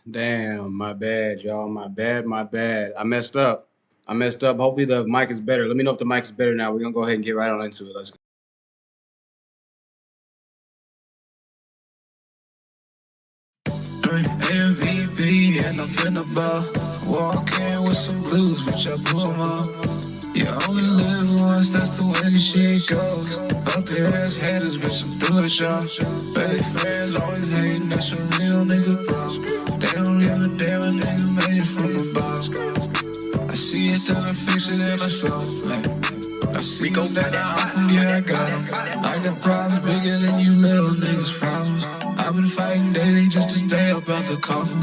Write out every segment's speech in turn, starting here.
Damn, my bad, y'all. My bad, my bad. I messed up. I messed up. Hopefully the mic is better. Let me know if the mic is better now. We're gonna go ahead and get right on into it. Let's go. MVP and I'm finna ball. Walk in with some blues, bitch, I blew 'em all. You only live once, that's the way this shit goes. Fuck the ass haters, bitch, I'm through the show. Fake fans always hating, that's a real nigga, bro. They don't give a damn, a nigga made it from the bottom. I see it, then I fix it, and I solve it. I see it, then I off them, yeah, I got them. I got problems bigger than you little niggas' problems. I've been fighting daily just to stay up out the coffin.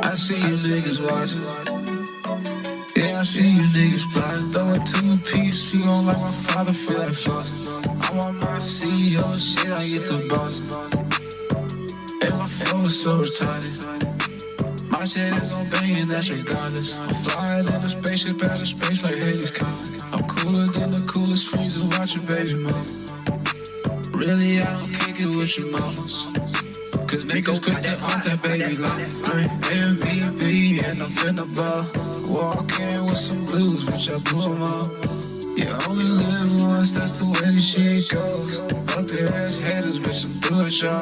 I see you niggas watching. Yeah, I see you niggas plotting. Throw it to a piece, you don't like my father, feel like flossing. I'm on my CEO shit, I get the boss. And my phone is so retarded. My shit is on banging, that's regardless. I'm flying in a spaceship out of space like Haley's Comet. I'm cooler than the coolest freezers watching baby mom. Really, I don't kick it with your mamas. Cause niggas quick to off that baby life. I'm MVP and I'm finna ball. Walk in with some blues, bitch, I blew 'em all. You only live once, that's the way this shit goes. Fuck the ass haters, bitch, I'm through the show.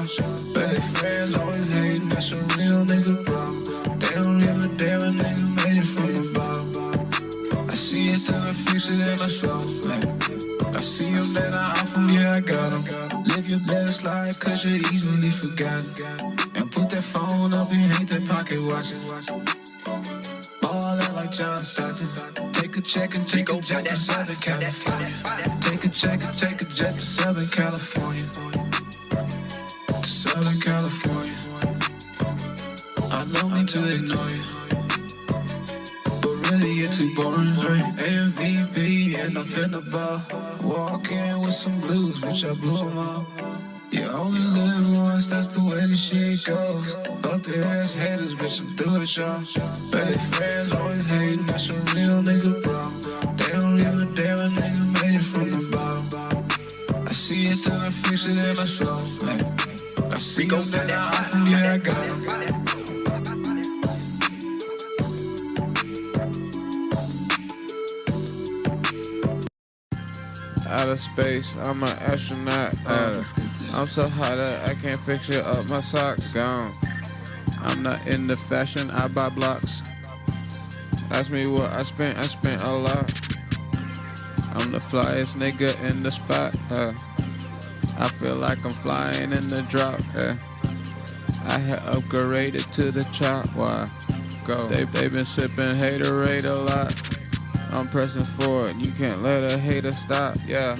Fake friends always hating, that's a real nigga, bro. They don't give a damn, a nigga made it from the bottom. I see it, then I fix it, and I solve it. I see him, then I off him, yeah, I got him. Live your best life, cause you're easily forgotten. And put that phone up and hate that pocket watch. All that like John Stockton. Take a check and take a jet to Southern California. Take a check and take a jet to Southern California. To Southern California. I don't mean to ignore you, but really you're too boring. MVP and I'm finna ball. Walk in with some blues, bitch, I blew 'em all. You only live once, that's the way this shit goes. Fuck the ass haters, bitch, I'm through the show. Fake friends always hating, that's a real nigga, bro. They don't give a damn, a nigga made it from the bottom. I see it, then I fix it, and I solve it. I see it, then I off them, yeah, I got it. Out of space, I'm an astronaut. I'm so hot that I can't fix it up. My socks gone. I'm not into fashion, I buy blocks. Ask me what I spent a lot. I'm the flyest nigga in the spot. I feel like I'm flying in the drop. I had upgraded to the chop. Why? Go. They been sipping haterade a lot. I'm pressing forward, you can't let a hater stop, yeah.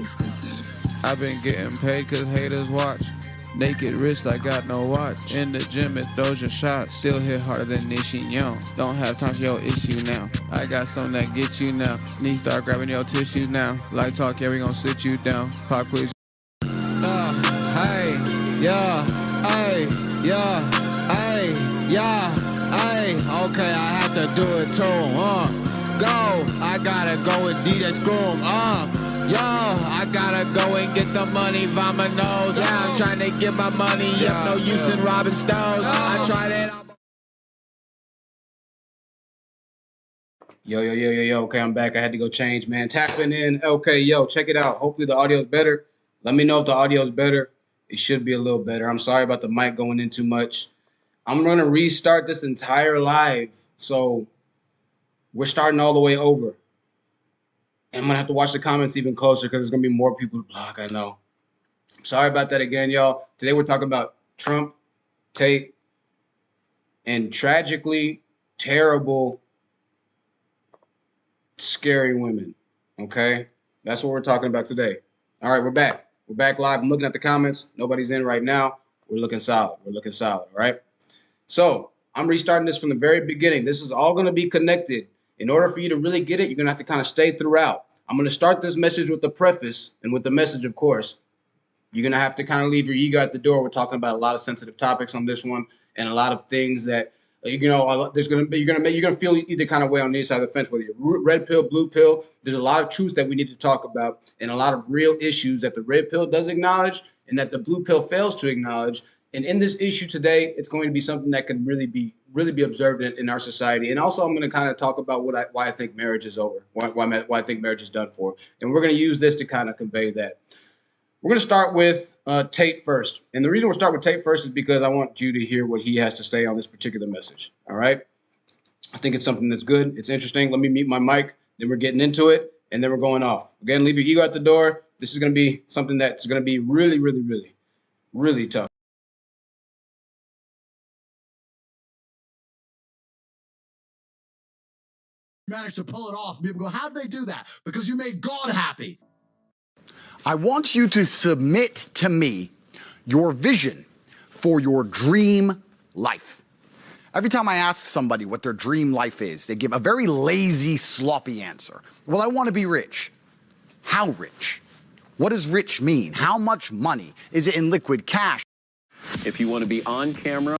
I've been getting paid cause haters watch. Naked wrist, I got no watch. In the gym, it throws your shots. Still hit harder than Nishignon. Don't have time for your issue now. I got something that gets you now. Need start grabbing your tissue now. Like talk, yeah, we gon' sit you down. Pop quiz. Hey, yeah, hey, yeah, hey, yeah, hey. Okay, I have to do it too, Go, I gotta go with D that screw 'em, yo, I gotta go and get the money, vamonos. Yeah, I'm trying to get my money, yep, no Houston robbing stores. I tried it. Yo. Okay, I'm back. I had to go change, man. Tapping in. Okay, yo, check it out. Hopefully the audio's better. Let me know if the audio's better. It should be a little better. I'm sorry about the mic going in too much. I'm going to restart this entire live. So we're starting all the way over. And I'm going to have to watch the comments even closer because there's going to be more people to block, I know. Sorry about that again, y'all. Today we're talking about Trump, Tate, and tragically terrible, scary women, okay? That's what we're talking about today. All right, we're back. We're back live. I'm looking at the comments. Nobody's in right now. We're looking solid. All right? So I'm restarting this from the very beginning. This is all going to be connected. In order for you to really get it, you're going to have to kind of stay throughout. I'm going to start this message with the preface and with the message, of course. You're going to have to kind of leave your ego at the door. We're talking about a lot of sensitive topics on this one and a lot of things that, there's going to be, you're going to feel either kind of way on either side of the fence, whether you're red pill, blue pill. There's a lot of truths that we need to talk about and a lot of real issues that the red pill does acknowledge and that the blue pill fails to acknowledge. And in this issue today, it's going to be something that can really be observed in our society. And also, I'm going to kind of talk about why I think marriage is over, why I think marriage is done for. And we're going to use this to kind of convey that. We're going to start with Tate first. And the reason we'll start with Tate first is because I want you to hear what he has to say on this particular message. All right? I think it's something that's good. It's interesting. Let me mute my mic. Then we're getting into it. And then we're going off. Again, leave your ego at the door. This is going to be something that's going to be really, really, really, really tough. Managed to pull it off. And people go, how'd they do that? Because you made God happy. I want you to submit to me your vision for your dream life. Every time I ask somebody what their dream life is, they give a very lazy, sloppy answer. Well, I want to be rich. How rich? What does rich mean? How much money? Is it in liquid cash? If you want to be on camera,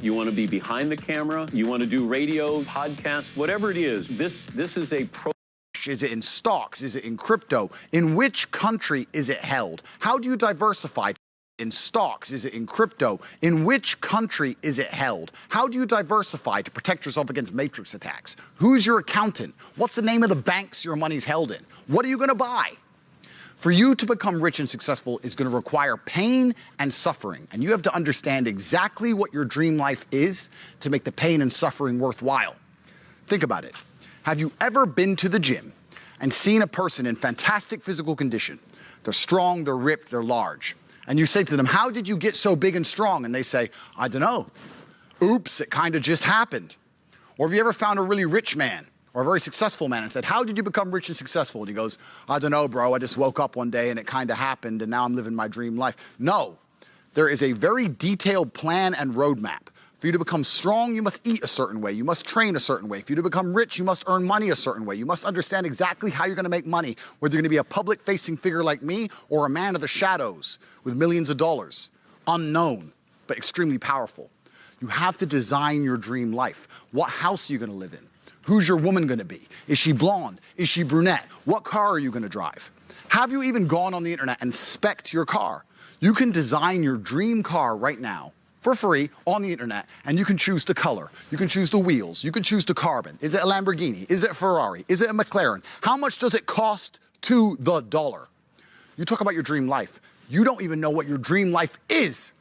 you want to be behind the camera, you want to do radio, podcast, whatever it is, this is a pro. Is it in stocks? Is it in crypto? In which country is it held? How do you diversify? In stocks? Is it in crypto? In which country is it held? How do you diversify to protect yourself against matrix attacks? Who's your accountant? What's the name of the banks your money's held in? What are you going to buy? For you to become rich and successful is going to require pain and suffering. And you have to understand exactly what your dream life is to make the pain and suffering worthwhile. Think about it. Have you ever been to the gym and seen a person in fantastic physical condition? They're strong, they're ripped, they're large. And you say to them, how did you get so big and strong? And they say, I don't know. Oops, it kind of just happened. Or have you ever found a really rich man or a very successful man and said, how did you become rich and successful? And he goes, I don't know, bro. I just woke up one day and it kind of happened and now I'm living my dream life. No, there is a very detailed plan and roadmap. For you to become strong, you must eat a certain way. You must train a certain way. For you to become rich, you must earn money a certain way. You must understand exactly how you're going to make money, whether you're going to be a public-facing figure like me or a man of the shadows with millions of dollars. Unknown, but extremely powerful. You have to design your dream life. What house are you going to live in? Who's your woman going to be? Is she blonde? Is she brunette? What car are you going to drive? Have you even gone on the internet and spec'd your car? You can design your dream car right now for free on the internet, and you can choose the color, you can choose the wheels, you can choose the carbon. Is it a Lamborghini? Is it a Ferrari? Is it a McLaren? How much does it cost to the dollar? You talk about your dream life. You don't even know what your dream life is.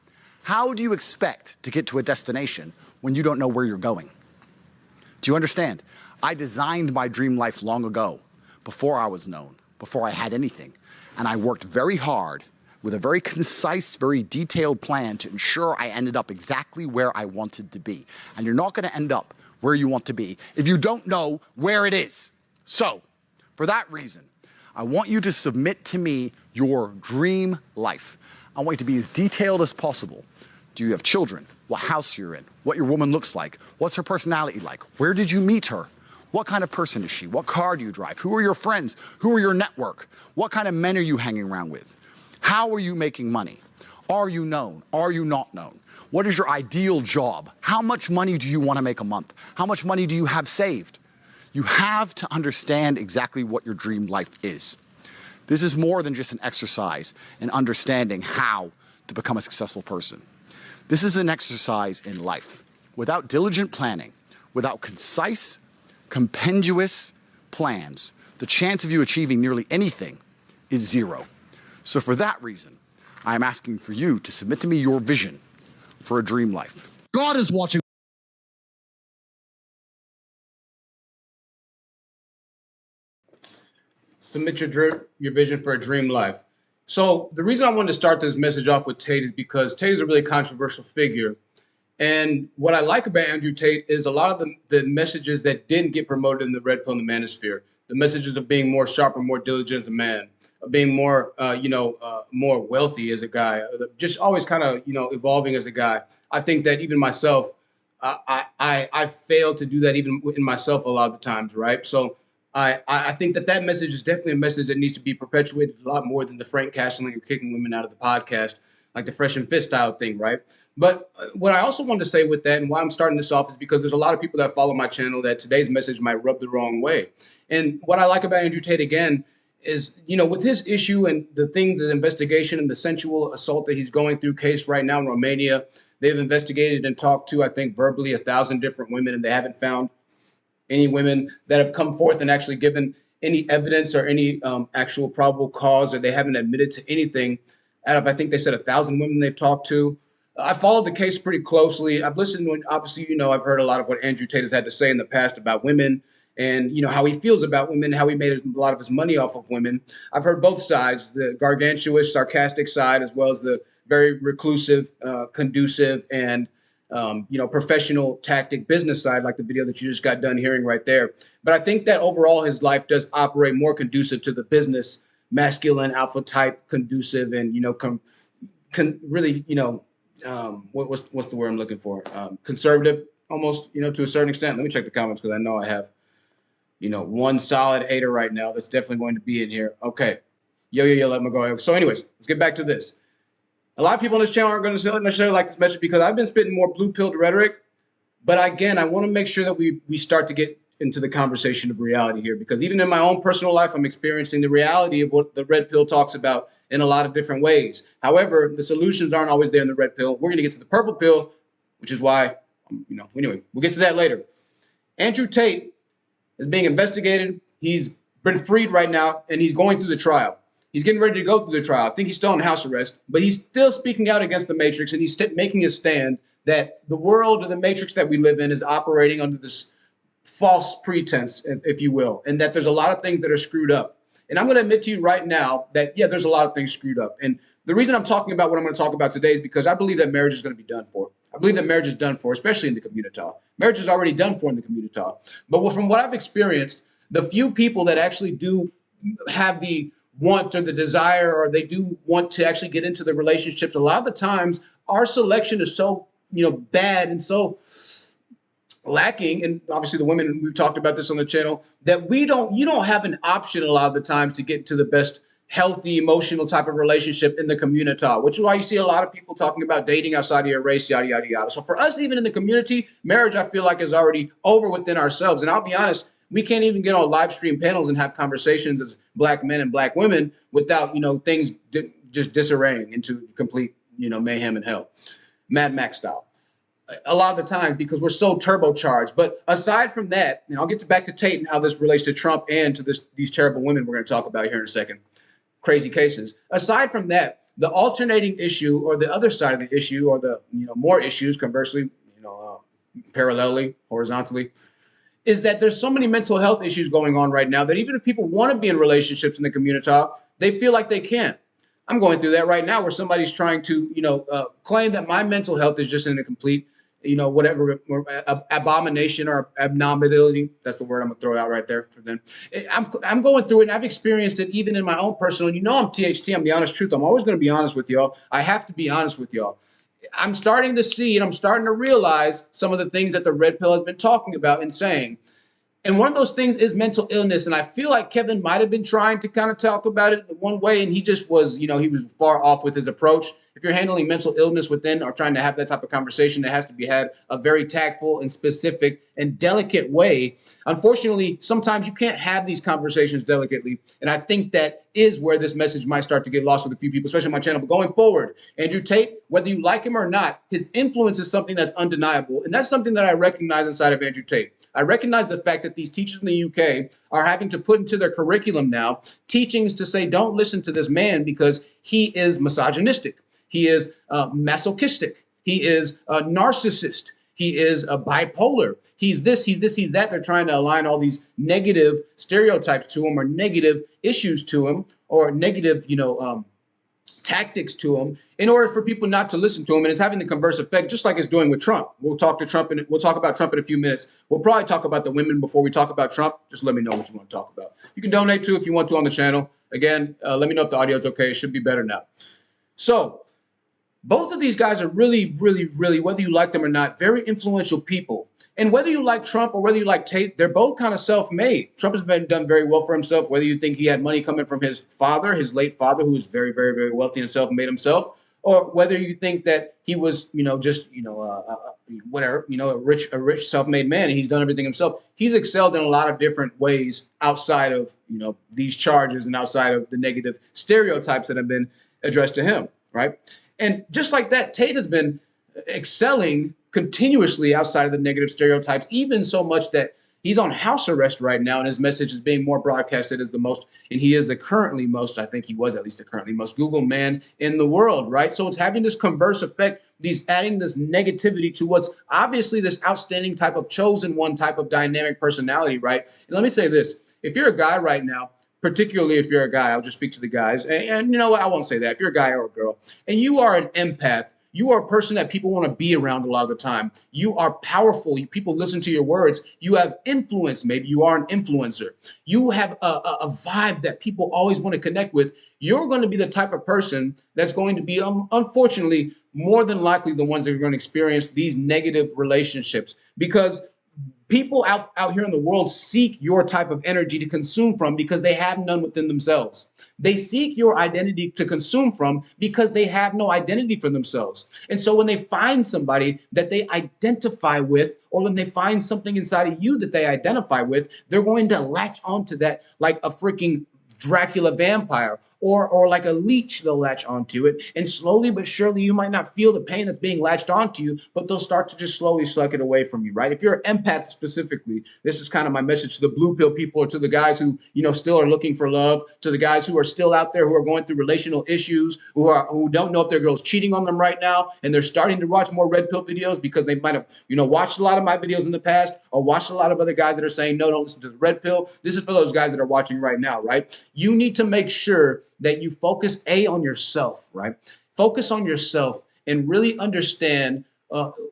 How do you expect to get to a destination when you don't know where you're going? Do you understand? I designed my dream life long ago, before I was known, before I had anything, and I worked very hard with a very concise, very detailed plan to ensure I ended up exactly where I wanted to be. And you're not going to end up where you want to be if you don't know where it is. So, for that reason, I want you to submit to me your dream life. I want you to be as detailed as possible. Do you have children? What house you're in? What your woman looks like? What's her personality like? Where did you meet her? What kind of person is she? What car do you drive? Who are your friends? Who are your network? What kind of men are you hanging around with? How are you making money? Are you known? Are you not known? What is your ideal job? How much money do you want to make a month? How much money do you have saved? You have to understand exactly what your dream life is. This is more than just an exercise in understanding how to become a successful person. This is an exercise in life. Without diligent planning, without concise, compendious plans, the chance of you achieving nearly anything is zero. So for that reason, I am asking for you to submit to me your vision for a dream life. God is watching. Submit your vision for a dream life. So the reason I wanted to start this message off with Tate is because Tate is a really controversial figure. And what I like about Andrew Tate is a lot of the messages that didn't get promoted in the red pill and the manosphere, the messages of being more sharp and more diligent as a man, of being more, more wealthy as a guy, just always kind of, evolving as a guy. I think that even myself, I fail to do that even in myself a lot of the times, right? So I think that message is definitely a message that needs to be perpetuated a lot more than the Frank Cashling or kicking women out of the podcast, like the Fresh and Fit style thing, right? But what I also wanted to say with that, and why I'm starting this off, is because there's a lot of people that follow my channel that today's message might rub the wrong way. And what I like about Andrew Tate, again, is, with his issue and the investigation and the sensual assault that he's going through case right now in Romania, they've investigated and talked to, I think, verbally 1,000 different women, and they haven't found any women that have come forth and actually given any evidence or any actual probable cause, or they haven't admitted to anything out of, I think they said 1,000 women they've talked to. I followed the case pretty closely. I've listened to, obviously, I've heard a lot of what Andrew Tate has had to say in the past about women and, how he feels about women, how he made a lot of his money off of women. I've heard both sides, the gargantuous, sarcastic side, as well as the very reclusive, conducive, and professional tactic business side, like the video that you just got done hearing right there. But I think that overall his life does operate more conducive to the business, masculine, alpha type, conducive, and, really, what's the word I'm looking for? Conservative, almost, to a certain extent. Let me check the comments because I know I have, one solid hater right now that's definitely going to be in here. Okay. Yo, let me go. So anyways, let's get back to this. A lot of people on this channel aren't going to necessarily like this message because I've been spitting more blue-pilled rhetoric. But again, I want to make sure that we start to get into the conversation of reality here, because even in my own personal life, I'm experiencing the reality of what the red pill talks about in a lot of different ways. However, the solutions aren't always there in the red pill. We're going to get to the purple pill, which is why, anyway, we'll get to that later. Andrew Tate is being investigated. He's been freed right now, and he's going through the trial. He's getting ready to go through the trial. I think he's still in house arrest, but he's still speaking out against the Matrix, and he's making his stand that the world or the Matrix that we live in is operating under this false pretense, if you will, and that there's a lot of things that are screwed up. And I'm going to admit to you right now that, yeah, there's a lot of things screwed up. And the reason I'm talking about what I'm going to talk about today is because I believe that marriage is going to be done for. I believe that marriage is done for, especially in the community. Marriage is already done for in the community. But from what I've experienced, the few people that actually do have the want or the desire, or they do want to actually get into the relationships, a lot of the times our selection is so, bad and so lacking, and obviously the women, we've talked about this on the channel, that you don't have an option a lot of the times to get to the best healthy emotional type of relationship in the community, which is why you see a lot of people talking about dating outside of your race, yada, yada, yada. So for us, even in the community, marriage, I feel like, is already over within ourselves. And I'll be honest, we can't even get on live stream panels and have conversations as black men and black women without, things just disarraying into complete, mayhem and hell, Mad Max style. A lot of the time, because we're so turbocharged. But aside from that, and I'll get back to Tate and how this relates to Trump and to these terrible women we're going to talk about here in a second, crazy cases. Aside from that, the alternating issue, or the other side of the issue, or the more issues, conversely, parallelly, horizontally, is that there's so many mental health issues going on right now that even if people want to be in relationships in the community, they feel like they can't. I'm going through that right now, where somebody's trying to, claim that my mental health is just in a complete, whatever abomination or abnormality. That's the word I'm gonna throw out right there for them. I'm going through it, and I've experienced it even in my own personal. I'm THT. I'm the honest truth. I'm always going to be honest with y'all. I have to be honest with y'all. I'm starting to see, and I'm starting to realize some of the things that the red pill has been talking about and saying. And one of those things is mental illness. And I feel like Kevin might have been trying to kind of talk about it one way, and he just was, he was far off with his approach. If you're handling mental illness within or trying to have that type of conversation, it has to be had a very tactful and specific and delicate way. Unfortunately, sometimes you can't have these conversations delicately. And I think that is where this message might start to get lost with a few people, especially on my channel. But going forward, Andrew Tate, whether you like him or not, his influence is something that's undeniable. And that's something that I recognize inside of Andrew Tate. I recognize the fact that these teachers in the UK are having to put into their curriculum now teachings to say, don't listen to this man because he is misogynistic. He is masochistic. He is a narcissist. He is a bipolar. He's this, he's that. They're trying to align all these negative stereotypes to him, or negative issues to him, or negative, tactics to him, in order for people not to listen to him. And it's having the converse effect, just like it's doing with Trump. We'll talk about Trump in a few minutes. We'll probably talk about the women before we talk about Trump. Just let me know what you want to talk about. You can donate too if you want to on the channel. Again, let me know if the audio is okay. It should be better now. So both of these guys are really, really, really, whether you like them or not, very influential people. And whether you like Trump or whether you like Tate, they're both kind of self-made. Trump has done very well for himself, whether you think he had money coming from his father, his late father, who was very, very, very wealthy and self-made himself, or whether you think that he was, just, whatever, a rich self-made man, and he's done everything himself. He's excelled in a lot of different ways outside of, these charges and outside of the negative stereotypes that have been addressed to him, right? And just like that, Tate has been excelling continuously outside of the negative stereotypes, even so much that he's on house arrest right now, and his message is being more broadcasted as the most, and he is the currently most, I think he was at least the currently most Googled man in the world, right? So it's having this converse effect, adding this negativity to what's obviously this outstanding type of chosen one type of dynamic personality, right? And let me say this, if you're a guy right now, particularly if you're a guy, I'll just speak to the guys, and you know what, I won't say that. If you're a guy or a girl, and you are an empath, you are a person that people want to be around a lot of the time. You are powerful. People listen to your words. You have influence. Maybe you are an influencer. You have a vibe that people always want to connect with. You're going to be the type of person that's going to be, unfortunately, more than likely the ones that are going to experience these negative relationships, because people out here in the world seek your type of energy to consume from because they have none within themselves. They seek your identity to consume from because they have no identity for themselves. And so when they find somebody that they identify with, or when they find something inside of you that they identify with, they're going to latch onto that like a freaking Dracula vampire, or like a leech. They'll latch onto it, and slowly but surely you might not feel the pain that's being latched onto you, but they'll start to just slowly suck it away from you, right? If you're an empath specifically, this is kind of my message to the blue pill people, or to the guys who still are looking for love, to the guys who are still out there who are going through relational issues, who don't know if their girl's cheating on them right now, and they're starting to watch more red pill videos because they might have watched a lot of my videos in the past, or watched a lot of other guys that are saying no, don't listen to the red pill. This is for those guys that are watching right now, right? You need to make sure that you focus on yourself, right? Focus on yourself and really understand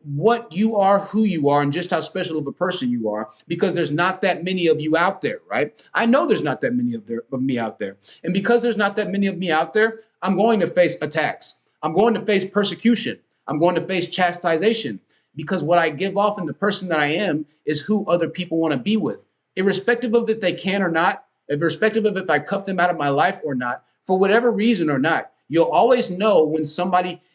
what you are, who you are, and just how special of a person you are, because there's not that many of you out there, right? I know there's not that many of me out there. And because there's not that many of me out there, I'm going to face attacks. I'm going to face persecution. I'm going to face chastisement, because what I give off in the person that I am is who other people want to be with, irrespective of if they can or not, irrespective of if I cuff them out of my life or not, for whatever reason or not. You'll always know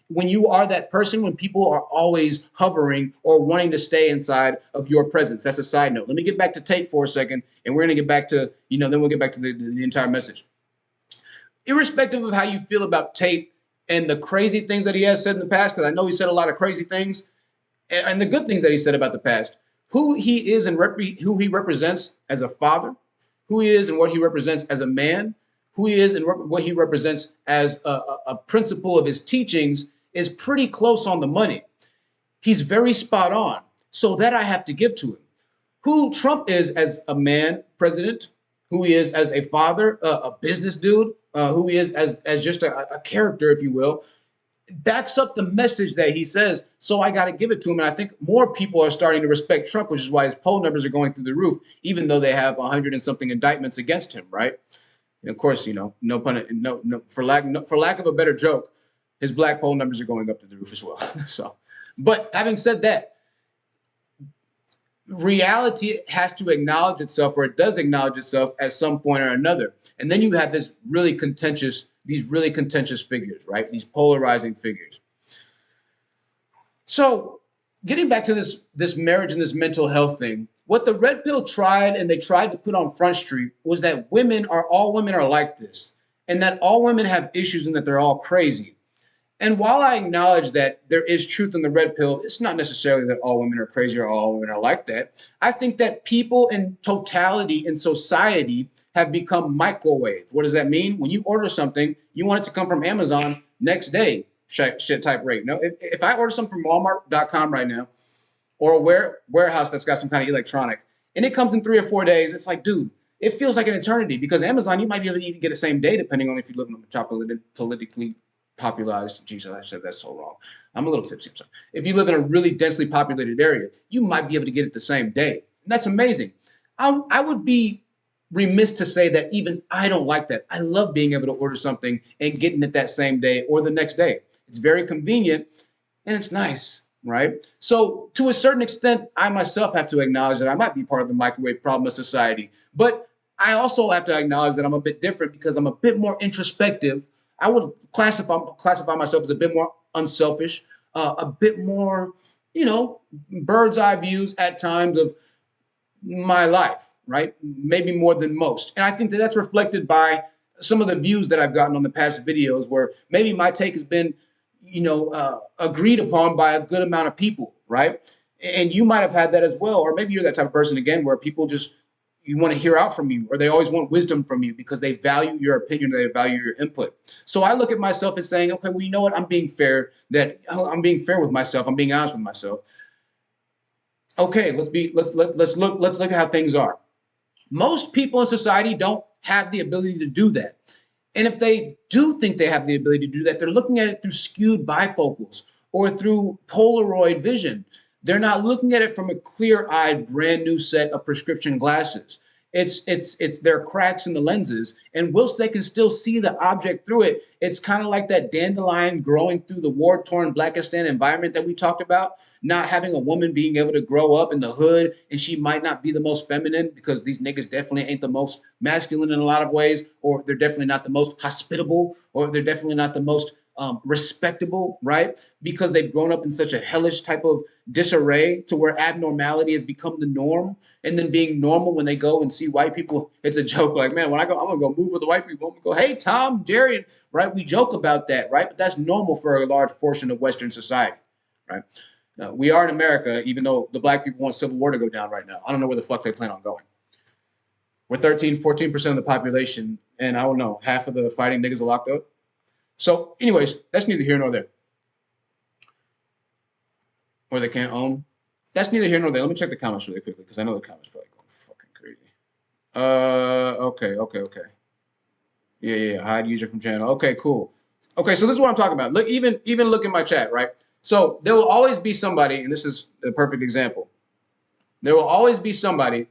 when you are that person, when people are always hovering or wanting to stay inside of your presence. That's a side note. Let me get back to Tate for a second, and we're going to get back to, then we'll get back to the entire message. Irrespective of how you feel about Tate and the crazy things that he has said in the past, because I know he said a lot of crazy things, and the good things that he said about the past, who he is and who he represents as a father, who he is and what he represents as a man, who he is and what he represents as a principle of his teachings is pretty close on the money. He's very spot on. So that I have to give to him. Who Trump is as a man, president, who he is as a father, a business dude, who he is as just a character, if you will, backs up the message that he says. So I got to give it to him. And I think more people are starting to respect Trump, which is why his poll numbers are going through the roof, even though they have 100 and something indictments against him, right? And of course, no pun, for lack of a better joke, his black poll numbers are going up to the roof as well. So, but having said that, reality has to acknowledge itself, or it does acknowledge itself at some point or another. And then you have these really contentious figures, right? These polarizing figures. So getting back to this marriage and this mental health thing, what the red pill tried to put on Front Street was that all women are like this, and that all women have issues and that they're all crazy. And while I acknowledge that there is truth in the red pill, it's not necessarily that all women are crazy or all women are like that. I think that people in totality in society have become microwave. What does that mean? When you order something, you want it to come from Amazon next day, shit type rate. No, if I order something from Walmart.com right now, or a warehouse that's got some kind of electronic, and it comes in 3 or 4 days, it's like, dude, it feels like an eternity, because Amazon, you might be able to even get the same day, depending on if you live in a politically popularized, Jesus, I said that's so wrong. I'm a little tipsy. I'm sorry. If you live in a really densely populated area, you might be able to get it the same day. And that's amazing. I would be remiss to say that even I don't like that. I love being able to order something and getting it that same day or the next day. It's very convenient and it's nice, right? So to a certain extent, I myself have to acknowledge that I might be part of the microwave problem of society. But I also have to acknowledge that I'm a bit different, because I'm a bit more introspective. I would classify myself as a bit more unselfish, a bit more, bird's eye views at times of my life, right? Maybe more than most. And I think that that's reflected by some of the views that I've gotten on the past videos where maybe my take has been, agreed upon by a good amount of people, right? And you might have had that as well. Or maybe you're that type of person again where people just, you want to hear out from you, or they always want wisdom from you because they value your opinion, they value your input. So I look at myself as saying, okay, well, you know what? I'm being fair with myself. I'm being honest with myself. Okay, let's look at how things are. Most people in society don't have the ability to do that. And if they do think they have the ability to do that, they're looking at it through skewed bifocals or through Polaroid vision. They're not looking at it from a clear-eyed, brand new set of prescription glasses. It's their cracks in the lenses, and whilst they can still see the object through it, it's kind of like that dandelion growing through the war-torn Blackistan environment that we talked about. Not having a woman being able to grow up in the hood, and she might not be the most feminine because these niggas definitely ain't the most masculine in a lot of ways, or they're definitely not the most hospitable, or they're definitely not the most respectable, right? Because they've grown up in such a hellish type of disarray to where abnormality has become the norm. And then being normal when they go and see white people, it's a joke. Like, man, when I go, I'm gonna go move with the white people. I'm gonna go, hey, Tom, Jerry, right? We joke about that, right? But that's normal for a large portion of Western society, right? Now, we are in America, even though the black people want civil war to go down right now. I don't know where the fuck they plan on going. We're 14% of the population, and I don't know, half of the fighting niggas are locked up. So, anyways, that's neither here nor there. Or they can't own. That's neither here nor there. Let me check the comments really quickly because I know the comments probably going fucking crazy. Okay. Yeah. Hide user from channel. Okay, cool. Okay, so this is what I'm talking about. Look, even look in my chat, right? So there will always be somebody, and this is the perfect example. There will always be somebody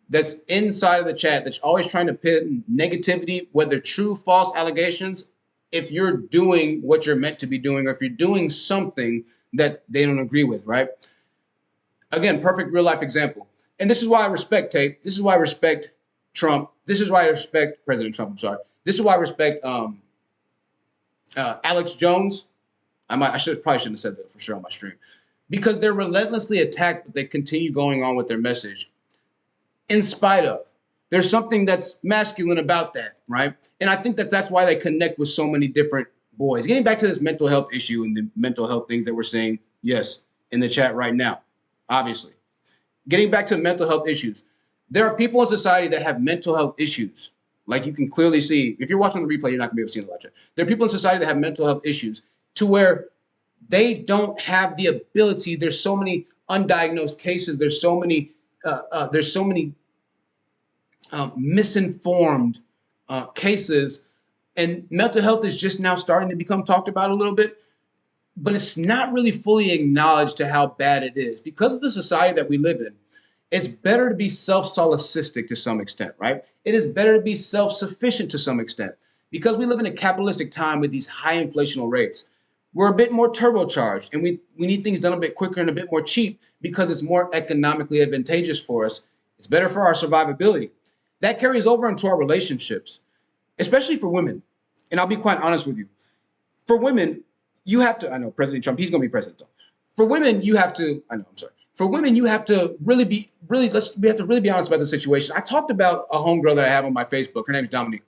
that's inside of the chat that's always trying to pin negativity, whether true, false allegations, if you're doing what you're meant to be doing, or if you're doing something that they don't agree with, right? Again, perfect real life example. And this is why I respect Tate. This is why I respect Trump. This is why I respect President Trump. I'm sorry. This is why I respect Alex Jones. Probably shouldn't have said that for sure on my stream, because they're relentlessly attacked, but they continue going on with their message in spite of. There's something that's masculine about that, right? And I think that's why they connect with so many different boys. Getting back to this mental health issue and the mental health things that we're saying, yes, in the chat right now, obviously. Getting back to mental health issues, there are people in society that have mental health issues. Like you can clearly see, if you're watching the replay, you're not gonna be able to see in the live chat. There are people in society that have mental health issues to where they don't have the ability. There's so many undiagnosed cases. There's so many misinformed cases, and mental health is just now starting to become talked about a little bit, but it's not really fully acknowledged to how bad it is. Because of the society that we live in, it's better to be self-solipsistic to some extent, right? It is better to be self-sufficient to some extent. Because we live in a capitalistic time with these high inflational rates, we're a bit more turbocharged, and we need things done a bit quicker and a bit more cheap because it's more economically advantageous for us. It's better for our survivability. That carries over into our relationships, especially for women. And I'll be quite honest with you. For women, you have to, I know President Trump, he's going to be president though. For women, you have to, For women, you have to we have to really be honest about the situation. I talked about a homegirl that I have on my Facebook. Her name's Dominique.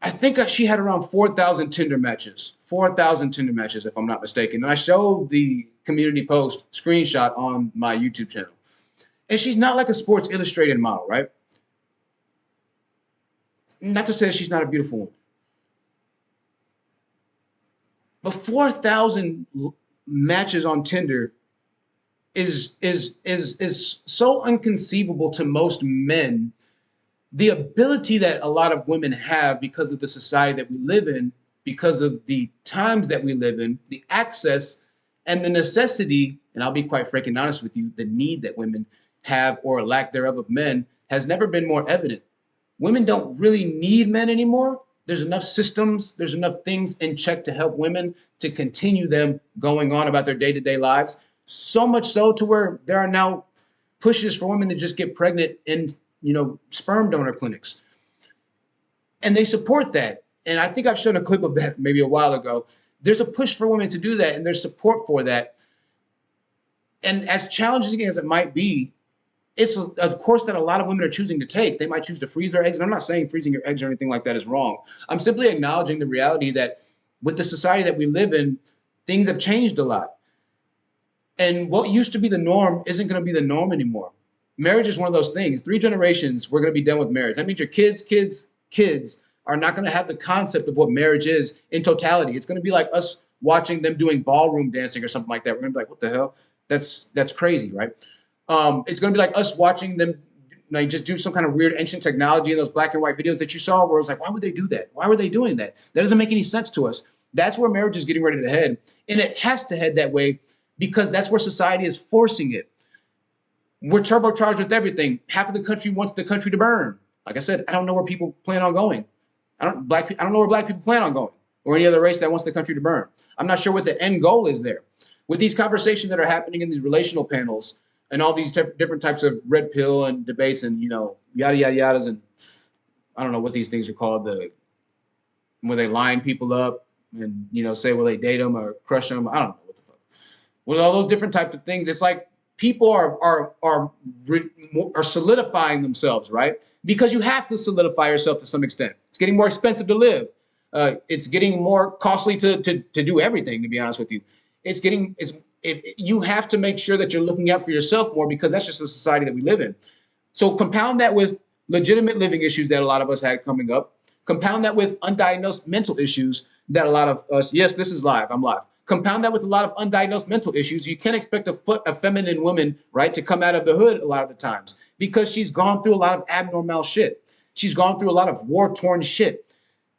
I think she had around 4,000 Tinder matches. 4,000 Tinder matches, if I'm not mistaken. And I showed the community post screenshot on my YouTube channel. And she's not like a Sports Illustrated model, right? Not to say she's not a beautiful woman. But 4,000 matches on Tinder is so inconceivable to most men. The ability that a lot of women have because of the society that we live in, because of the times that we live in, the access and the necessity, and I'll be quite frank and honest with you, the need that women have or lack thereof of men has never been more evident. Women don't really need men anymore. There's enough systems, there's enough things in check to help women to continue them going on about their day-to-day lives. So much so to where there are now pushes for women to just get pregnant in, sperm donor clinics. And they support that. and I think I've shown a clip of that maybe a while ago. There's a push for women to do that, and there's support for that. And as challenging as it might be, it's a course that a lot of women are choosing to take. They might choose to freeze their eggs. And I'm not saying freezing your eggs or anything like that is wrong. I'm simply acknowledging the reality that with the society that we live in, things have changed a lot. And what used to be the norm isn't going to be the norm anymore. Marriage is one of those things. 3 generations, we're going to be done with marriage. That means your kids are not going to have the concept of what marriage is in totality. It's going to be like us watching them doing ballroom dancing or something like that. We're going to be like, what the hell? That's crazy, right? It's going to be like us watching them like just do some kind of weird ancient technology in those black and white videos that you saw where it was like, why would they do that? Why were they doing that? That doesn't make any sense to us. That's where marriage is getting ready to head. And it has to head that way because that's where society is forcing it. We're turbocharged with everything. Half of the country wants the country to burn. Like I said, I don't know where people plan on going. I don't know where black people plan on going or any other race that wants the country to burn. I'm not sure what the end goal is there. With these conversations that are happening in these relational panels and all these different types of red pill and debates and, yada, yada, yadas. And I don't know what these things are called, where they line people up and, say, will they date them or crush them? I don't know what the fuck. With all those different types of things, it's like people are solidifying themselves, right? Because you have to solidify yourself to some extent. It's getting more expensive to live. It's getting more costly to do everything, to be honest with you. You have to make sure that you're looking out for yourself more because that's just the society that we live in. So compound that with legitimate living issues that a lot of us had coming up. Compound that with undiagnosed mental issues that a lot of us, yes, this is live, I'm live. Compound that with a lot of undiagnosed mental issues. You can't expect a feminine woman, right, to come out of the hood a lot of the times because she's gone through a lot of abnormal shit. She's gone through a lot of war-torn shit.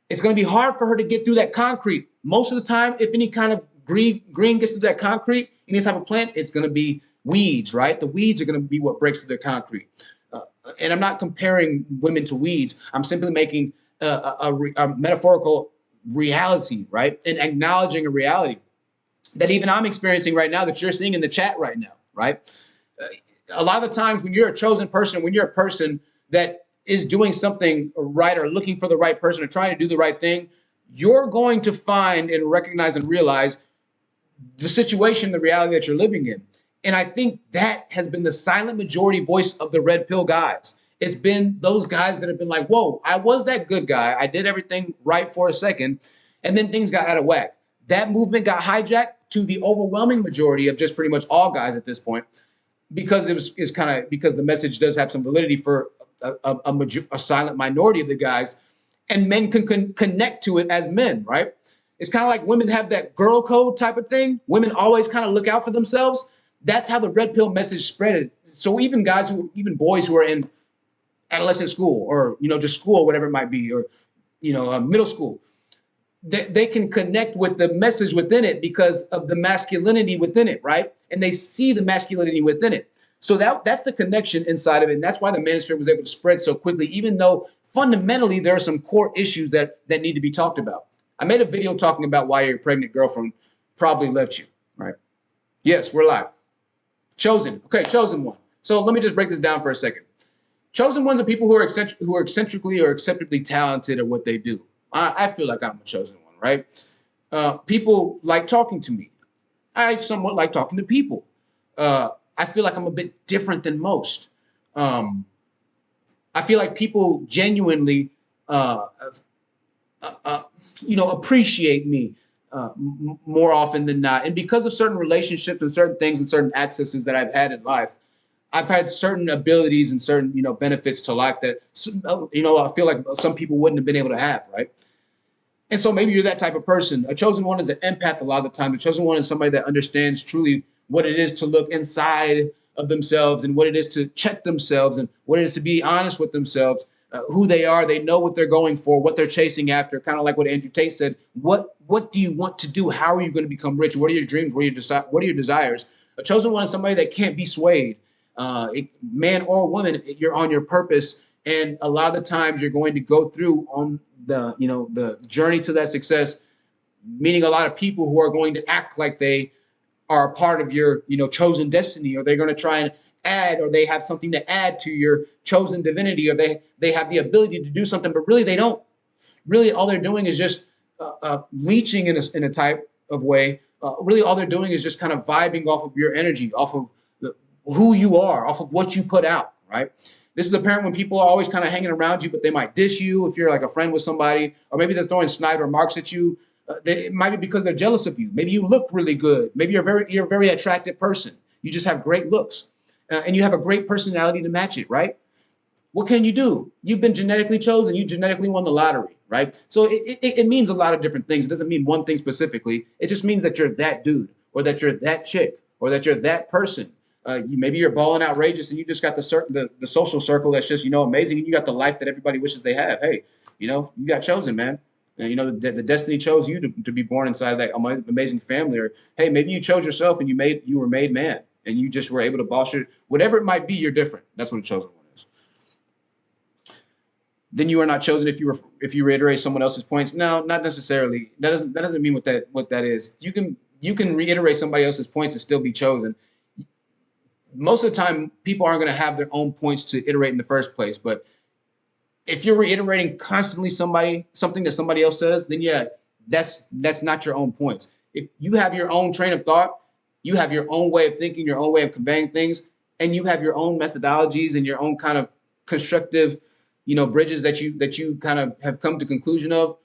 It's going to be hard for her to get through that concrete. Most of the time, if any kind of green gets through that concrete, any type of plant, it's going to be weeds, right? The weeds are going to be what breaks through the concrete. And I'm not comparing women to weeds. I'm simply making a metaphorical reality, right? And acknowledging a reality that even I'm experiencing right now that you're seeing in the chat right now, right? A lot of the times when you're a chosen person, when you're a person that is doing something right or looking for the right person or trying to do the right thing, you're going to find and recognize and realize the situation, the reality that you're living in. And I think that has been the silent majority voice of the red pill guys. It's been those guys that have been like, whoa, I was that good guy. I did everything right for a second. And then things got out of whack. That movement got hijacked to the overwhelming majority of just pretty much all guys at this point, because because the message does have some validity for a silent minority of the guys, and men can connect to it as men, right? It's kind of like women have that girl code type of thing. Women always kind of look out for themselves. That's how the red pill message spread. So even boys who are in adolescent school or, just school, whatever it might be, or, middle school, they can connect with the message within it because of the masculinity within it, right? And they see the masculinity within it. So that's the connection inside of it. And that's why the manosphere was able to spread so quickly, even though fundamentally there are some core issues that need to be talked about. I made a video talking about why your pregnant girlfriend probably left you, right? Yes, we're live. Chosen. Okay, chosen one. So let me just break this down for a second. Chosen ones are people who are eccentrically or acceptably talented at what they do. I feel like I'm a chosen one, right? People like talking to me. I somewhat like talking to people. I feel like I'm a bit different than most. I feel like people genuinely, appreciate me more often than not. And because of certain relationships and certain things and certain accesses that I've had in life, I've had certain abilities and certain, benefits to life that, I feel like some people wouldn't have been able to have, right? And so maybe you're that type of person. A chosen one is an empath a lot of the time. A chosen one is somebody that understands truly what it is to look inside of themselves and what it is to check themselves and what it is to be honest with themselves, who they are. They know what they're going for, what they're chasing after, kind of like what Andrew Tate said. What do you want to do? How are you going to become rich? What are your dreams? What are your desires? A chosen one is somebody that can't be swayed. Man or woman, you're on your purpose. And a lot of the times you're going to go through on the journey to that success, meeting a lot of people who are going to act like they are a part of your, chosen destiny, or they're going to try and add, or they have something to add to your chosen divinity, or they have the ability to do something, but really they don't. really all they're doing is just leeching in a type of way. Really all they're doing is just kind of vibing off of your energy, off of who you are, off of what you put out, right? This is apparent when people are always kind of hanging around you, but they might dish you if you're like a friend with somebody, or maybe they're throwing snide remarks at you. It might be because they're jealous of you. Maybe you look really good. Maybe you're a very attractive person. You just have great looks, and you have a great personality to match it, right? What can you do? You've been genetically chosen. You genetically won the lottery, right? So it means a lot of different things. It doesn't mean one thing specifically. It just means that you're that dude, or that you're that chick, or that you're that person. Maybe you're balling outrageous, and you just got the social circle that's just amazing, and you got the life that everybody wishes they have. Hey, you got chosen, man. And the destiny chose you to be born inside that amazing family. Or hey, maybe you chose yourself and you were made man, and you just were able to boss your whatever it might be. You're different. That's what a chosen one is. Then you are not chosen if you reiterate someone else's points. No, not necessarily. That doesn't mean what that is. You can reiterate somebody else's points and still be chosen. Most of the time, people aren't going to have their own points to iterate in the first place. But if you're reiterating constantly something that somebody else says, then yeah, that's not your own points. If you have your own train of thought, you have your own way of thinking, your own way of conveying things, and you have your own methodologies and your own kind of constructive, bridges that you kind of have come to conclusion of,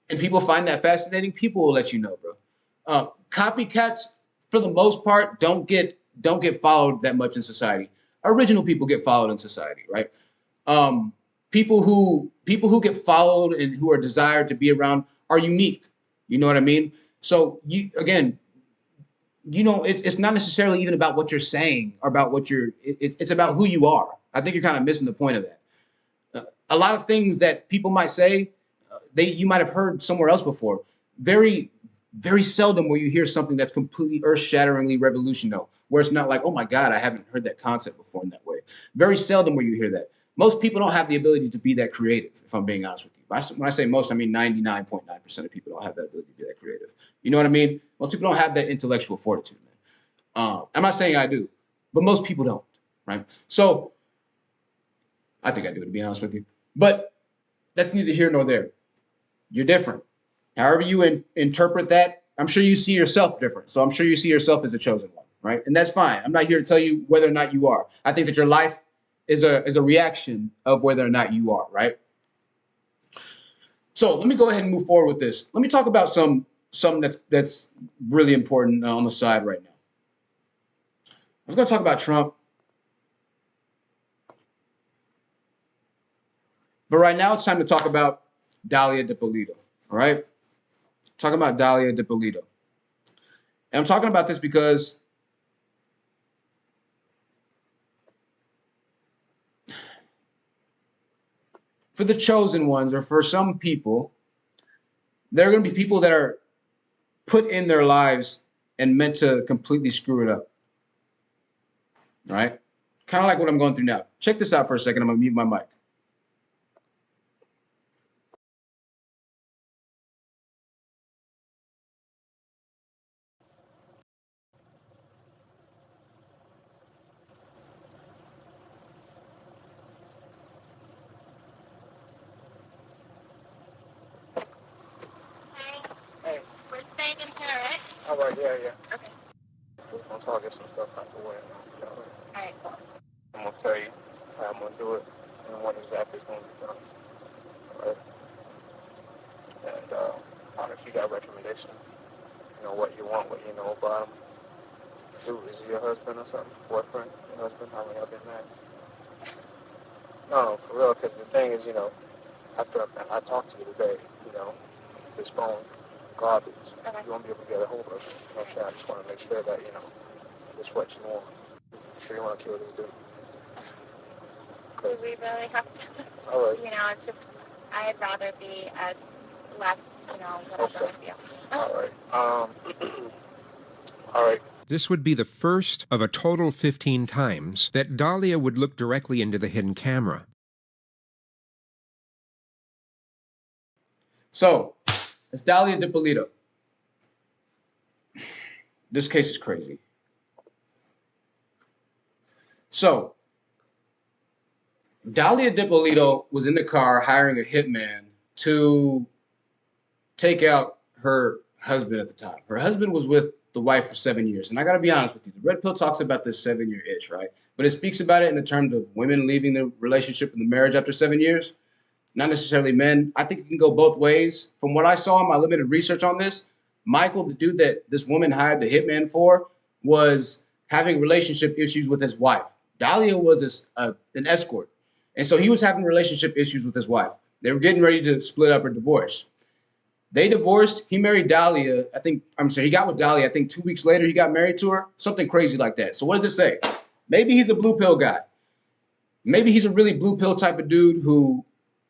and people find that fascinating, people will let you know, bro. Copycats, for the most part, don't get followed that much in society. Original people get followed in society, right? People who get followed and who are desired to be around are unique. You know what I mean? So it's not necessarily even about what you're saying or about it's about who you are. I think you're kind of missing the point of that. A lot of things that people might say, you might have heard somewhere else before. Very, very seldom will you hear something that's completely earth-shatteringly revolutionary, where it's not like, oh my God, I haven't heard that concept before in that way. Very seldom will you hear that. Most people don't have the ability to be that creative, if I'm being honest with you. When I say most, I mean 99.9% of people don't have that ability to be that creative. You know what I mean? Most people don't have that intellectual fortitude, man. I'm not saying I do, but most people don't, right? So I think I do, to be honest with you. But that's neither here nor there. You're different. However you interpret that, I'm sure you see yourself different. So I'm sure you see yourself as a chosen one, right? And that's fine. I'm not here to tell you whether or not you are. I think that your life is a reaction of whether or not you are, right? So let me go ahead and move forward with this. Let me talk about some that's really important on the side right now. I was going to talk about Trump. But right now it's time to talk about Dalia Dippolito, all right? Talking about Dalia Dippolito. And I'm talking about this because for the chosen ones, or for some people, there are going to be people that are put in their lives and meant to completely screw it up, all right? Kind of like what I'm going through now. Check this out for a second. I'm going to mute my mic. Hey. We're staying in here, right? All right, yeah. Okay. We're going to talk, get some stuff out the way. Alright. I'm going to tell you how I'm going to do it and what exactly is going to be done. All right? And if you got recommendations, what you want, what you know about him. Dude, is he your husband or something? Boyfriend? Your husband? How many y'all been married? No, for real, because the thing is, after I talked to you today, this phone garbage. Okay. You won't be able to get a hold of it. I just want to make sure that, it's what you want. Sure you want to kill this dude. Do we really have to? All right. It's just, I'd rather be as less, whatever Okay. with you. All right. All right. This would be the first of a total 15 times that Dalia would look directly into the hidden camera. So, it's Dalia Dippolito. This case is crazy. So, Dalia Dippolito was in the car hiring a hitman to take out her husband at the time. Her husband was with the wife for 7 years. And I got to be honest with you, the red pill talks about this 7-year itch, right? But it speaks about it in the terms of women leaving the relationship and the marriage after 7 years, not necessarily men. I think it can go both ways. From what I saw in my limited research on this, Michael, the dude that this woman hired the hitman for, was having relationship issues with his wife. Dalia was an escort. And so he was having relationship issues with his wife. They were getting ready to split up or divorce. They divorced. He married Dalia. He got with Dalia. I think 2 weeks later, he got married to her. Something crazy like that. So what does it say? Maybe he's a blue pill guy. Maybe he's a really blue pill type of dude who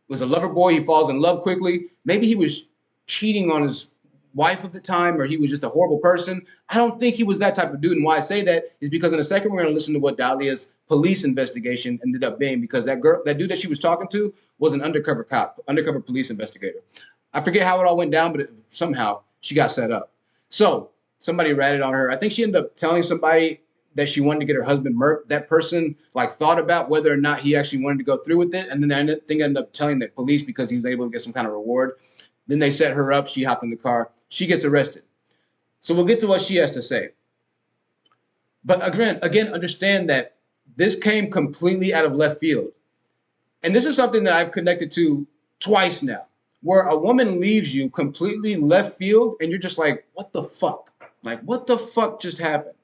was a lover boy. He falls in love quickly. Maybe he was cheating on his wife at the time, or he was just a horrible person. I don't think he was that type of dude. And why I say that is because in a second, we're going to listen to what Dalia's police investigation ended up being, because that dude that she was talking to was an undercover cop, undercover police investigator. I forget how it all went down, but somehow she got set up. So somebody ratted on her. I think she ended up telling somebody that she wanted to get her husband murked. That person thought about whether or not he actually wanted to go through with it. And then I think ended up telling the police because he was able to get some kind of reward. Then they set her up. She hopped in the car. She gets arrested. So we'll get to what she has to say. But again, understand that this came completely out of left field. And this is something that I've connected to twice now, where a woman leaves you completely left field and you're just like, what the fuck? What the fuck just happened?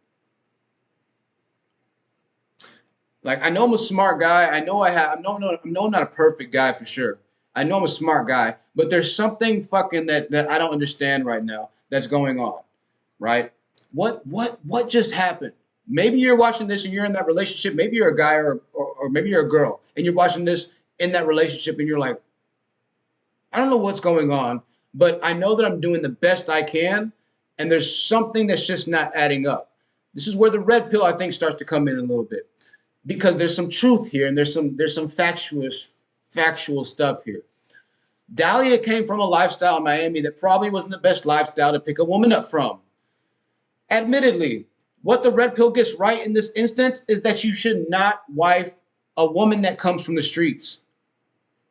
I know I'm a smart guy. I know I'm not a perfect guy for sure. I know I'm a smart guy, but there's something fucking that I don't understand right now that's going on, right? What just happened? Maybe you're watching this and you're in that relationship. Maybe you're a guy or maybe you're a girl and you're watching this in that relationship and you're like, I don't know what's going on, but I know that I'm doing the best I can, and there's something that's just not adding up. This is where the red pill, I think, starts to come in a little bit, because there's some truth here and there's some factual stuff here. Dalia came from a lifestyle in Miami that probably wasn't the best lifestyle to pick a woman up from. Admittedly, what the red pill gets right in this instance is that you should not wife a woman that comes from the streets.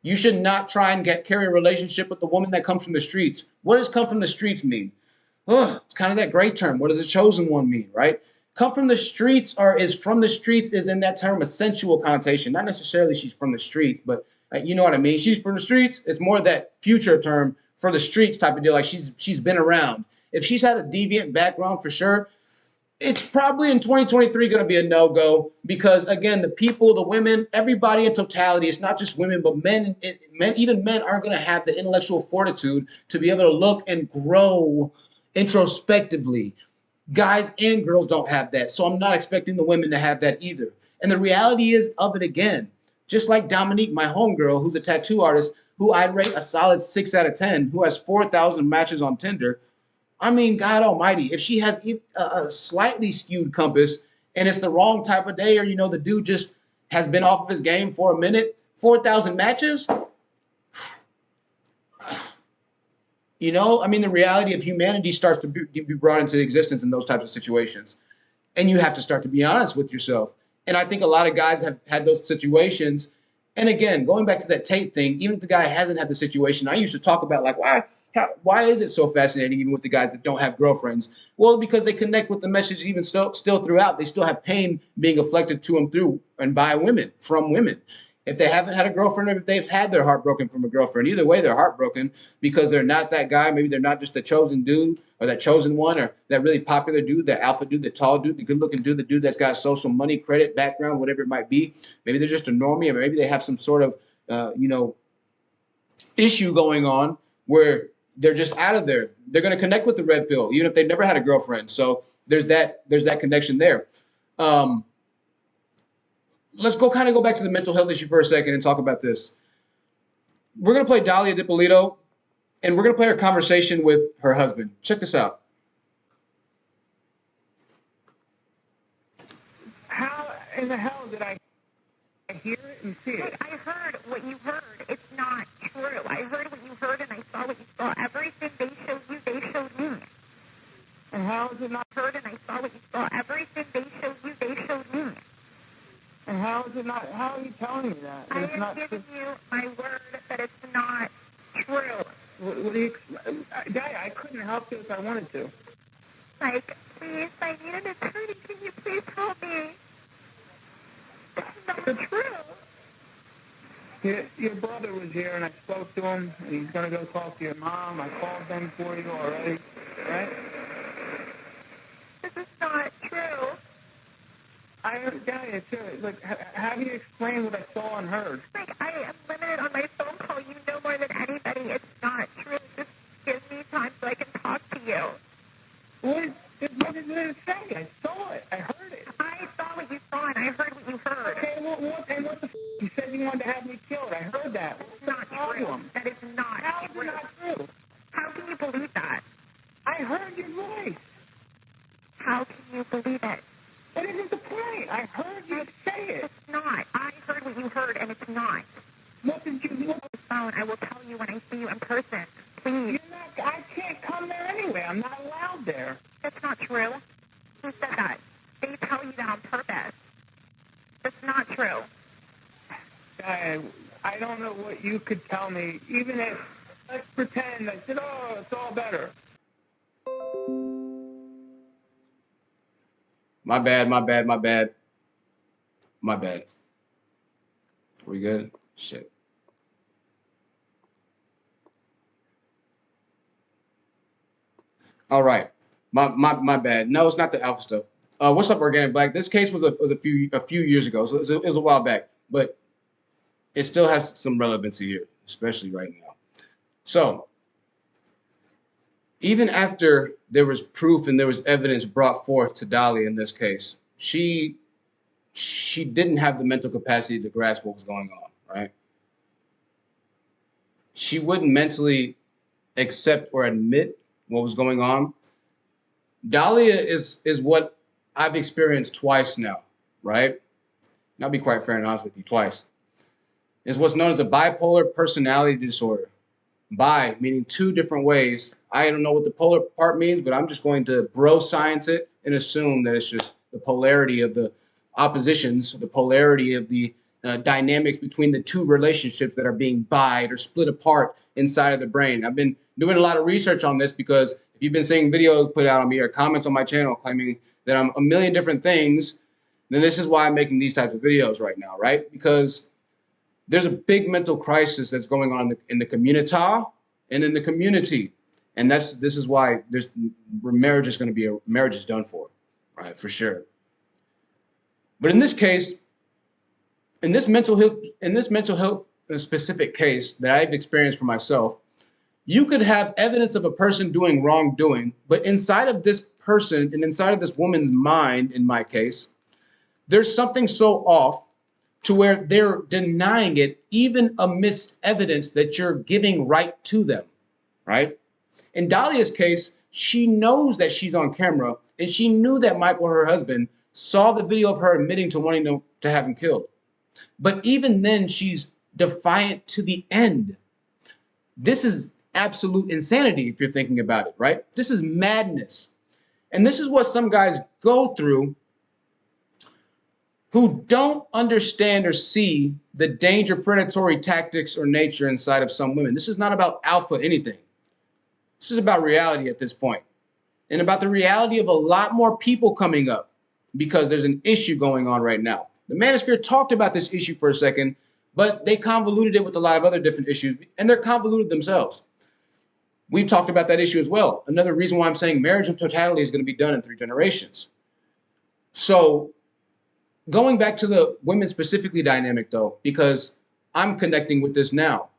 You should not try and carry a relationship with a woman that comes from the streets. What does come from the streets mean? It's kind of that gray term. What does a chosen one mean, right? Come from the streets is in that term a sensual connotation. Not necessarily she's from the streets, but you know what I mean? She's from the streets. It's more that future term for the streets type of deal. Like she's been around. If she's had a deviant background, for sure, it's probably in 2023 going to be a no-go, because again, the people, the women, everybody in totality, it's not just women, but men, even men aren't going to have the intellectual fortitude to be able to look and grow introspectively. Guys and girls don't have that. So I'm not expecting the women to have that either. And the reality is of it again, just like Dominique, my homegirl, who's a tattoo artist, who I'd rate a solid 6 out of 10, who has 4,000 matches on Tinder. I mean, God almighty, if she has a slightly skewed compass and it's the wrong type of day, or, the dude just has been off of his game for a minute, 4,000 matches? The reality of humanity starts to be brought into existence in those types of situations. And you have to start to be honest with yourself. And I think a lot of guys have had those situations. And again, going back to that Tate thing, even if the guy hasn't had the situation, I used to talk about why is it so fascinating even with the guys that don't have girlfriends? Well, because they connect with the message even still throughout. They still have pain being afflicted to them through and by women, from women. If they haven't had a girlfriend, or if they've had their heart broken from a girlfriend, either way, they're heartbroken because they're not that guy. Maybe they're not just the chosen dude or that chosen one or that really popular dude, that alpha dude, the tall dude, the good looking dude, the dude that's got social money, credit, background, whatever it might be. Maybe they're just a normie, or maybe they have some sort of, issue going on where they're just out of there. They're going to connect with the red pill, even if they've never had a girlfriend. So there's that connection there. Let's go back to the mental health issue for a second and talk about this. We're going to play Dalia Dippolito, and we're going to play her conversation with her husband. Check this out. How in the hell did I hear it and see it? I heard what you heard. It's not true. I heard what you heard, and I saw what you saw. Everything they showed you, they showed me. And how is it not Heard, and I saw what you saw. Everything they showed you, they showed me. And how are you telling me that? I am giving you my word that it's not true. what do you, Dalia, I couldn't help you if I wanted to. Like, please, I need an attorney. Can you please help me? It's not true. Your brother was here, and I spoke to him, and he's going to go talk to your mom. I called them for you already, right? This is not true. I heard, Dalia, too. Like, how do you explain what I saw and heard? Like, I am limited on my phone call. You know more than anybody. It's not true. Just give me time so I can talk to you. What did it say? I saw it. I heard it. I saw what you saw, and I heard what you heard. Okay, what the f***? You said you wanted to have me killed. I heard that. What's the problem? That is not How is true. it not true? How can you believe that? I heard your voice. How can you believe it? What isn't the point? I heard you say it. It's not. I heard what you heard, and it's not. What did you do? On the phone, I will tell you when I see you in person. Please. You're not, I can't come there anyway. I'm not allowed there. That's not true. Who said that? They tell you that on purpose. That's not true. I don't know what you could tell me. Even if, let's pretend, I said, oh, it's all better. My bad, my bad, my bad. My bad. We good? Shit. All right. My bad. No, it's not the alpha stuff. What's up, Organic Black? This case was a few years ago, so it was a while back, but it still has some relevancy here, especially right now. So, even after there was proof and there was evidence brought forth to Dalia in this case, she didn't have the mental capacity to grasp what was going on, right? She wouldn't mentally accept or admit what was going on. Dalia is what I've experienced twice now, right? And I'll be quite fair and honest with you, twice. Is what's known as a bipolar personality disorder. Bi, meaning two different ways. I don't know what the polar part means, but I'm just going to bro science it and assume that it's just the polarity of the oppositions, the polarity of the dynamics between the two relationships that are being bied or split apart inside of the brain. I've been doing a lot of research on this because if you've been seeing videos put out on me or comments on my channel claiming that I'm a million different things, then this is why I'm making these types of videos right now, right? Because there's a big mental crisis that's going on in the community and in the community. And this is why marriage is going to be marriage is done for, right? For sure. But in this case, in this mental health specific case that I've experienced for myself, you could have evidence of a person doing wrongdoing, but inside of this person and inside of this woman's mind, in my case, there's something so off to where they're denying it even amidst evidence that you're giving right to them, right? In Dalia's case, she knows that she's on camera, and she knew that Michael, her husband, saw the video of her admitting to wanting to have him killed. But even then, she's defiant to the end. This is absolute insanity if you're thinking about it, right? This is madness. And this is what some guys go through who don't understand or see the danger, predatory tactics, or nature inside of some women. This is not about alpha anything. This is about reality at this point, and about the reality of a lot more people coming up because there's an issue going on right now. The Manosphere talked about this issue for a second, but they convoluted it with a lot of other different issues, and they're convoluted themselves. We've talked about that issue as well. Another reason why I'm saying marriage in totality is going to be done in 3 generations. So going back to the women specifically dynamic, though, because I'm connecting with this now,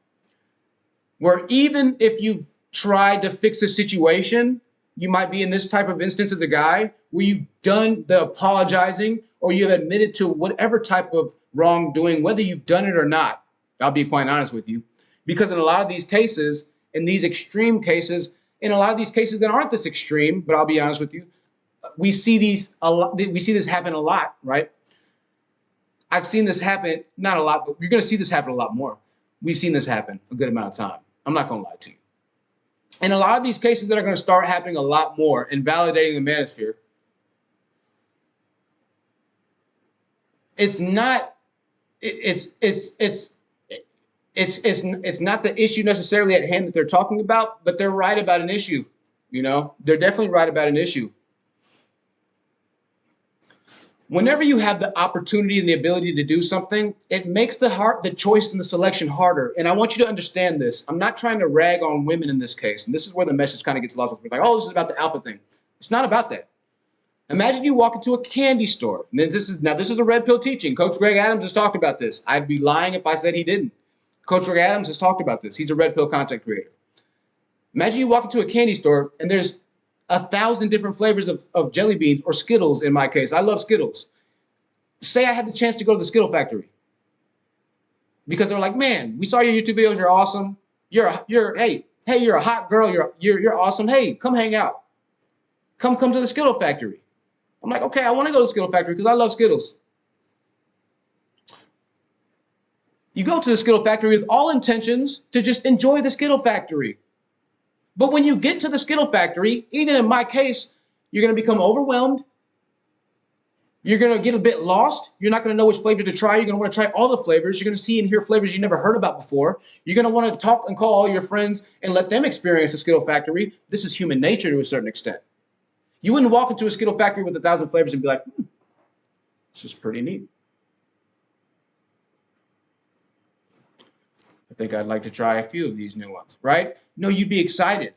where even if you've tried to fix a situation, you might be in this type of instance as a guy where you've done the apologizing or you've admitted to whatever type of wrongdoing, whether you've done it or not. I'll be quite honest with you, because in a lot of these cases, in these extreme cases, in a lot of these cases that aren't this extreme, but I'll be honest with you, we see this happen a lot, right? I've seen this happen, not a lot, but you're going to see this happen a lot more. We've seen this happen a good amount of time. I'm not going to lie to you. And a lot of these cases that are going to start happening a lot more and validating the Manosphere, it's it's not the issue necessarily at hand that they're talking about, but they're right about an issue. You know, they're definitely right about an issue. Whenever you have the opportunity and the ability to do something, it makes the choice and the selection harder. And I want you to understand this. I'm not trying to rag on women in this case. And this is where the message kind of gets lost. Like, oh, this is about the alpha thing. It's not about that. Imagine you walk into a candy store. And then this is a red pill teaching. Coach Greg Adams has talked about this. I'd be lying if I said he didn't. Coach Greg Adams has talked about this. He's a red pill content creator. Imagine you walk into a candy store and there's 1,000 different flavors of jelly beans or Skittles in my case. I love Skittles. Say I had the chance to go to the Skittle factory because they're like, man, we saw your YouTube videos. You're awesome. You're a hot girl. You're awesome. Hey, come hang out. Come to the Skittle factory. I'm like, okay, I want to go to the Skittle factory because I love Skittles. You go to the Skittle factory with all intentions to just enjoy the Skittle factory. But when you get to the Skittle factory, even in my case, you're going to become overwhelmed. You're going to get a bit lost. You're not going to know which flavors to try. You're going to want to try all the flavors. You're going to see and hear flavors you never heard about before. You're going to want to talk and call all your friends and let them experience the Skittle factory. This is human nature to a certain extent. You wouldn't walk into a Skittle factory with 1,000 flavors and be like, this is pretty neat. I think I'd like to try a few of these new ones, right? No, you'd be excited.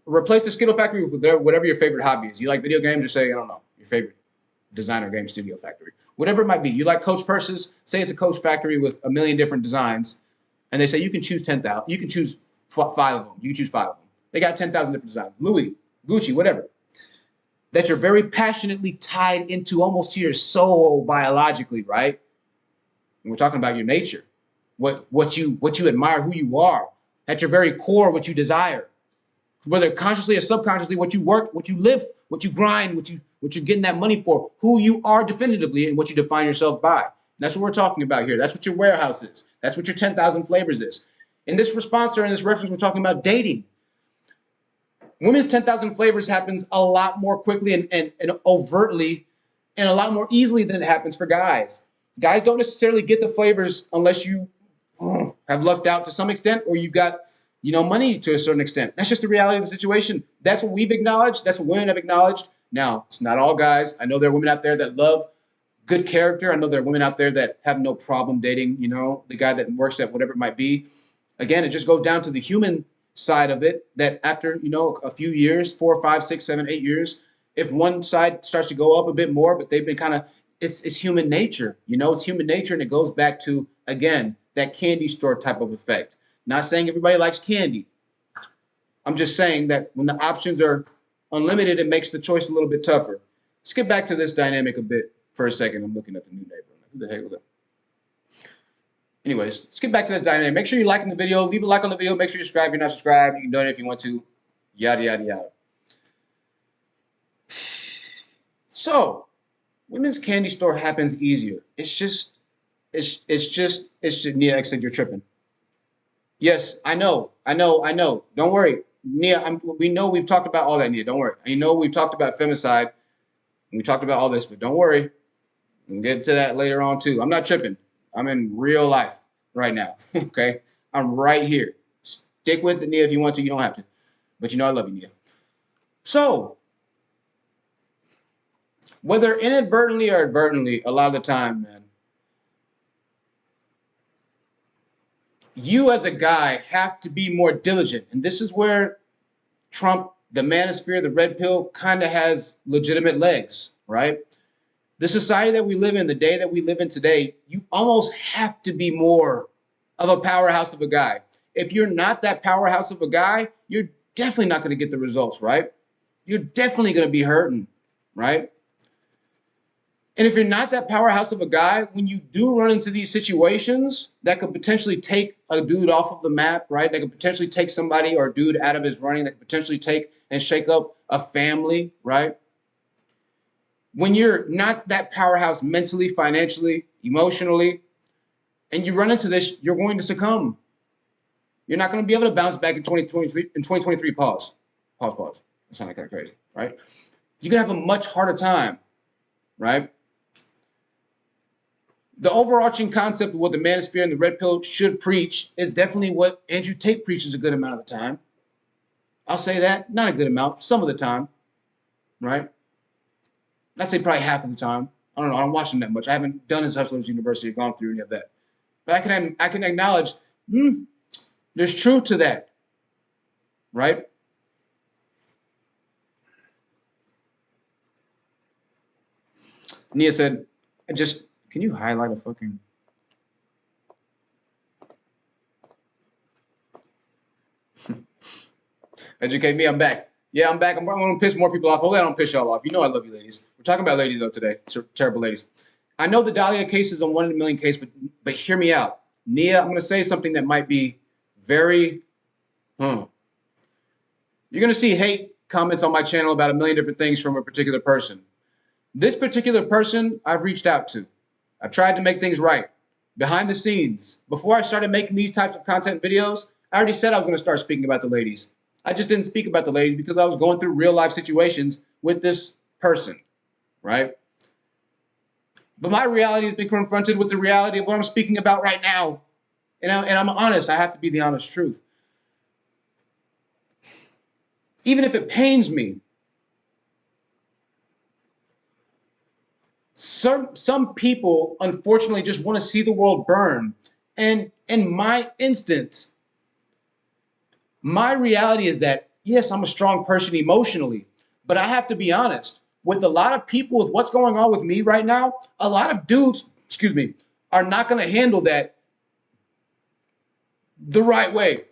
Replace the Skittle factory with whatever your favorite hobby is. You like video games, or say, I don't know, your favorite designer game studio factory. Whatever it might be. You like Coach purses, say it's a Coach factory with 1 million different designs, and they say you can choose 10,000. You can choose 5 of them. You can choose 5 of them. They got 10,000 different designs. Louis, Gucci, whatever. That you're very passionately tied into almost to your soul biologically, right? And we're talking about your nature. What you admire, who you are, at your very core, what you desire, whether consciously or subconsciously, what you work, what you live, what you grind, what you're getting that money for, who you are definitively, and what you define yourself by. That's what we're talking about here. That's what your warehouse is. That's what your 10,000 flavors is. In this response or in this reference, we're talking about dating. Women's 10,000 flavors happens a lot more quickly and overtly and a lot more easily than it happens for guys. Guys don't necessarily get the flavors unless you have lucked out to some extent, or you've got, money to a certain extent. That's just the reality of the situation. That's what we've acknowledged. That's what women have acknowledged. Now, it's not all guys. I know there are women out there that love good character. I know there are women out there that have no problem dating, the guy that works at whatever it might be. Again, it just goes down to the human side of it, that after, a few years, 4, 5, 6, 7, 8 years, if one side starts to go up a bit more, but they've been it's human nature, it's human nature. And it goes back to, again, that candy store type of effect. Not saying everybody likes candy. I'm just saying that when the options are unlimited, it makes the choice a little bit tougher. Let's get back to this dynamic a bit for a second. I'm looking at the new neighbor. Who the heck was that? Anyways, let's get back to this dynamic. Make sure you're liking the video. Leave a like on the video. Make sure you subscribe if you're not subscribed. You can donate if you want to. Yada, yada, yada. So, women's candy store happens easier. It's just, Nia, I said you're tripping. Yes, I know. Don't worry. Nia, we know we've talked about all that, Nia. Don't worry. I know we've talked about femicide. And we talked about all this, but don't worry. We'll get to that later on, too. I'm not tripping. I'm in real life right now, okay? I'm right here. Stick with it, Nia, if you want to. You don't have to. But I love you, Nia. So, whether inadvertently or advertently, a lot of the time, man, you as a guy have to be more diligent. And this is where Trump, the manosphere, the red pill, kind of has legitimate legs, right? The society that we live in, the day that we live in today, you almost have to be more of a powerhouse of a guy. If you're not that powerhouse of a guy, you're definitely not going to get the results, right? You're definitely going to be hurting, right? And if you're not that powerhouse of a guy, when you do run into these situations that could potentially take a dude off of the map, right? That could potentially take somebody or a dude out of his running, that could potentially take and shake up a family, right? When you're not that powerhouse mentally, financially, emotionally, and you run into this, you're going to succumb. You're not going to be able to bounce back in 2023. Pause. That sounded kind of crazy, right? You're going to have a much harder time, right? The overarching concept of what the manosphere and the red pill should preach is definitely what Andrew Tate preaches a good amount of the time. I'll say that. Not a good amount. Some of the time. Right? I'd say probably half of the time. I don't know. I don't watch him that much. I haven't done his Hustlers University or gone through any of that. But I can acknowledge there's truth to that. Right? Nia said, can you highlight a fucking... Educate me, I'm back. Yeah, I'm back. I'm going to piss more people off. Hopefully I don't piss y'all off. You know I love you, ladies. We're talking about ladies, though, today. Terrible ladies. I know the Dalia case is a 1 in a million case, but hear me out. Nia, I'm going to say something that might be very... You're going to see hate comments on my channel about a million different things from a particular person. This particular person I've reached out to. I've tried to make things right. Behind the scenes, before I started making these types of content videos, I already said I was going to start speaking about the ladies. I just didn't speak about the ladies because I was going through real life situations with this person, right? But my reality has been confronted with the reality of what I'm speaking about right now. And I'm honest. I have to be the honest truth. Even if it pains me, some people, unfortunately, just want to see the world burn. And in my instance, my reality is that, yes, I'm a strong person emotionally, but I have to be honest. With a lot of people, with what's going on with me right now, a lot of dudes, are not going to handle that the right way.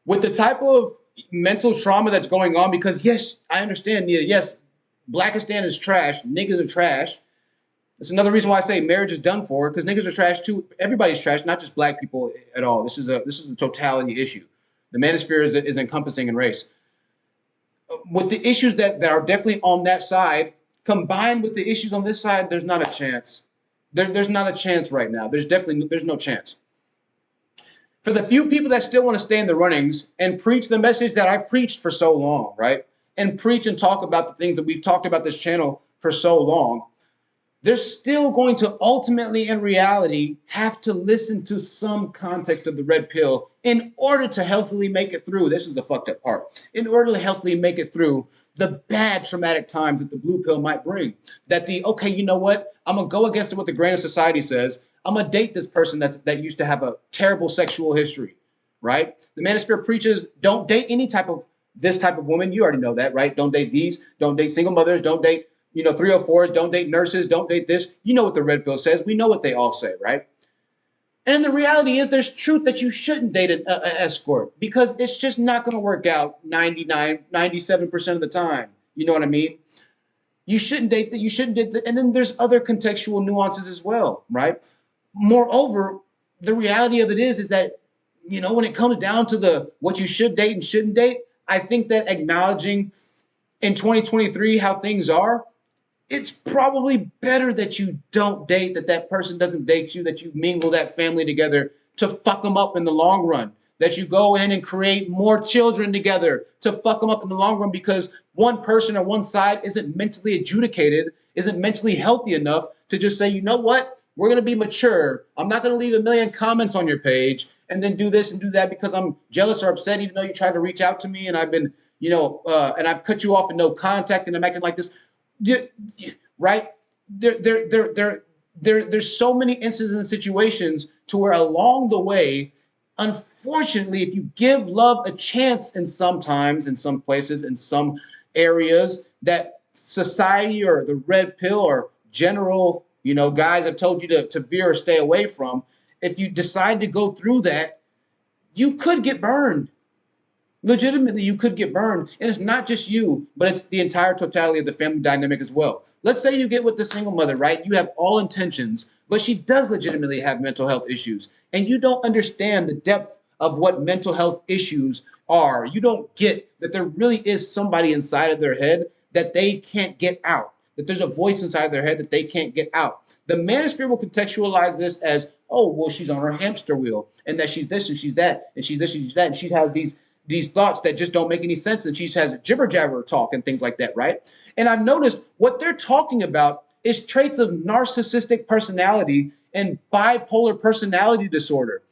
With the type of mental trauma that's going on, because, yes, I understand, Nia, yes, Blackistan is trash. Niggas are trash. That's another reason why I say marriage is done for, because niggas are trash too. Everybody's trash, not just black people at all. This is a totality issue. The manosphere is encompassing in race. With the issues that are definitely on that side, combined with the issues on this side, there's not a chance. There's not a chance right now. There's no chance. For the few people that still want to stay in the runnings and preach the message that I've preached for so long, right? And preach and talk about the things that we've talked about this channel for so long, they're still going to ultimately, in reality, have to listen to some context of the red pill in order to healthily make it through. This is the fucked up part. In order to healthily make it through the bad traumatic times that the blue pill might bring. That okay, you know what? I'm going to go against what the grain of society says. I'm going to date this person that used to have a terrible sexual history, right? The manosphere preaches, don't date this type of woman. You already know that, right? Don't date these. Don't date single mothers. Don't date 304s, don't date nurses, don't date this. You know what the red pill says. We know what they all say, right? And the reality is there's truth that you shouldn't date an escort because it's just not going to work out 97% of the time. You know what I mean? You shouldn't date that. You shouldn't date that. And then there's other contextual nuances as well, right? Moreover, the reality of it is that, when it comes down to what you should date and shouldn't date, I think that acknowledging in 2023 how things are, it's probably better that you don't date, that person doesn't date you, that you mingle that family together to fuck them up in the long run, that you go in and create more children together to fuck them up in the long run because one person or one side isn't mentally adjudicated, isn't mentally healthy enough to just say, you know what, we're going to be mature. I'm not going to leave a million comments on your page and then do this and do that because I'm jealous or upset even though you tried to reach out to me and I've been, and I've cut you off in no contact and I'm acting like this. Right? There's so many instances and situations to where along the way, unfortunately, if you give love a chance in some places, in some areas, that society or the red pill or general, guys have told you to veer or stay away from, if you decide to go through that, you could get burned. Legitimately, you could get burned. And it's not just you, but it's the entire totality of the family dynamic as well. Let's say you get with the single mother, right? You have all intentions, but she does legitimately have mental health issues. And you don't understand the depth of what mental health issues are. You don't get that there really is somebody inside of their head that they can't get out, that there's a voice inside of their head that they can't get out. The manosphere will contextualize this as, oh, well, she's on her hamster wheel, and that she's this and she's that, and she's this and she's that, and she has these thoughts that just don't make any sense, and she has jibber jabber talk and things like that, right? And I've noticed what they're talking about is traits of narcissistic personality and bipolar personality disorder.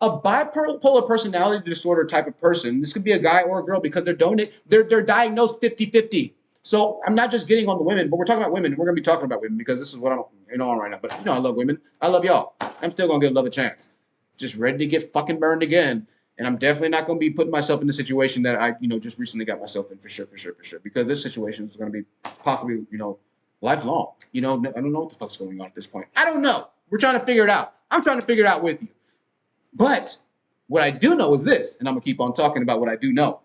A bipolar personality disorder type of person, this could be a guy or a girl because they're diagnosed 50-50. So I'm not just getting on the women, but we're talking about women. We're going to be talking about women because this is what I'm on right now. But I love women. I love y'all. I'm still going to give love a chance. Just ready to get fucking burned again. And I'm definitely not going to be putting myself in the situation that I, just recently got myself in for sure. Because this situation is going to be possibly, lifelong. I don't know what the fuck's going on at this point. I don't know. We're trying to figure it out. I'm trying to figure it out with you. But what I do know is this, and I'm going to keep on talking about what I do know.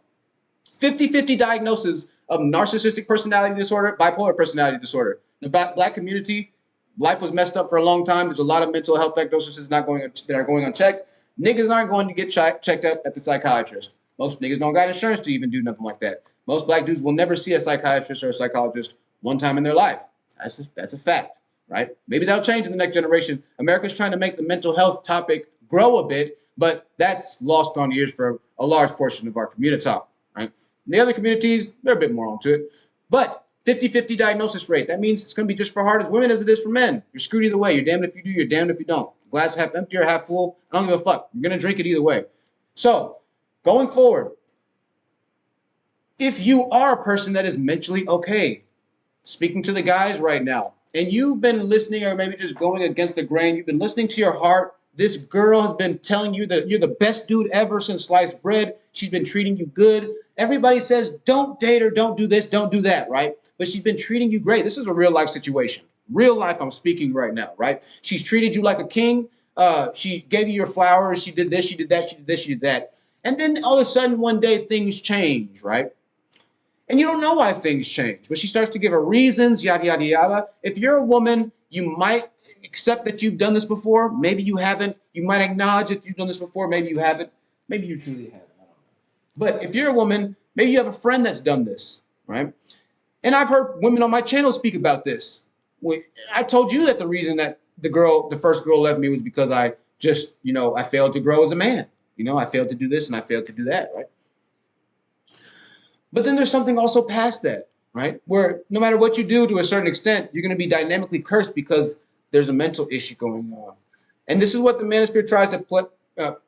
50-50 diagnosis of narcissistic personality disorder, bipolar personality disorder. The black community, life was messed up for a long time. There's a lot of mental health diagnoses that are going unchecked. Niggas aren't going to get checked out at the psychiatrist. Most niggas don't got insurance to even do nothing like that. Most black dudes will never see a psychiatrist or a psychologist one time in their life. That's a fact, right? Maybe that'll change in the next generation. America's trying to make the mental health topic grow a bit, but that's lost on years for a large portion of our community, right? In the other communities, they're a bit more onto it. But 50-50 diagnosis rate, that means it's going to be just for hard as women as it is for men. You're screwed either way. You're damned if you do, you're damned if you don't. Glass half empty or half full, I don't give a fuck. You're going to drink it either way. So, going forward, if you are a person that is mentally okay, speaking to the guys right now, and you've been listening or maybe just going against the grain, you've been listening to your heart, this girl has been telling you that you're the best dude ever since sliced bread. She's been treating you good. Everybody says, don't date her, don't do this, don't do that, right? But she's been treating you great. This is a real life situation. Real life, I'm speaking right now, right? She's treated you like a king. She gave you your flowers. She did this, she did that, she did this, she did that. And then all of a sudden, one day, things change, right? And you don't know why things change. But she starts to give her reasons, yada, yada, yada. If you're a woman, you might accept that you've done this before. Maybe you haven't. You might acknowledge that you've done this before. Maybe you haven't. Maybe you truly haven't. I don't know. But if you're a woman, maybe you have a friend that's done this, right? And I've heard women on my channel speak about this. I told you that the reason that the first girl left me was because I just, I failed to grow as a man. I failed to do this and I failed to do that, right? But then there's something also past that, right? Where no matter what you do to a certain extent, you're going to be dynamically cursed because there's a mental issue going on. And this is what the manosphere tries to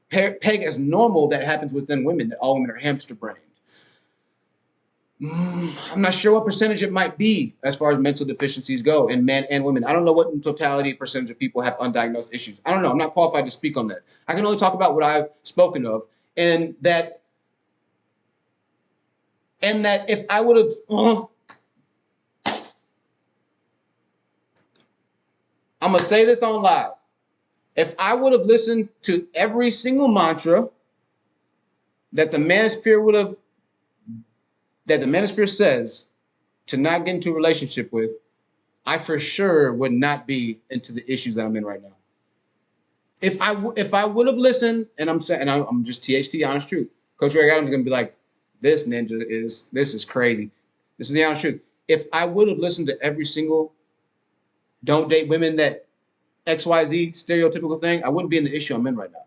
peg as normal that happens within women, that all women are hamster-brained. I'm not sure what percentage it might be as far as mental deficiencies go in men and women. I don't know what in totality percentage of people have undiagnosed issues. I don't know. I'm not qualified to speak on that. I can only talk about what I've spoken of, and that if I would have, I'm going to say this on live. If I would have listened to every single mantra that the manosphere says to not get into a relationship with, I for sure would not be into the issues that I'm in right now. If I would have listened, and I'm saying, and I'm just THT, honest truth. Coach Greg Adams is going to be like, this is crazy. This is the honest truth. If I would have listened to every single don't date women that XYZ stereotypical thing, I wouldn't be in the issue I'm in right now.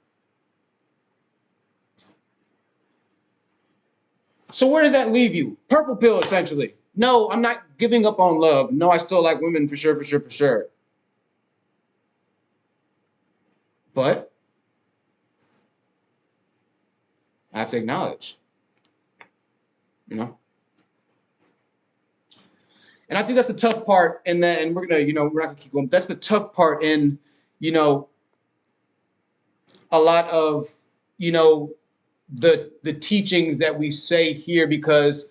So where does that leave you? Purple pill, essentially. No, I'm not giving up on love. No, I still like women for sure. But I have to acknowledge, And I think that's the tough part in that, and we're not gonna keep going. That's the tough part in, a lot of, the teachings that we say here, because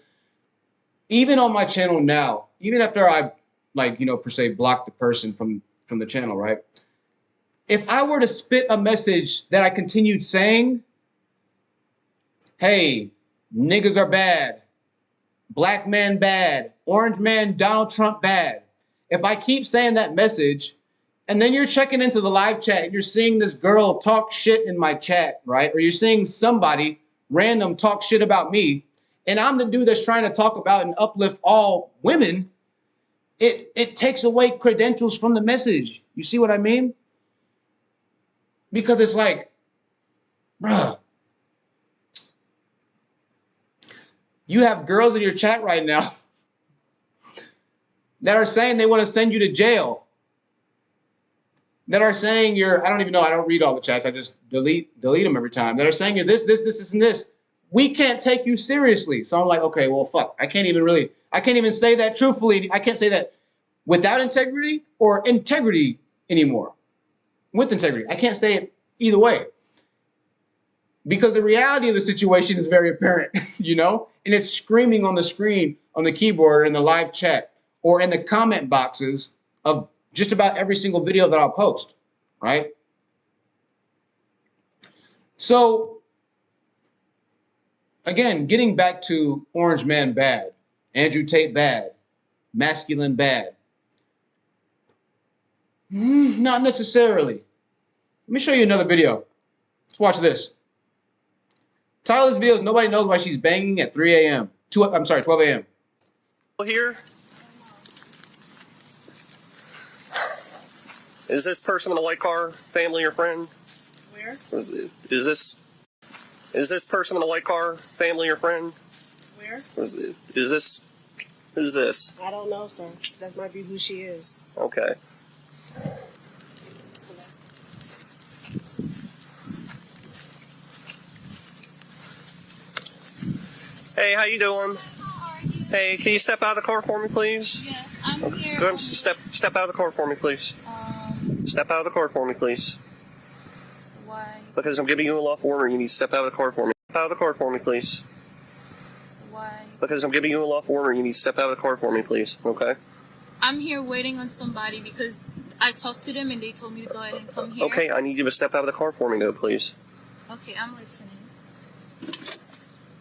even on my channel now, even after I per se blocked the person from the channel, right? If I were to spit a message that I continued saying, hey, niggas are bad, black man bad, orange man Donald Trump bad. If I keep saying that message, and then you're checking into the live chat and you're seeing this girl talk shit in my chat, right? Or you're seeing somebody random talk shit about me, and I'm the dude that's trying to talk about and uplift all women, it takes away credentials from the message. You see what I mean? Because it's like, bruh, you have girls in your chat right now that are saying they want to send you to jail, that are saying you're, I don't even know, I don't read all the chats, I just delete them every time, that are saying you're this, and this. We can't take you seriously. So I'm like, okay, well, fuck. I can't even say that truthfully. I can't say that without integrity or integrity anymore. With integrity. I can't say it either way. Because the reality of the situation is very apparent, you know? And it's screaming on the screen, on the keyboard, or in the live chat, or in the comment boxes of just about every single video that I'll post, right? So, again, getting back to Orange Man bad, Andrew Tate bad, masculine bad. Not necessarily. Let me show you another video. Let's watch this. Title of this video is Nobody Knows Why She's Banging at 3 a.m. 12 a.m. Here? Is this person in the white car family or friend? Where? Is this person in the white car family or friend? Where? Who's this? I don't know, sir. That might be who she is. Okay. Hey, how you doing? Hey, can you step out of the car for me, please? Yes, I'm here. Go ahead and step out of the car for me, please. Step out of the car for me, please. Why? Because I'm giving you a lawful order. You need to step out of the car for me. Step out of the car for me, please. Why? Because I'm giving you a lawful order. You need to step out of the car for me, please. Okay? I'm here waiting on somebody because I talked to them and they told me to go ahead and come here. Okay, I need you to step out of the car for me, though, please. Okay, I'm listening.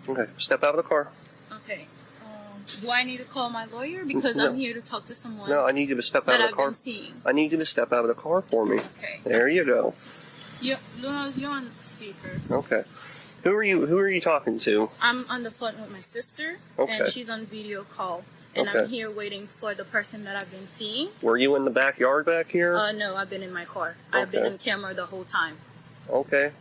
Okay, step out of the car. Okay. Do I need to call my lawyer? Because No. I'm here to talk to someone. No, I need you to step out of the car. I've been seeing. I need you to step out of the car for me. Okay. There you go. Luna's, you're on speaker. Okay. Who are you talking to? I'm on the phone with my sister, Okay. and she's on video call. And Okay. I'm here waiting for the person that I've been seeing. Were you in the backyard back here? No, I've been in my car. I've been Okay. in camera the whole time. Okay.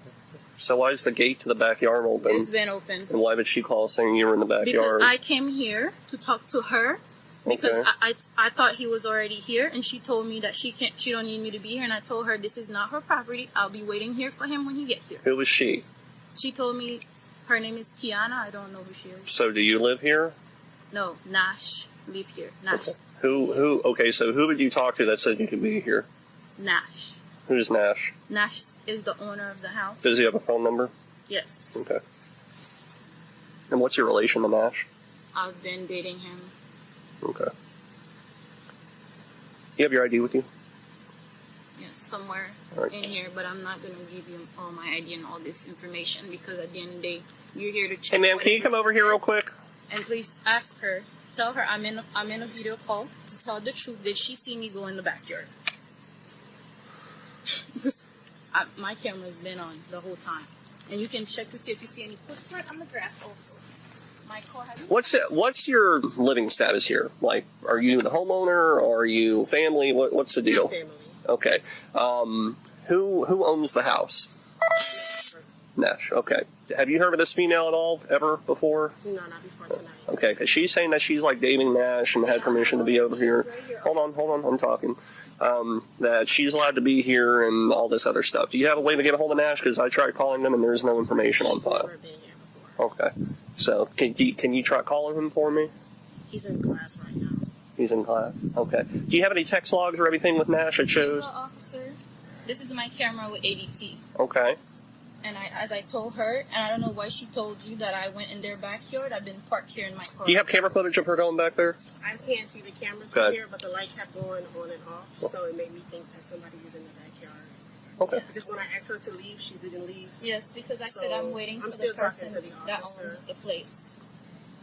So why is the gate to the backyard open? It's been open. And why would she call saying you were in the Because backyard? I came here to talk to her because Okay. I thought he was already here, and she told me that she don't need me to be here, and I told her this is not her property. I'll be waiting here for him when he gets here. Who was she? She told me her name is Kiana. I don't know who she is. So do you live here? No, Nash live here. Nash. Who? Okay, so who did you talk to that said you could be here? Nash. Who's Nash? Nash is the owner of the house. Does he have a phone number? Yes. Okay. And what's your relation to Nash? I've been dating him. Okay. You have your ID with you? Yes, somewhere Alright. in here, but I'm not going to give you all my ID and all this information because at the end of the day, you're here to check. Hey, ma'am, can you come over here real quick? And please ask her, tell her I'm in a video call to tell the truth. Did she see me go in the backyard? Because my camera's been on the whole time. And you can check to see if you see any footprint on the grass also. My car has... What's your living status here? Like, are you the homeowner? Or are you family? What's the deal? Family. Okay. Who owns the house? Nash. Okay. Have you heard of this female at all ever before? No, not before tonight. Okay, because she's saying that she's like dating Nash and had permission to be over here. Hold on, I'm talking. That she's allowed to be here and all this other stuff. Do you have a way to get a hold of Nash? Because I tried calling them and there's no information on file. Never been here before. Okay. So can you try calling him for me? He's in class right now. He's in class. Okay. Do you have any text logs or everything with Nash that shows? Hello, officer. This is my camera with ADT. Okay. And as I told her, and I don't know why she told you that I went in their backyard. I've been parked here in my car. Do you have camera footage of her going back there? I can't see the cameras Good. from here, but the light kept going on and off, so it made me think that somebody was in the backyard. Okay. Because when I asked her to leave, she didn't leave. Yes, because I said I'm waiting for the still person talking to the that officer. owns the place.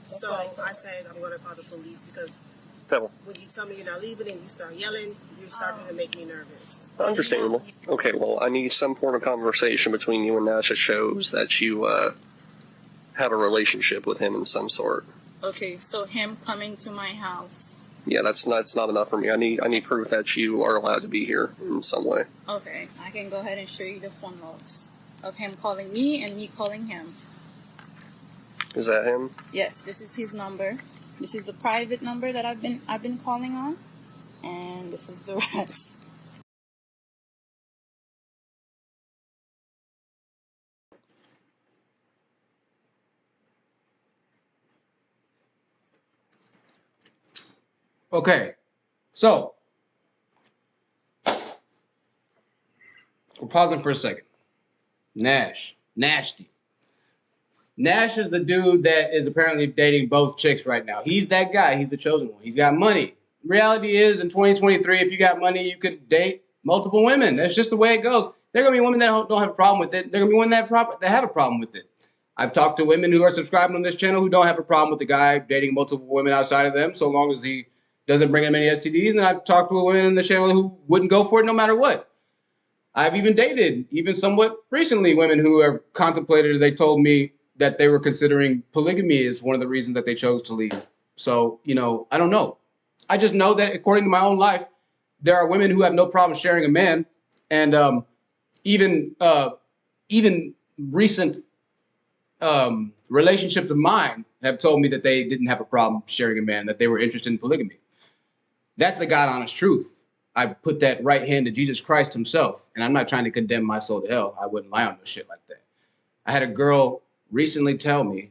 That's So what I told I said I'm going to call the police because Pebble. when you tell me you're not leaving and you start yelling, you're starting to make me nervous. Understandable. Okay, well, I need some form of conversation between you and Nash that shows that you have a relationship with him in some sort. Okay, so him coming to my house. Yeah, that's not enough for me. I need proof that you are allowed to be here in some way. Okay, I can go ahead and show you the phone logs of him calling me and me calling him. Is that him? Yes, this is his number. This is the private number that I've been calling on, and this is the rest. Okay, so we're pausing for a second. Nasty. Nash is the dude that is apparently dating both chicks right now. He's that guy. He's the chosen one. He's got money. Reality is, in 2023, if you got money, you could date multiple women. That's just the way it goes. There are going to be women that don't have a problem with it. There are going to be women that have a problem with it. I've talked to women who are subscribing on this channel who don't have a problem with the guy dating multiple women outside of them, so long as he doesn't bring in many STDs. And I've talked to women on the channel who wouldn't go for it no matter what. I've even dated, even somewhat recently, women who have contemplated, they told me that they were considering polygamy as one of the reasons that they chose to leave. So, I don't know. I just know that according to my own life, there are women who have no problem sharing a man. And even recent relationships of mine have told me that they didn't have a problem sharing a man, that they were interested in polygamy. That's the God honest truth. I put that right hand to Jesus Christ himself. And I'm not trying to condemn my soul to hell. I wouldn't lie on no shit like that. I had a girl recently tell me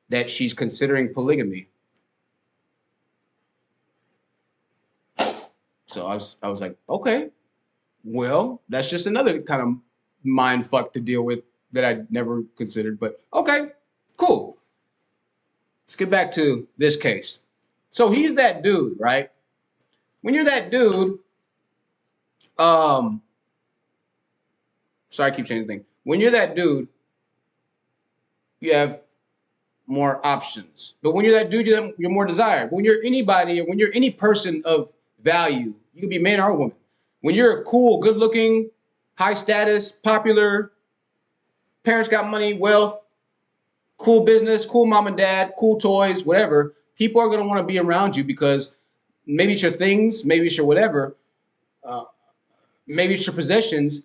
that she's considering polygamy. So I was like, okay, well, that's just another kind of mind fuck to deal with that I never considered. But okay, cool. Let's get back to this case. So he's that dude, right? When you're that dude, sorry, I keep changing things. When you're that dude, you have more options. But when you're that dude, you're more desired. But when you're anybody, or when you're any person of value, you can be a man or a woman. When you're cool, good looking, high status, popular, parents got money, wealth, cool business, cool mom and dad, cool toys, whatever, people are going to want to be around you because maybe it's your things, maybe it's your whatever, maybe it's your possessions.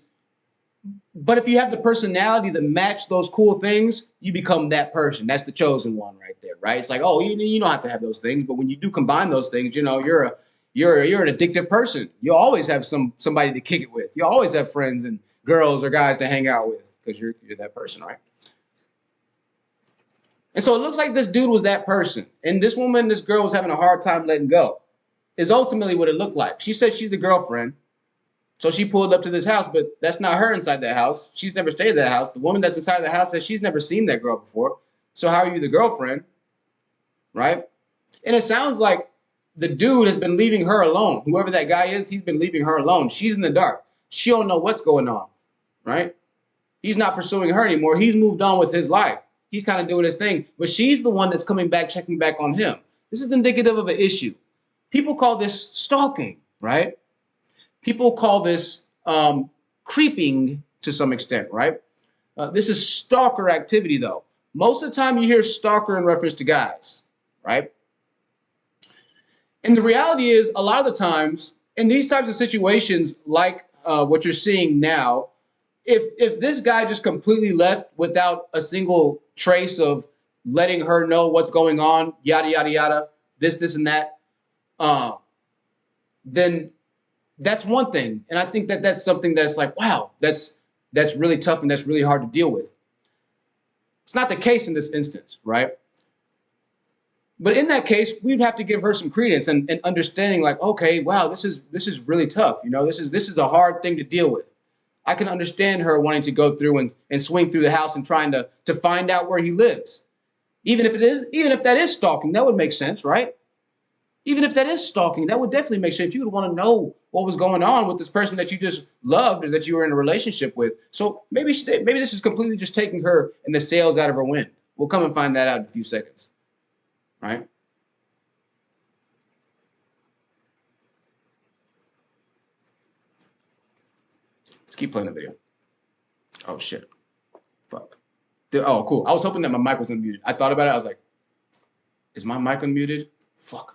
But if you have the personality that match those cool things, you become that person. That's the chosen one right there, right? It's like, oh, you don't have to have those things, but when you do combine those things, you're an addictive person. You always have somebody to kick it with. You always have friends and girls or guys to hang out with because you're that person, right? And so it looks like this dude was that person, and this girl was having a hard time letting go. Is ultimately what it looked like. She said she's the girlfriend. So she pulled up to this house, but that's not her inside that house. She's never stayed at that house. The woman that's inside the house says she's never seen that girl before. So how are you the girlfriend? Right? And it sounds like the dude has been leaving her alone. Whoever that guy is, he's been leaving her alone. She's in the dark. She don't know what's going on. Right? He's not pursuing her anymore. He's moved on with his life. He's kind of doing his thing. But she's the one that's coming back, checking back on him. This is indicative of an issue. People call this stalking, right? People call this creeping to some extent, right? This is stalker activity, though. Most of the time you hear stalker in reference to guys, right? And the reality is, a lot of the times, in these types of situations, like what you're seeing now, if this guy just completely left without a single trace of letting her know what's going on, yada, yada, yada, this, and that, then that's one thing. And I think that that's something that's like, wow, that's really tough and that's really hard to deal with. It's not the case in this instance, right? But in that case, we'd have to give her some credence and understanding like, okay, wow, this is really tough. This is a hard thing to deal with. I can understand her wanting to go through and swing through the house and trying to find out where he lives. Even if that is stalking, that would make sense, right? Even if that is stalking, that would definitely make sense. You would want to know what was going on with this person that you just loved or that you were in a relationship with. So maybe this is completely just taking her and the sails out of her wind. We'll come and find that out in a few seconds, right? Let's keep playing the video. Oh, shit. Fuck. Oh, cool. I was hoping that my mic was unmuted. I thought about it. I was like, is my mic unmuted? Fuck.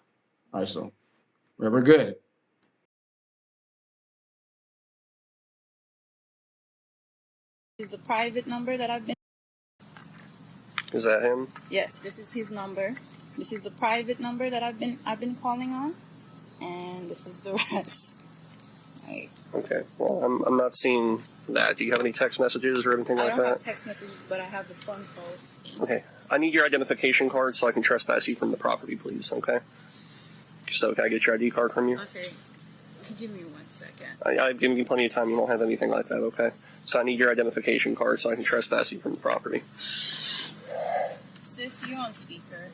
All right, so we're good. This is the private number that I've been. Is that him? Yes, this is his number. This is the private number that I've been calling on, and this is the rest. Right. Okay. Well, I'm not seeing that. Do you have any text messages or anything like I don't have that? text messages, but I have the phone calls. Okay. I need your identification card so I can trespass you from the property, please. Okay. So can I get your ID card from you? Okay. Give me 1 second. I've given you plenty of time. You won't have anything like that. Okay. So I need your identification card so I can trespass you from the property. Sis, you're on speaker.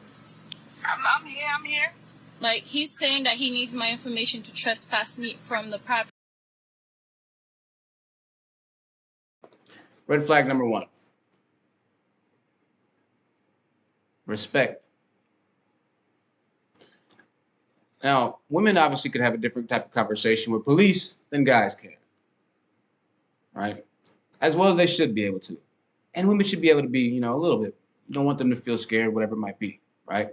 I'm here. Like, he's saying that he needs my information to trespass me from the property. Red flag number 1. Respect. Now, women obviously could have a different type of conversation with police than guys can, right? As well as they should be able to. And women should be able to be, a little bit. You don't want them to feel scared, whatever it might be, right?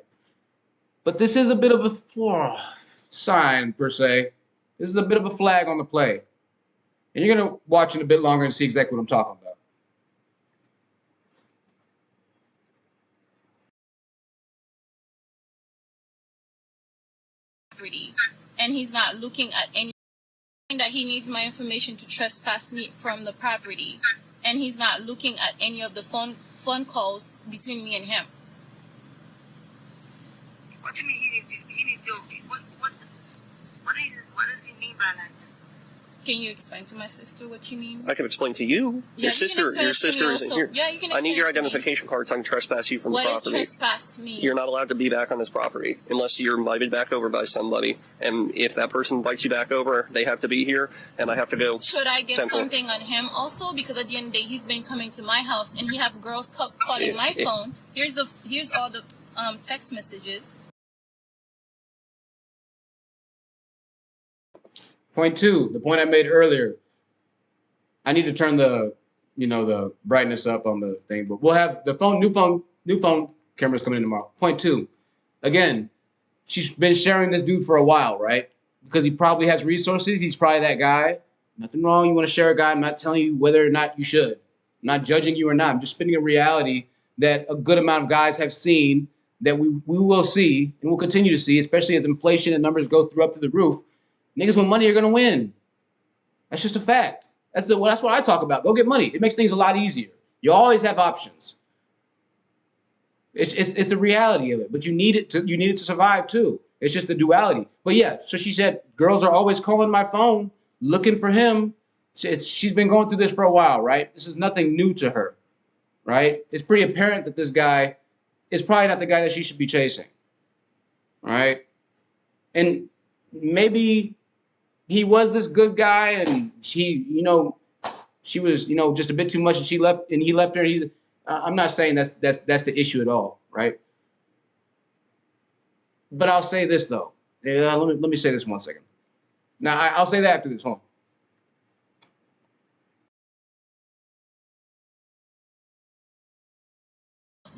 But this is a bit of a sign, per se. This is a bit of a flag on the play. And you're going to watch it a bit longer and see exactly what I'm talking about. And he's not looking at any that he needs my information to trespass me from the property, and he's not looking at any of the phone calls between me and him. What do you mean he needs to? What does he mean by that? Can you explain to my sister what you mean? I can explain to you. Yeah, Your sister isn't here. Yeah, you can I need your explain to me. identification card so I can trespass you from the What property. does trespass mean? You're not allowed to be back on this property unless you're invited back over by somebody. And if that person invites you back over, they have to be here, and I have to go. Should I get Temple. something on him also? Because at the end of the day, he's been coming to my house, and he have girls calling my phone. Here's all the text messages. Point 2, the point I made earlier. I need to turn the brightness up on the thing, but we'll have the new phone cameras coming in tomorrow. Point 2, again, she's been sharing this dude for a while, right? Because he probably has resources. He's probably that guy. Nothing wrong. You want to share a guy. I'm not telling you whether or not you should. I'm not judging you or not. I'm just spinning a reality that a good amount of guys have seen, that we will see and will continue to see, especially as inflation and numbers go up to the roof. Niggas with money are going to win. That's just a fact. That's what I talk about. Go get money. It makes things a lot easier. You always have options. It's a reality of it, but you need it to survive too. It's just the duality. But yeah, so she said, girls are always calling my phone, looking for him. She's been going through this for a while, right? This is nothing new to her, right? It's pretty apparent that this guy is probably not the guy that she should be chasing, right? And maybe he was this good guy, and she was, just a bit too much, and he left her. I'm not saying that's the issue at all, right? But I'll say this though. Let me say this 1 second. Now I'll say that after this. Hold on.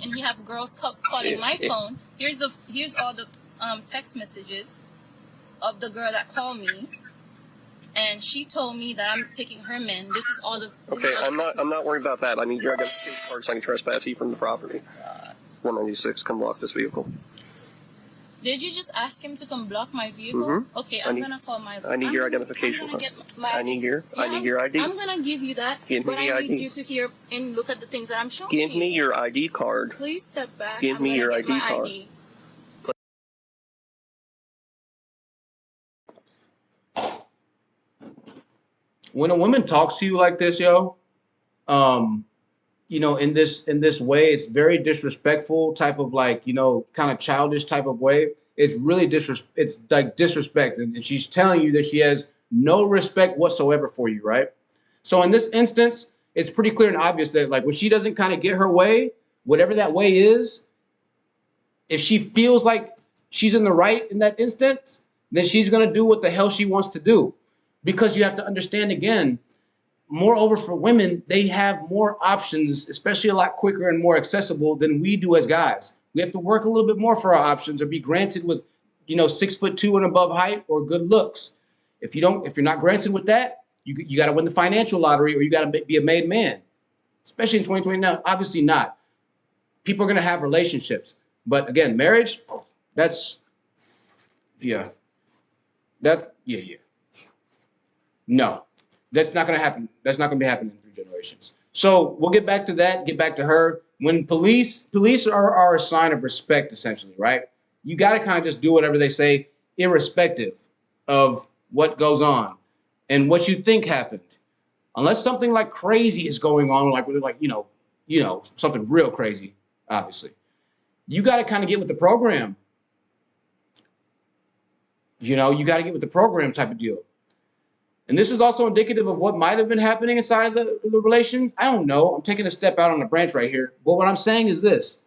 And he have girls calling my phone. Here's all the text messages of the girl that called me. And she told me that I'm taking her men. This is all the. Okay, I'm not worried about that. I need your identification card so I can trespass you from the property. 196, come block this vehicle. Did you just ask him to come block my vehicle? Mm-hmm. Okay, I'm gonna call my. I need your identification card. I need your ID. I'm gonna give you that. Give me the I ID. need you to hear and look at the things that I'm showing Give you. me your ID card. Please step back. Give me your ID card. When a woman talks to you like this, in this way, it's very disrespectful type of kind of childish type of way. It's really it's like disrespect. And she's telling you that she has no respect whatsoever for you, right? So in this instance, it's pretty clear and obvious that when she doesn't kind of get her way, whatever that way is, if she feels like she's in the right in that instance, then she's going to do what the hell she wants to do. Because you have to understand, again, moreover for women, they have more options, especially a lot quicker and more accessible than we do as guys. We have to work a little bit more for our options or be granted with, 6'2" and above height or good looks. If you're not granted with that, you got to win the financial lottery or you got to be a made man. Especially in 2020 now, obviously not. People are going to have relationships. But again, marriage, that's, yeah. No, that's not going to happen. That's not going to be happening in 3 generations. So we'll get back to that, get back to her. When police are a sign of respect, essentially, right? You got to kind of just do whatever they say, irrespective of what goes on and what you think happened. Unless something like crazy is going on, like something real crazy, obviously. You got to kind of get with the program. You got to get with the program type of deal. And this is also indicative of what might have been happening inside of the relation. I don't know. I'm taking a step out on the branch right here. But what I'm saying is this.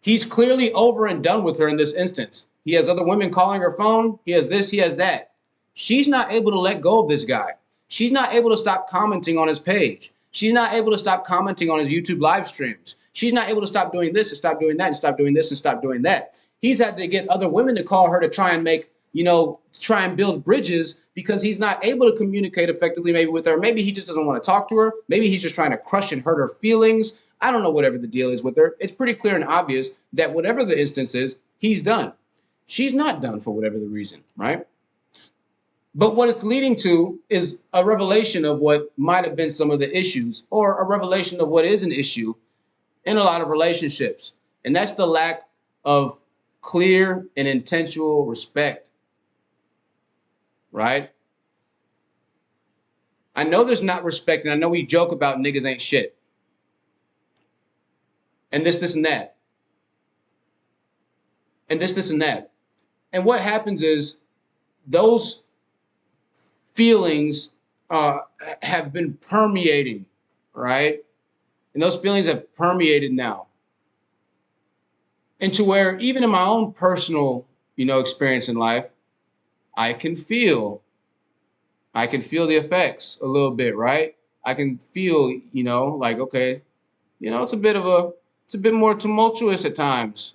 He's clearly over and done with her in this instance. He has other women calling her phone. He has this, he has that. She's not able to let go of this guy. She's not able to stop commenting on his page. She's not able to stop commenting on his YouTube live streams. She's not able to stop doing this and stop doing that and stop doing this and stop doing that. He's had to get other women to call her to try and try and build bridges because he's not able to communicate effectively maybe with her. Maybe he just doesn't want to talk to her. Maybe he's just trying to crush and hurt her feelings. I don't know, whatever the deal is with her. It's pretty clear and obvious that whatever the instance is, he's done. She's not done for whatever the reason, right? But what it's leading to is a revelation of what might have been some of the issues, or a revelation of what is an issue in a lot of relationships. And that's the lack of clear and intentional respect, right? I know there's not respect, and I know we joke about niggas ain't shit. And this, and that. And this, and that. And what happens is those feelings have been permeating, right? And those feelings have permeated now into where even in my own personal, experience in life, I can feel the effects a little bit, right? I can feel, like, okay, it's a bit more tumultuous at times,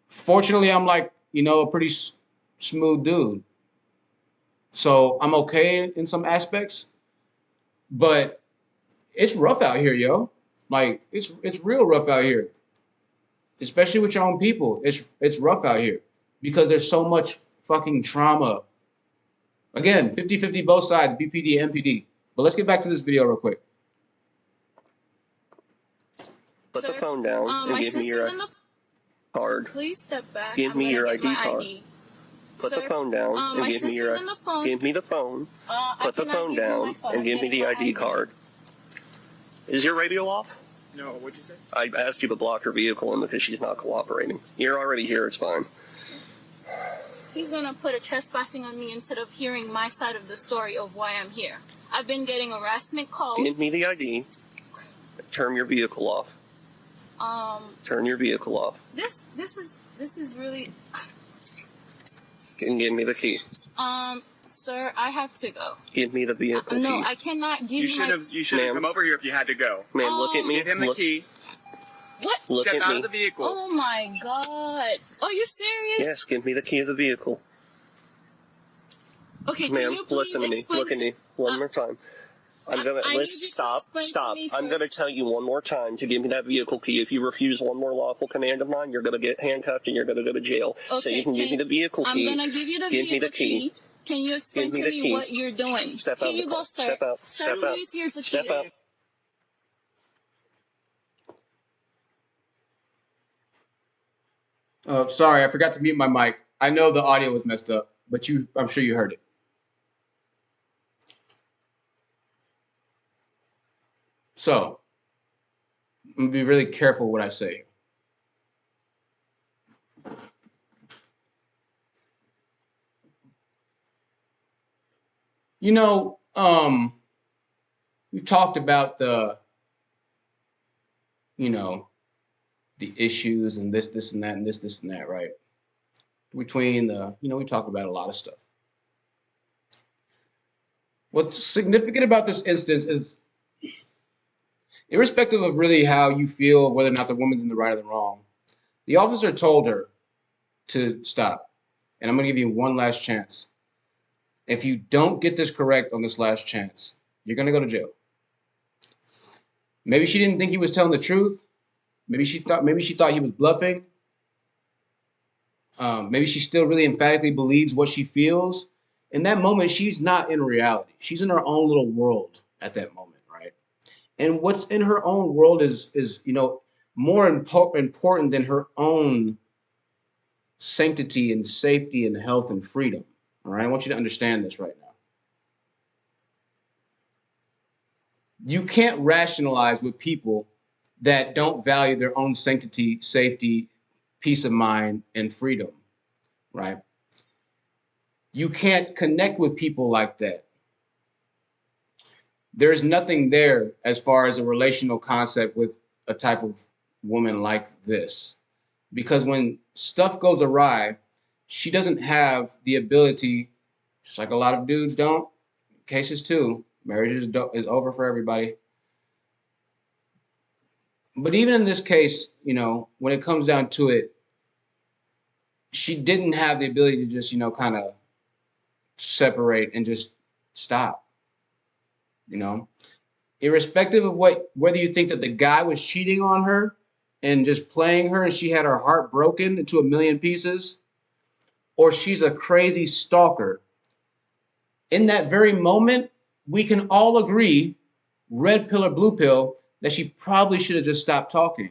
Fortunately, I'm like, a pretty smooth dude. So I'm okay in some aspects, but it's rough out here, yo. Like it's real rough out here, especially with your own people. It's rough out here because there's so much fucking trauma. Again, 50-50 both sides, BPD and MPD. But let's get back to this video real quick. Put the phone down and give me your card. Please step back. Give me your ID card. Put the phone down and give me your. Give me the phone. Put the phone down and give me the ID card. Is your radio off? No. What'd you say? I asked you to block her vehicle in because she's not cooperating. You're already here. It's fine. He's gonna put a trespassing on me instead of hearing my side of the story of why I'm here. I've been getting harassment calls. Give me the ID. Turn your vehicle off. Turn your vehicle off. This is really. And give me the key. Sir, I have to go. Give me the vehicle key. No, I cannot give you You should have come over here if you had to go. Ma'am, look at me. Give him the key. What? Look Step at out me. of the vehicle. Oh my God. Are you serious? Yes, give me the key of the vehicle. Okay, ma'am, can you please listen to me. Look at me one more time. I'm gonna stop. I'm gonna tell you one more time to give me that vehicle key. If you refuse one more lawful command of mine, you're gonna get handcuffed and you're gonna go to jail. Okay, so you can give me the vehicle key. I'm gonna give you the vehicle key. Can you explain to me what you're doing? Step out. Here you go, sir. Step out. Sir, Step out. please, here's the key. Step out. Sorry, I forgot to mute my mic. I know the audio was messed up, but I'm sure you heard it. So, I'm going to be really careful what I say. We've talked about the issues and this and that and this and that, right? Between we talk about a lot of stuff. What's significant about this instance is, irrespective of really how you feel, whether or not the woman's in the right or the wrong, the officer told her to stop. And I'm going to give you one last chance. If you don't get this correct on this last chance, you're going to go to jail. Maybe she didn't think he was telling the truth. Maybe she thought he was bluffing. Maybe she still really emphatically believes what she feels. In that moment, she's not in reality. She's in her own little world at that moment, right? And what's in her own world is more important than her own sanctity and safety and health and freedom. All right, I want you to understand this right now. You can't rationalize with people that don't value their own sanctity, safety, peace of mind, and freedom, right? You can't connect with people like that. There's nothing there as far as a relational concept with a type of woman like this. Because when stuff goes awry, she doesn't have the ability, just like a lot of dudes don't, cases too, marriage is over for everybody. But even in this case, when it comes down to it, she didn't have the ability to just, kind of separate and just stop, Irrespective of whether you think that the guy was cheating on her and just playing her and she had her heart broken into a million pieces, or she's a crazy stalker. In that very moment, we can all agree, red pill or blue pill, that she probably should have just stopped talking.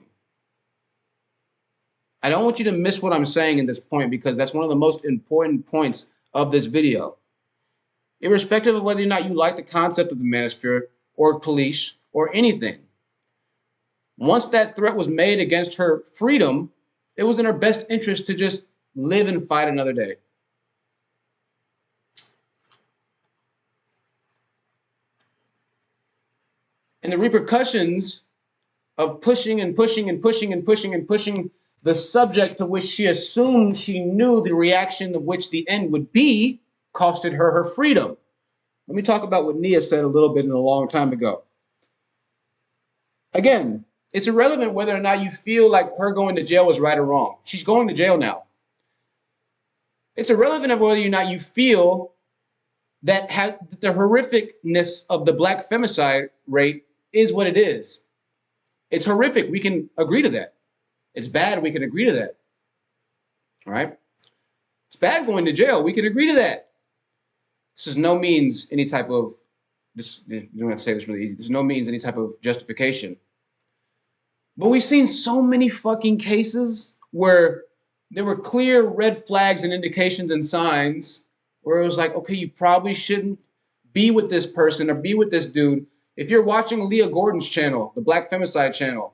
I don't want you to miss what I'm saying in this point because that's one of the most important points of this video. Irrespective of whether or not you like the concept of the manosphere or police or anything, once that threat was made against her freedom, it was in her best interest to just live and fight another day. And the repercussions of pushing and pushing and pushing and pushing and pushing the subject to which she assumed she knew the reaction of which the end would be costed her her freedom. Let me talk about what Nia said a little bit in a long time ago. Again, it's irrelevant whether or not you feel like her going to jail was right or wrong. She's going to jail now. It's irrelevant of whether or not you feel that the horrificness of the black femicide rate is what it is. It's horrific. We can agree to that. It's bad. We can agree to that. All right? It's bad going to jail. We can agree to that. This is no means any type of, you don't have to say this really easy. There's no means any type of justification. But we've seen so many fucking cases where there were clear red flags and indications and signs where it was like, okay, you probably shouldn't be with this person or be with this dude. If you're watching Leah Gordon's channel, the Black Femicide channel,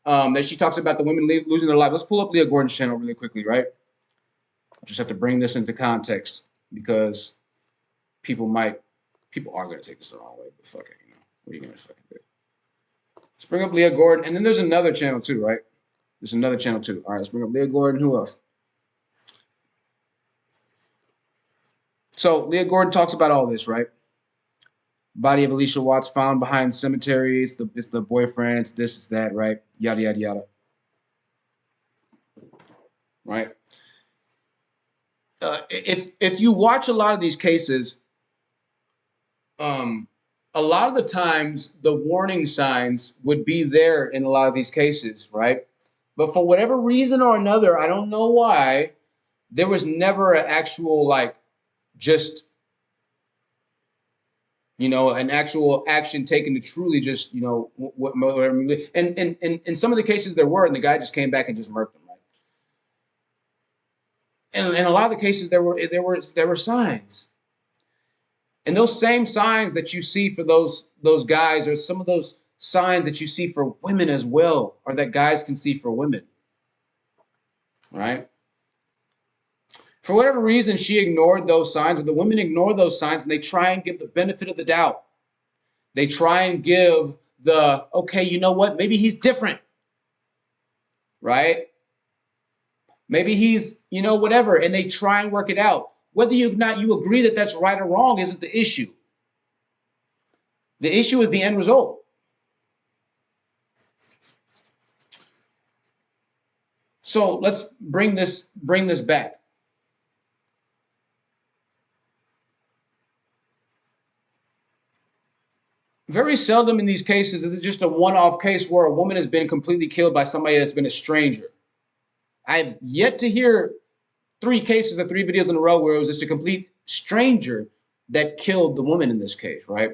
that she talks about the women losing their lives. Let's pull up Leah Gordon's channel really quickly, right? I just have to bring this into context because people are going to take this the wrong way, but fuck it, what are you going to fucking do? Let's bring up Leah Gordon, and then there's another channel too, right? There's another channel too. All right, let's bring up Leah Gordon. Who else? So Leah Gordon talks about all this, right? Body of Alicia Watts found behind cemetery. It's the boyfriend. It's this. It's that. Right? Yada yada yada. Right? If you watch a lot of these cases, a lot of the times the warning signs would be there in a lot of these cases, right? But for whatever reason or another, I don't know why, there was never an actual just. An actual action taken to truly just, whatever. And in some of the cases there were, and the guy just came back and just murked them, right? And in a lot of the cases there were signs. And those same signs that you see for those guys are some of those signs that you see for women as well, or that guys can see for women, right? For whatever reason, she ignored those signs, or the women ignore those signs, and they try and give the benefit of the doubt. They try and give okay, you know what? Maybe he's different, right? Maybe he's, whatever, and they try and work it out. Whether you agree that that's right or wrong isn't the issue. The issue is the end result. So let's bring this back. very seldom in these cases is it just a one-off case where a woman has been completely killed by somebody that's been a stranger. I've yet to hear 3 cases or 3 videos in a row where it was just a complete stranger that killed the woman in this case, right?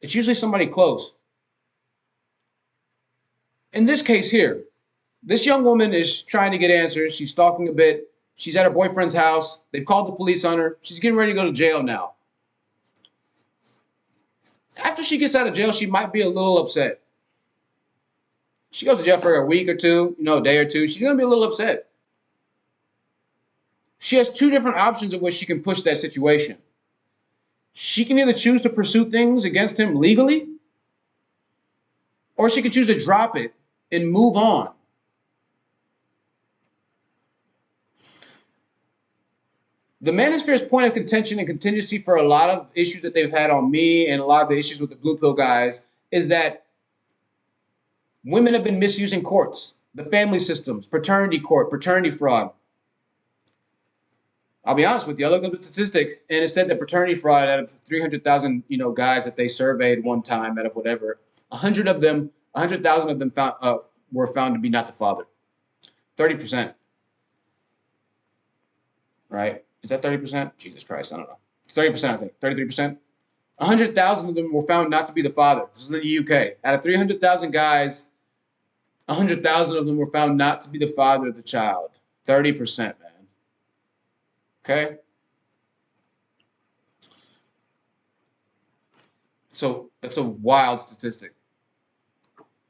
It's usually somebody close. In this case here, this young woman is trying to get answers. She's stalking a bit. She's at her boyfriend's house. They've called the police on her. She's getting ready to go to jail now. After she gets out of jail, she might be a little upset. She goes to jail for a week or two, a day or two. She's going to be a little upset. She has 2 different options of which she can push that situation. She can either choose to pursue things against him legally, or she can choose to drop it and move on. The manosphere's point of contention and contingency for a lot of issues that they've had on me and a lot of the issues with the blue pill guys is that women have been misusing courts, the family systems, paternity court, paternity fraud. I'll be honest with you. I looked up the statistic, and it said that paternity fraud, out of 300,000, guys that they surveyed one time, out of whatever, 100,000 of them were found to be not the father. 30%. Right? Is that 30%? Jesus Christ, I don't know. It's 30%, I think. 33%. 100,000 of them were found not to be the father. This is in the UK. Out of 300,000 guys, 100,000 of them were found not to be the father of the child. 30%, man. Okay? So that's a wild statistic.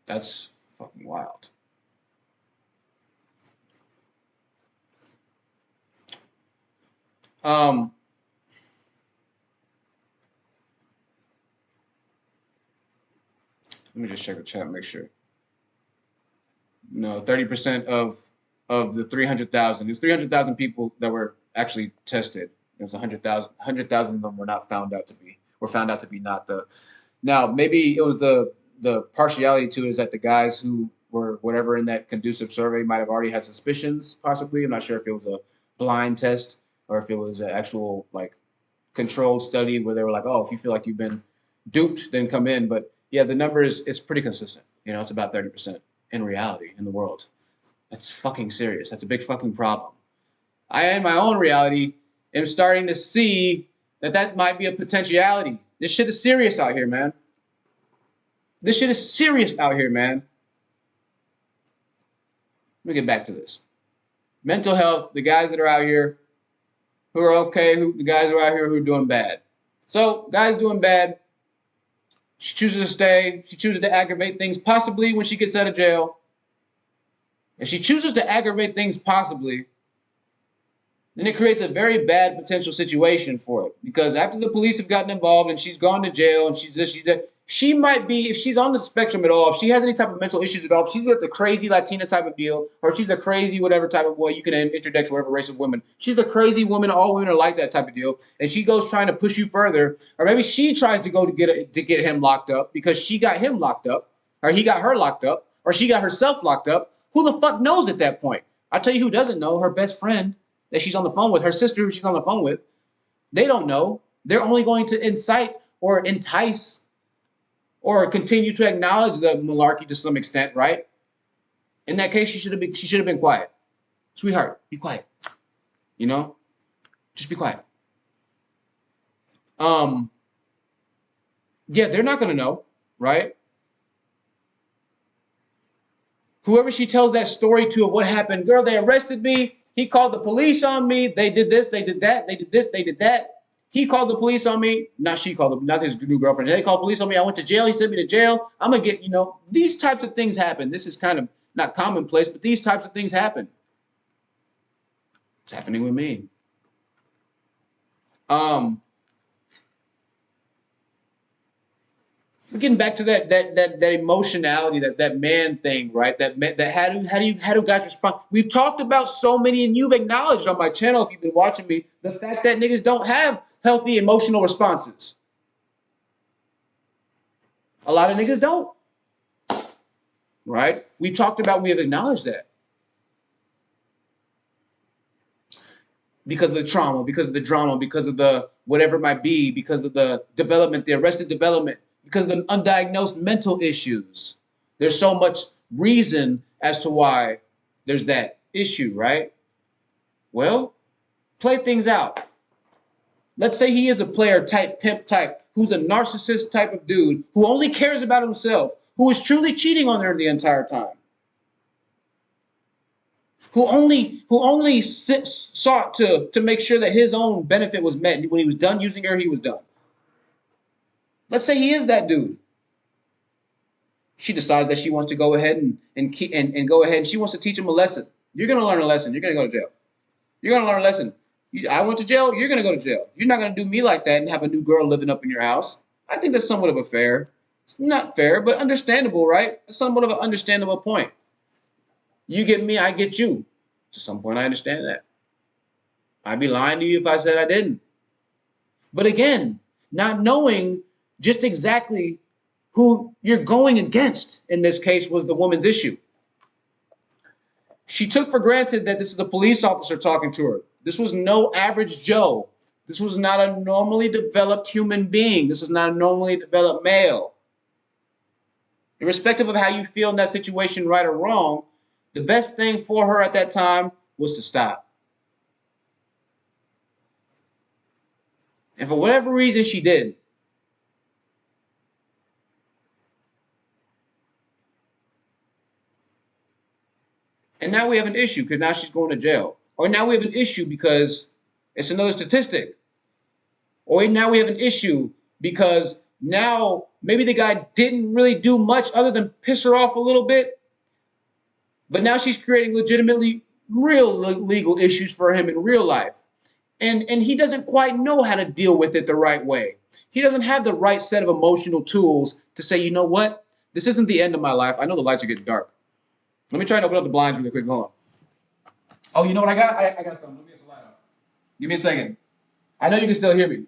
That's fucking wild. Let me just check the chat and make sure. No, 30% of the 300,000. There's 300,000 people that were actually tested. There's 100,000 of them were found out to be not the. Now maybe it was the partiality to it is that the guys who were whatever in that conducive survey might have already had suspicions. Possibly, I'm not sure if it was a blind test or if it was an actual controlled study where they were like, oh, if you feel like you've been duped, then come in. But yeah, the number it's pretty consistent. It's about 30% in reality in the world. That's fucking serious. That's a big fucking problem. I, in my own reality, am starting to see that might be a potentiality. This shit is serious out here, man. This shit is serious out here, man. Let me get back to this. Mental health, the guys that are out here who are okay, the guys who are out here who are doing bad. So, guys doing bad, she chooses to stay. She chooses to aggravate things, possibly when she gets out of jail. If she chooses to aggravate things, possibly, then it creates a very bad potential situation for it. Because after the police have gotten involved and she's gone to jail and she's this, she's that, she might be, if she's on the spectrum at all, if she has any type of mental issues at all, if she's got the crazy Latina type of deal, or she's the crazy whatever type of boy, you can interject whatever race of women. She's the crazy woman, all women are like that type of deal, and she goes trying to push you further, or maybe she tries to go to get him locked up because she got him locked up, or he got her locked up, or she got herself locked up. Who the fuck knows at that point? I'll tell you who doesn't know. Her best friend that she's on the phone with, her sister who she's on the phone with, they don't know. They're only going to incite or entice or continue to acknowledge the malarkey to some extent, right? In that case, she should have been quiet. Sweetheart, be quiet. Just be quiet. Yeah, they're not gonna know, right? Whoever she tells that story to of what happened, girl, they arrested me. He called the police on me. They did this, they did that, they did this, they did that. He called the police on me. Not she called them, not his new girlfriend. They called police on me. I went to jail. He sent me to jail. I'm going to get, these types of things happen. This is kind of not commonplace, but these types of things happen. It's happening with me. We're getting back to that emotionality, that man thing, right? How do guys respond? We've talked about so many, and you've acknowledged on my channel, if you've been watching me, the fact that niggas don't have healthy emotional responses. A lot of niggas don't, right? We have acknowledged that. Because of the trauma, because of the drama, because of the whatever it might be, because of the development, the arrested development. Because of the undiagnosed mental issues. There's so much reason as to why there's that issue, right? Well, play things out. Let's say he is a player type, pimp type, who's a narcissist type of dude who only cares about himself, who is truly cheating on her the entire time, who only sought to make sure that his own benefit was met. When he was done using her, he was done. Let's say he is that dude. She decides that she wants to go ahead and go ahead and she wants to teach him a lesson. You're going to learn a lesson. You're going to go to jail. You're going to learn a lesson. I went to jail. You're going to go to jail. You're not going to do me like that and have a new girl living up in your house. I think that's somewhat of a fair. It's not fair, but understandable, right? It's somewhat of an understandable point. You get me, I get you. To some point, I understand that. I'd be lying to you if I said I didn't. But again, not knowing just exactly who you're going against in this case was the woman's issue. She took for granted that this is a police officer talking to her. This was no average Joe. This was not a normally developed human being. This was not a normally developed male. Irrespective of how you feel in that situation, right or wrong, the best thing for her at that time was to stop. And for whatever reason, she did. And now we have an issue because now she's going to jail. Or now we have an issue because it's another statistic. Or now we have an issue because now maybe the guy didn't really do much other than piss her off a little bit. But now she's creating legitimately real legal issues for him in real life. And he doesn't quite know how to deal with it the right way. He doesn't have the right set of emotional tools to say, you know what? This isn't the end of my life. I know the lights are getting dark. Let me try to open up the blinds really quick. Hold on. Oh, you know what I got? I got something. Let me get some light on. Give me a second. I know you can still hear me.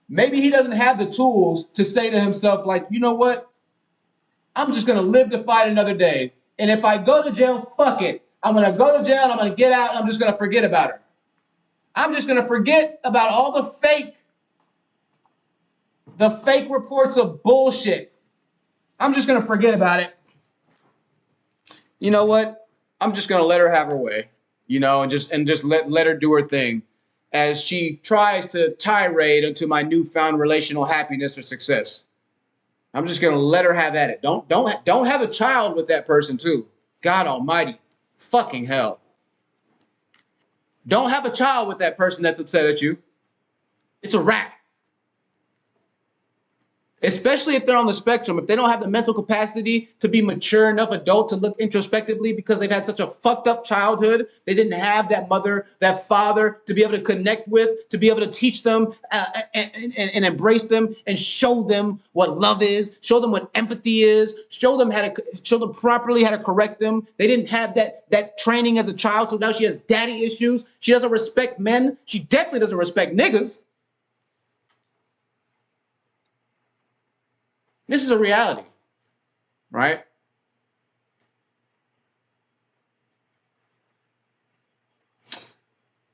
Maybe he doesn't have the tools to say to himself, like, you know what? I'm just going to live to fight another day. And if I go to jail, fuck it. I'm going to go to jail and I'm going to get out and I'm just going to forget about her. I'm just going to forget about all the fake reports of bullshit. I'm just going to forget about it. You know what? I'm just going to let her have her way, you know, and just let her do her thing as she tries to tirade into my newfound relational happiness or success. I'm just going to let her have at it. Don't have a child with that person too. God almighty. Fucking hell. Don't have a child with that person that's upset at you. It's a wrap. Especially if they're on the spectrum, if they don't have the mental capacity to be mature enough adult to look introspectively because they've had such a fucked up childhood, they didn't have that mother, that father to be able to connect with, to be able to teach them and embrace them and show them what love is, show them what empathy is, show them properly how to correct them. They didn't have that training as a child, so now she has daddy issues. She doesn't respect men. She definitely doesn't respect niggas. This is a reality, right?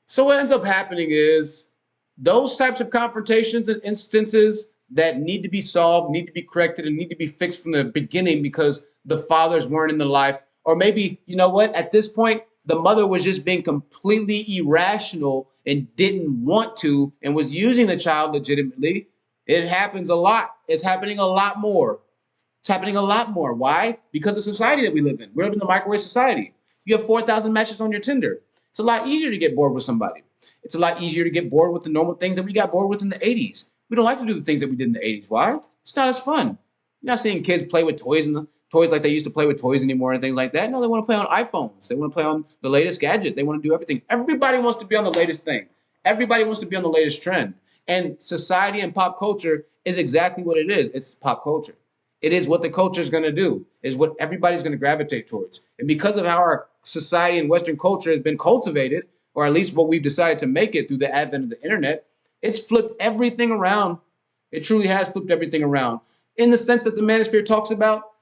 So what ends up happening is those types of confrontations and instances that need to be solved, need to be corrected, and need to be fixed from the beginning because the fathers weren't in the life. Or maybe, you know what, at this point, the mother was just being completely irrational and didn't want to and was using the child legitimately. It happens a lot. It's happening a lot more. It's happening a lot more. Why? Because of the society that we live in. We live in the microwave society. You have 4,000 matches on your Tinder. It's a lot easier to get bored with somebody. It's a lot easier to get bored with the normal things that we got bored with in the 80s. We don't like to do the things that we did in the 80s. Why? It's not as fun. You're not seeing kids play with toys like they used to play with toys anymore and things like that. No, they want to play on iPhones. They want to play on the latest gadget. They want to do everything. Everybody wants to be on the latest thing. Everybody wants to be on the latest trend. And society and pop culture is exactly what it is. It's pop culture. It is what the culture is going to do, is what everybody's going to gravitate towards. And because of how our society and Western culture has been cultivated, or at least what we've decided to make it through the advent of the internet, it's flipped everything around. It truly has flipped everything around. In the sense that the manosphere talks about,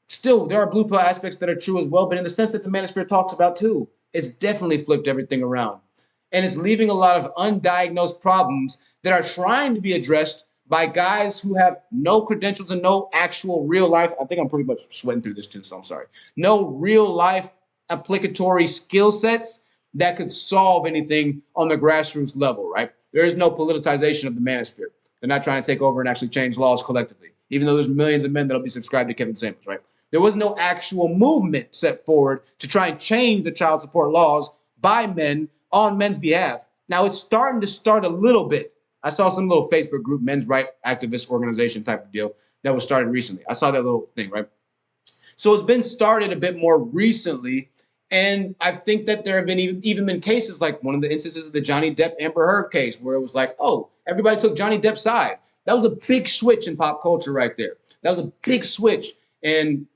still, there are blue pill aspects that are true as well, but in the sense that the manosphere talks about too, it's definitely flipped everything around. And it's leaving a lot of undiagnosed problems that are trying to be addressed by guys who have no credentials and no actual real life. I think I'm pretty much sweating through this too, so I'm sorry. No real life applicatory skill sets that could solve anything on the grassroots level, right? There is no politicization of the manosphere. They're not trying to take over and actually change laws collectively, even though there's millions of men that'll be subscribed to Kevin Samuels, right? There was no actual movement set forward to try and change the child support laws by men on men's behalf. Now it's starting to start a little bit. I saw some little Facebook group, men's right activist organization type of deal that was started recently. I saw that little thing, right? So it's been started a bit more recently. And I think that there have been even been cases like one of the instances of the Johnny Depp Amber Heard case where it was like, oh, everybody took Johnny Depp's side. That was a big switch in pop culture right there. That was a big switch. And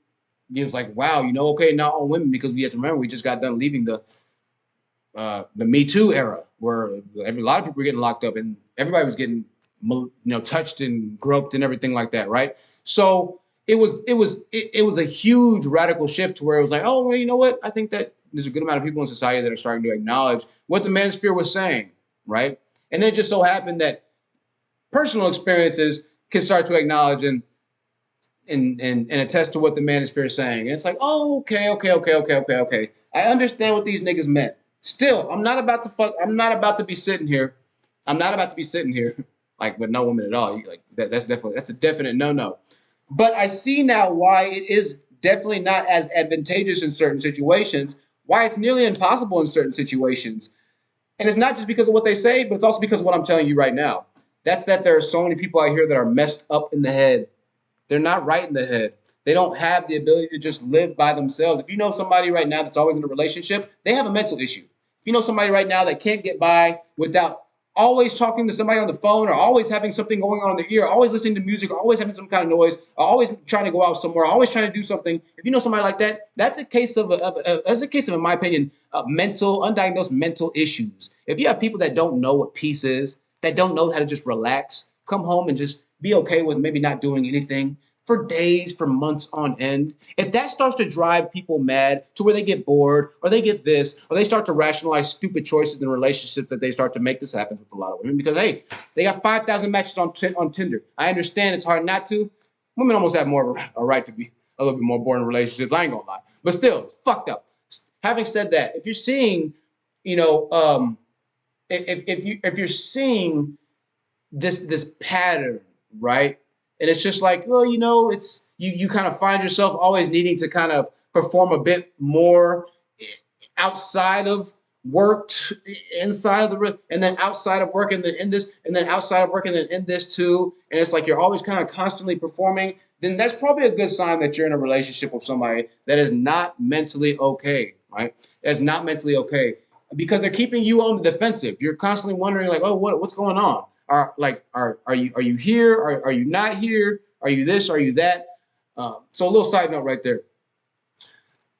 it was like, wow, okay, not all women, because we have to remember we just got done leaving the Me Too era where a lot of people were getting locked up and everybody was getting touched and groped and everything like that, right? So it was a huge radical shift to where it was like, oh, well, you know what? I think that there's a good amount of people in society that are starting to acknowledge what the manosphere was saying, right? And then it just so happened that personal experiences can start to acknowledge and attest to what the manosphere is saying. And it's like, oh, okay. I understand what these niggas meant. Still, I'm not about to be sitting here like with no woman at all. That's a definite no. But I see now why it is definitely not as advantageous in certain situations, why it's nearly impossible in certain situations. And it's not just because of what they say, but it's also because of what I'm telling you right now. That's that there are so many people out here that are messed up in the head. They're not right in the head. They don't have the ability to just live by themselves. If you know somebody right now that's always in a relationship, they have a mental issue. If you know somebody right now that can't get by without always talking to somebody on the phone or always having something going on in their ear, always listening to music, or always having some kind of noise, or always trying to go out somewhere, always trying to do something. If you know somebody like that, that's a case of, in my opinion, undiagnosed mental issues. If you have people that don't know what peace is, that don't know how to just relax, come home and just be okay with maybe not doing anything for days, for months on end, if that starts to drive people mad to where they get bored or they get this, or they start to rationalize stupid choices in relationships that they start to make, this happens with a lot of women because, hey, they got 5,000 matches on Tinder. I understand it's hard not to. Women almost have more of a right to be a little bit more bored in relationships. I ain't gonna lie. But still, it's fucked up. Having said that, if you're seeing, if you're seeing this pattern, right? And it's just like, well, it's you kind of find yourself always needing to kind of perform a bit more outside of work, inside of the, and then outside of work, and then in this, and then outside of work, and then in this too. And it's like you're always kind of constantly performing. Then that's probably a good sign that you're in a relationship with somebody that is not mentally okay, right? That's not mentally okay because they're keeping you on the defensive. You're constantly wondering, like, oh, what's going on? Are you here? Are you not here? Are you this? Are you that? So a little side note right there.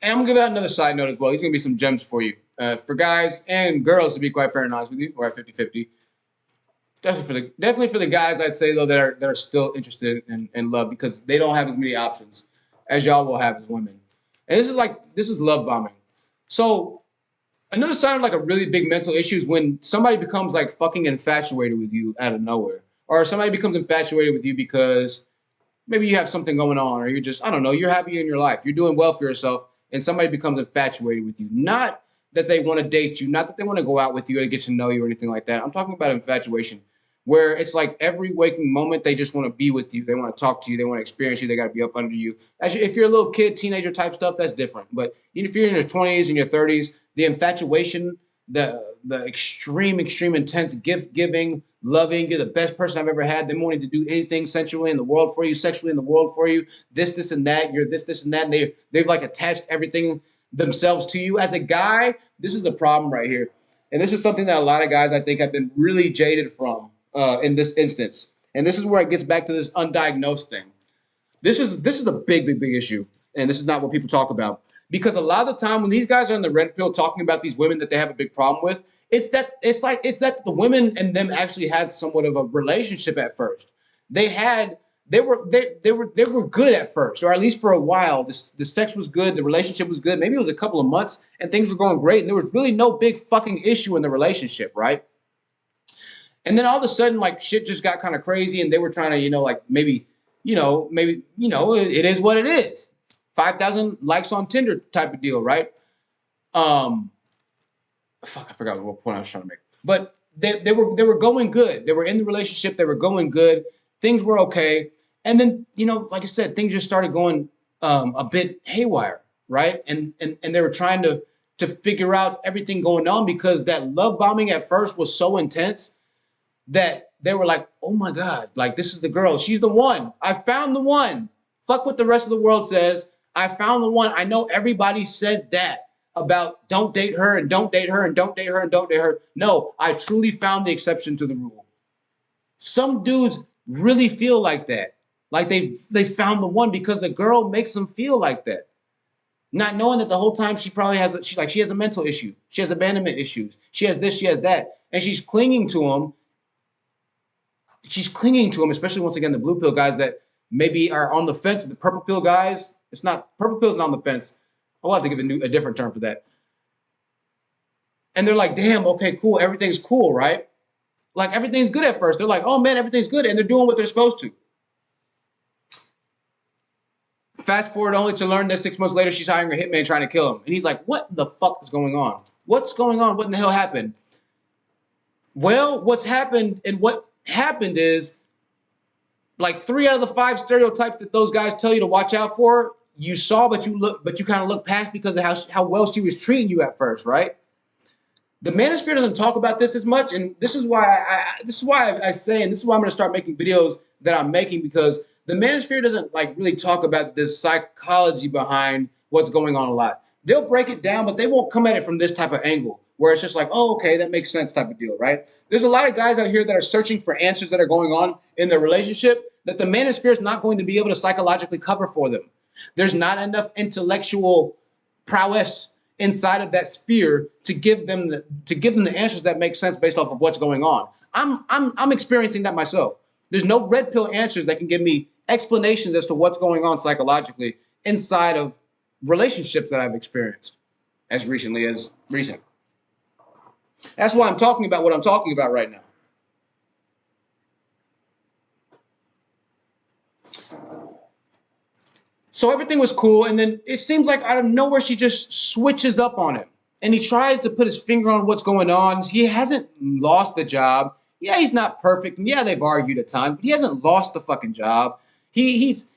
And I'm gonna give out another side note as well. These are gonna be some gems for you, for guys and girls, to be quite fair and honest with you. We're at 50-50. Definitely for the guys, I'd say though that are still interested in love because they don't have as many options as y'all will have as women. And this is love bombing. So another sign of like a really big mental issue is when somebody becomes like fucking infatuated with you out of nowhere, or somebody becomes infatuated with you because maybe you have something going on, or you're just, I don't know, you're happy in your life, you're doing well for yourself, and somebody becomes infatuated with you. Not that they want to date you, not that they want to go out with you or get to know you or anything like that. I'm talking about infatuation, where it's like every waking moment they just want to be with you, they want to talk to you, they want to experience you, they got to be up under you. If you're a little kid, teenager type stuff, that's different. But even if you're in your 20s and your 30s, the infatuation, the extreme intense gift giving, loving, you're the best person I've ever had, them wanting to do anything sensually in the world for you, sexually in the world for you, this and that, you're this and that, and they've like attached everything themselves to you. As a guy, this is the problem right here. And this is something that a lot of guys I think have been really jaded from in this instance. And this is where it gets back to this undiagnosed thing. This is a big issue. And this is not what people talk about. Because a lot of the time when these guys are on the red pill talking about these women that they have a big problem with, it's that the women and them actually had somewhat of a relationship at first. They were good at first, or at least for a while. The sex was good, the relationship was good. Maybe it was a couple of months and things were going great, and there was really no big fucking issue in the relationship, right? And then all of a sudden, like, shit just got kind of crazy, and they were trying to, you know, like, maybe, it is what it is. 5,000 likes on Tinder type of deal, right? I forgot what point I was trying to make. But they were going good. They were in the relationship. They were going good. Things were okay. And then, you know, like I said, things just started going a bit haywire, right? And they were trying to figure out everything going on, because that love bombing at first was so intense that they were like, oh my God, like, this is the girl. She's the one. I found the one. Fuck what the rest of the world says. I found the one. I know everybody said that about don't date her and don't date her and don't date her and don't date her. No, I truly found the exception to the rule. Some dudes really feel like that. Like they found the one because the girl makes them feel like that. Not knowing that the whole time she probably has she has a mental issue. She has abandonment issues. She has this, she has that. And she's clinging to him. She's clinging to him, especially once again, the blue pill guys that maybe are on the fence. The purple pill guys, purple pill's not on the fence. I'll have to give a different term for that. And they're like, damn, okay, cool. Everything's cool, right? Like, everything's good at first. They're like, oh man, everything's good. And they're doing what they're supposed to. Fast forward only to learn that 6 months later, she's hiring a hitman trying to kill him. And he's like, what the fuck is going on? What's going on? What in the hell happened? Well, what's happened and what happened is, like, 3 out of the 5 stereotypes that those guys tell you to watch out for, you saw, but you kind of look past because of how well she was treating you at first, right? The manosphere doesn't talk about this as much, and this is why I say, and this is why I'm going to start making videos that I'm making, because the manosphere doesn't, like, really talk about this psychology behind what's going on a lot. They'll break it down, but they won't come at it from this type of angle, where it's just like, oh, okay, that makes sense type of deal, right? There's a lot of guys out here that are searching for answers that are going on in their relationship that the manosphere is not going to be able to psychologically cover for them. There's not enough intellectual prowess inside of that sphere to give them the answers that make sense based off of what's going on. I'm experiencing that myself. There's no red pill answers that can give me explanations as to what's going on psychologically inside of relationships that I've experienced as recently as recent. That's why I'm talking about what I'm talking about right now. So everything was cool, and then it seems like out of nowhere she just switches up on him. And he tries to put his finger on what's going on. He hasn't lost the job. Yeah, he's not perfect, and yeah, they've argued at times, but he hasn't lost the fucking job. It'd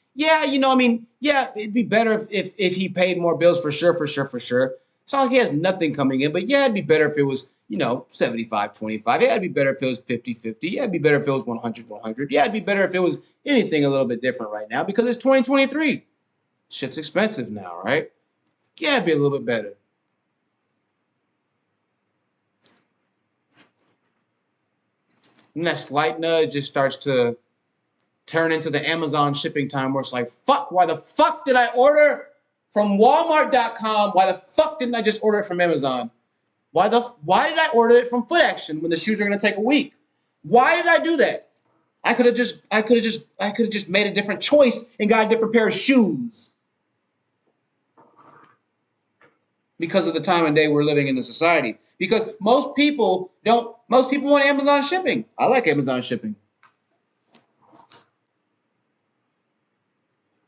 be better if he paid more bills for sure. It's not like he has nothing coming in, but yeah, it'd be better if it was, 75-25. Yeah, it'd be better if it was 50-50. Yeah, it'd be better if it was 100-100. Yeah, it'd be better if it was anything a little bit different right now because it's 2023. Shit's expensive now, right? Yeah, it'd be a little bit better. And that slight nudge just starts to turn into the Amazon shipping time where it's like, fuck, why the fuck did I order from Walmart.com? Why the fuck didn't I just order it from Amazon? Why did I order it from Foot Action when the shoes are going to take a week? Why did I do that? I could have just made a different choice and got a different pair of shoes. Because of the time and day we're living in the society. Because most people want Amazon shipping. I like Amazon shipping.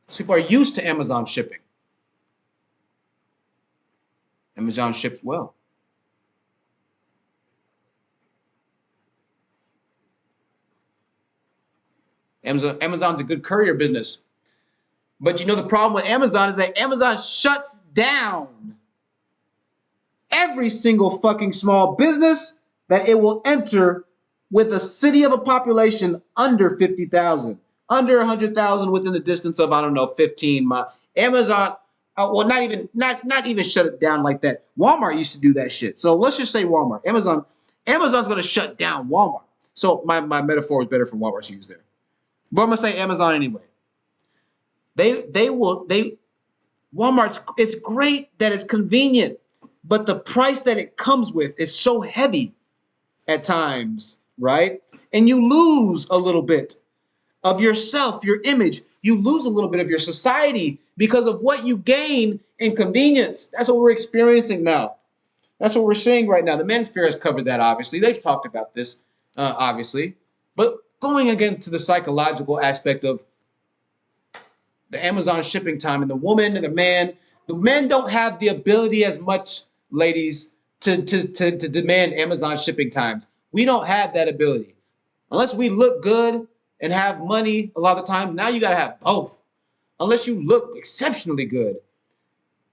Most people are used to Amazon shipping. Amazon ships well. Amazon's a good courier business. But the problem with Amazon is that Amazon shuts down every single fucking small business that it will enter with a city of a population under 50,000, under 100,000 within the distance of, 15 miles. Amazon, not even shut it down like that. Walmart used to do that shit. So let's just say Walmart. Amazon's going to shut down Walmart. So my metaphor is better for Walmart to use there. But I'm going to say Amazon anyway. Walmart's, it's great that it's convenient. But the price that it comes with is so heavy at times, right? And you lose a little bit of yourself, your image. You lose a little bit of your society because of what you gain in convenience. That's what we're experiencing now. That's what we're seeing right now. The manosphere has covered that, obviously. They've talked about this obviously. But going again to the psychological aspect of the Amazon shipping time and the woman and the men don't have the ability as much, ladies, to demand Amazon shipping times. We don't have that ability. Unless we look good and have money a lot of the time, now you got to have both. Unless you look exceptionally good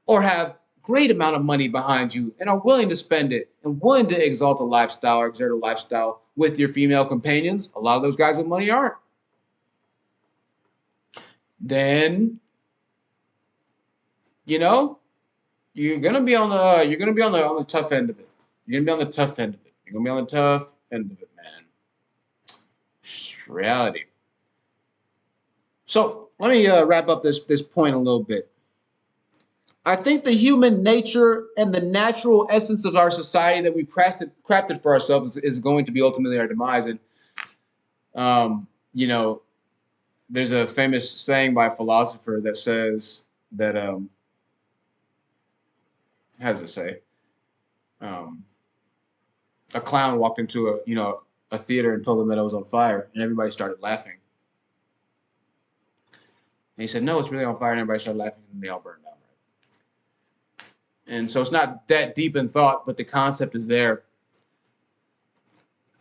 or have great amount of money behind you and are willing to spend it and willing to exalt a lifestyle or exert a lifestyle with your female companions. A lot of those guys with money aren't. Then, you know, you're gonna be on the tough end of it. You're gonna be on the tough end of it. You're gonna be on the tough end of it, man. It's reality. So let me wrap up this point a little bit. I think the human nature and the natural essence of our society that we crafted for ourselves is going to be ultimately our demise. And you know, there's a famous saying by a philosopher that says that how does it say? A clown walked into a theater and told them that it was on fire, and everybody started laughing. And he said, "No, it's really on fire." And everybody started laughing, and they all burned down. Right? And so it's not that deep in thought, but the concept is there.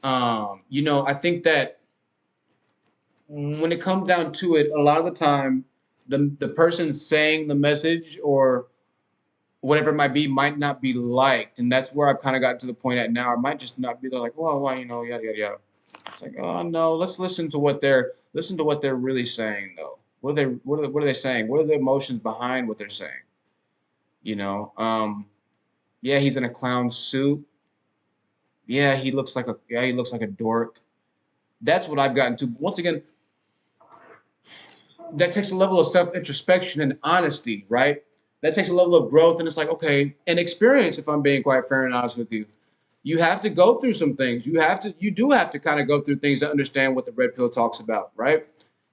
You know, I think that when it comes down to it, a lot of the time, the person saying the message or whatever it might be might not be liked, and that's where I've kind of gotten to the point at now. It might just not be like, well, why, you know, yada yada yada. It's like, oh no, let's listen to what they're really saying though. What are they saying? What are the emotions behind what they're saying? You know, yeah, he's in a clown suit. Yeah, he looks like a dork. That's what I've gotten to. Once again, that takes a level of self-introspection and honesty, right? That takes a level of growth, and it's like, okay, and experience, if I'm being quite fair and honest with you. You have to go through some things. You do have to kind of go through things to understand what the red pill talks about, right?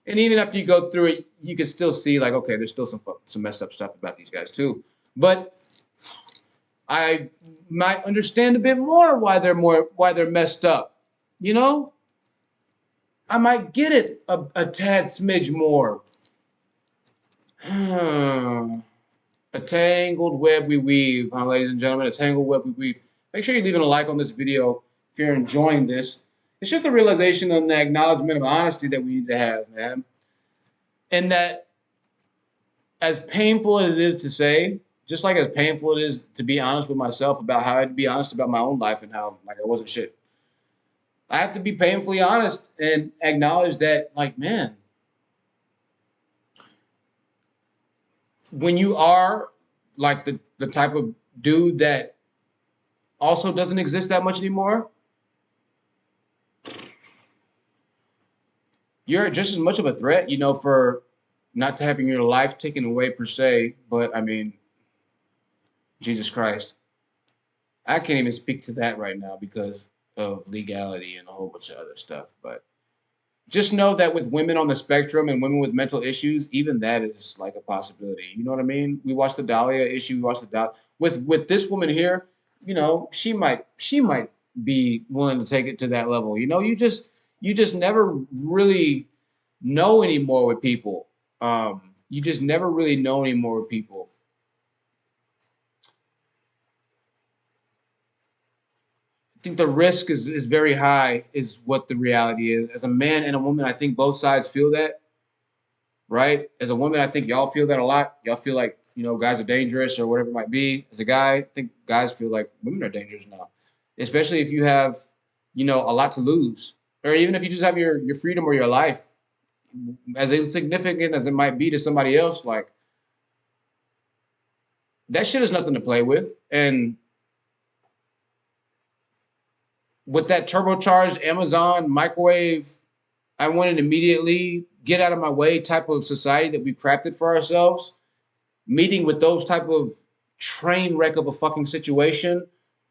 And even after you go through it, you can still see like, okay, there's still some messed up stuff about these guys too. But I might understand a bit more why they're messed up. You know? I might get it a tad smidge more. A tangled web we weave, huh, ladies and gentlemen, a tangled web we weave. Make sure you're leaving a like on this video if you're enjoying this. It's just a realization and the acknowledgement of honesty that we need to have, man. And that as painful as it is to say, just like as painful it is to be honest with myself about how I had to be honest about my own life and how like I wasn't shit. I have to be painfully honest and acknowledge that, like, man, when you are like the type of dude that also doesn't exist that much anymore, you're just as much of a threat, you know, for not to having your life taken away per se, but I mean, Jesus Christ. I can't even speak to that right now because of legality and a whole bunch of other stuff, but just know that with women on the spectrum and women with mental issues, even that is like a possibility. You know what I mean? We watched the Dalia issue. We watched the with this woman here. You know, she might be willing to take it to that level. You know, you just never really know anymore with people. You just never really know anymore with people. I think the risk is very high is what the reality is. As a man and a woman, I think both sides feel that, right? As a woman, I think y'all feel that a lot. Y'all feel like, you know, guys are dangerous or whatever it might be. As a guy, I think guys feel like women are dangerous now, especially if you have, you know, a lot to lose, or even if you just have your freedom or your life, as insignificant as it might be to somebody else, like that shit is nothing to play with. And with that turbocharged Amazon microwave, I want it immediately, get out of my way type of society that we crafted for ourselves, meeting with those type of train wreck of a fucking situation,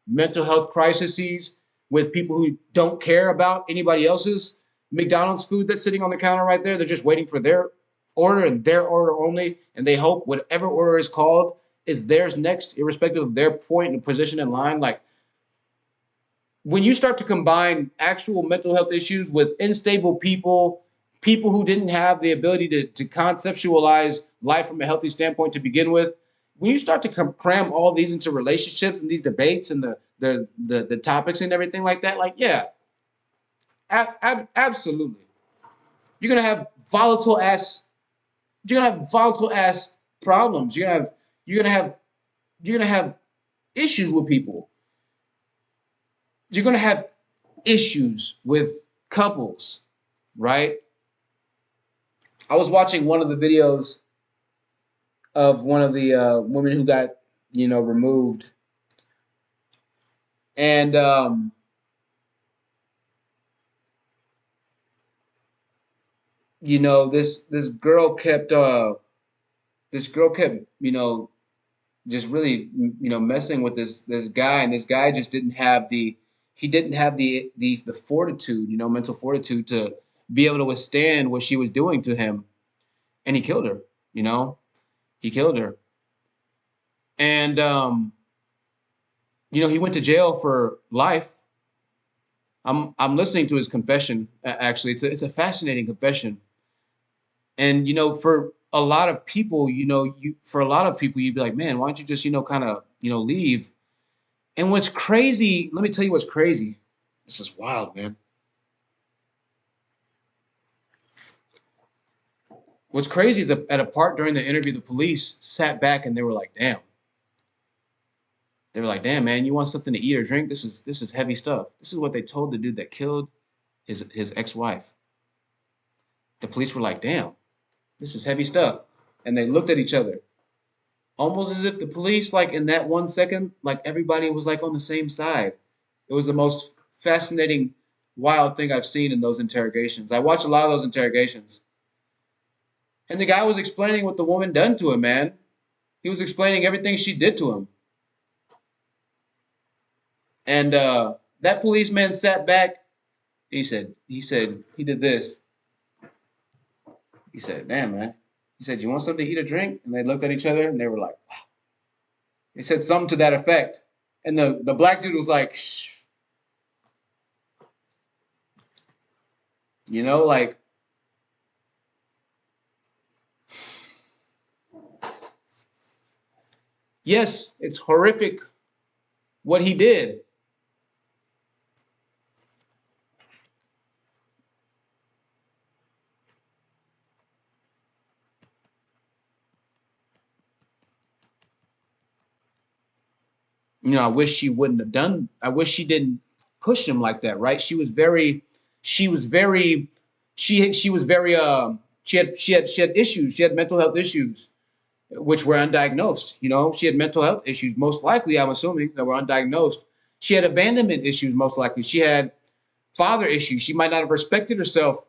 mental health crises with people who don't care about anybody else's McDonald's food that's sitting on the counter right there. They're just waiting for their order and their order only, and they hope whatever order is called is theirs next, irrespective of their point and position in line. Like, when you start to combine actual mental health issues with unstable people, people who didn't have the ability to conceptualize life from a healthy standpoint to begin with, when you start to cram all these into relationships and these debates and the topics and everything like that, like, yeah, absolutely. You're gonna have volatile ass problems. You're gonna have you're gonna have issues with people. You're gonna have issues with couples, right? I was watching one of the videos of one of the women who got, removed, and this girl kept just really messing with this guy, and this guy just didn't have the fortitude, mental fortitude to be able to withstand what she was doing to him, and he killed her. He killed her, and he went to jail for life. I'm listening to his confession. Actually, it's a fascinating confession, and for a lot of people, you'd be like, man, why don't you just kind of leave? And what's crazy, let me tell you what's crazy. This is wild, man. What's crazy is at a part during the interview, the police sat back and they were like, damn. They were like, damn, man, you want something to eat or drink? This is heavy stuff. This is what they told the dude that killed his ex-wife. The police were like, damn, this is heavy stuff. And they looked at each other, almost as if the police, like in that 1 second, like everybody was like on the same side. It was the most fascinating, wild thing I've seen in those interrogations. I watched a lot of those interrogations. And the guy was explaining what the woman done to him, man. He was explaining everything she did to him. And that policeman sat back. He said, he did this. He said, damn, man. He said, you want something to eat or drink? And they looked at each other and they were like, wow. They said something to that effect. And the black dude was like, shh. Like, yes, it's horrific what he did. I wish she wouldn't have done. I wish she didn't push him like that, right? She had issues. She had mental health issues, which were undiagnosed. She had mental health issues, most likely, I'm assuming, that were undiagnosed. She had abandonment issues, most likely. She had father issues. She might not have respected herself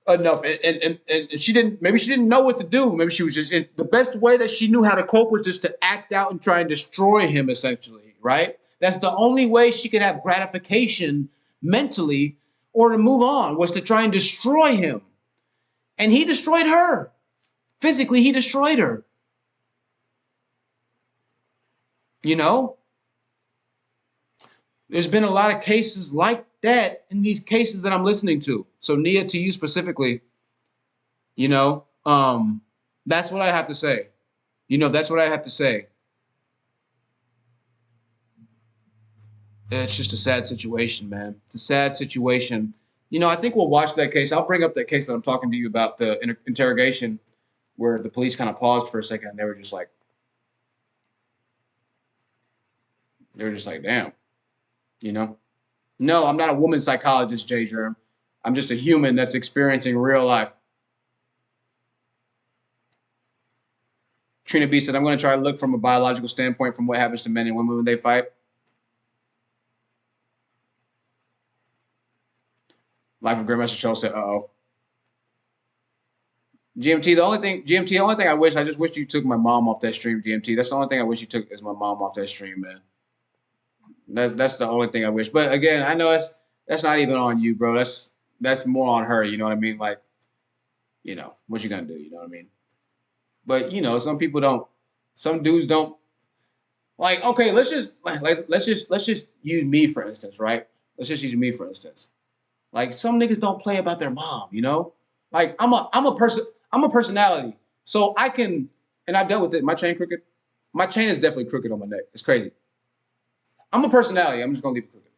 enough, and she didn't know what to do. Maybe she was just the best way that she knew how to cope was just to act out and try and destroy him, essentially, right? That's the only way she could have gratification mentally or to move on, was to try and destroy him. And he destroyed her. Physically, he destroyed her. There's been a lot of cases like that in these cases that I'm listening to. So Nia, to you specifically, that's what I have to say. That's what I have to say. It's just a sad situation, man. It's a sad situation. I think we'll watch that case. I'll bring up that case that I'm talking to you about, the interrogation, where the police kind of paused for a second and they were just like, damn. No, I'm not a woman psychologist, J. Germ. I'm just a human that's experiencing real life. Trina B said, I'm going to try to look from a biological standpoint from what happens to men and women when they fight. Life of Grandmaster Charles said, uh-oh. GMT, the only thing I just wish you took my mom off that stream, GMT. That's the only thing I wish you took is my mom off that stream, man. That's the only thing I wish. But again, I know that's not even on you, bro. That's more on her. You know what I mean? Like, what you gonna do? You know what I mean? But some people don't. Some dudes don't. Like, okay, let's just use me for instance, right? Let's just use me for instance. Like some niggas don't play about their mom, you know? Like I'm a personality. So I can, and I've dealt with it. My chain crooked. My chain is definitely crooked on my neck. It's crazy. I'm a personality. I'm just gonna leave it crooked.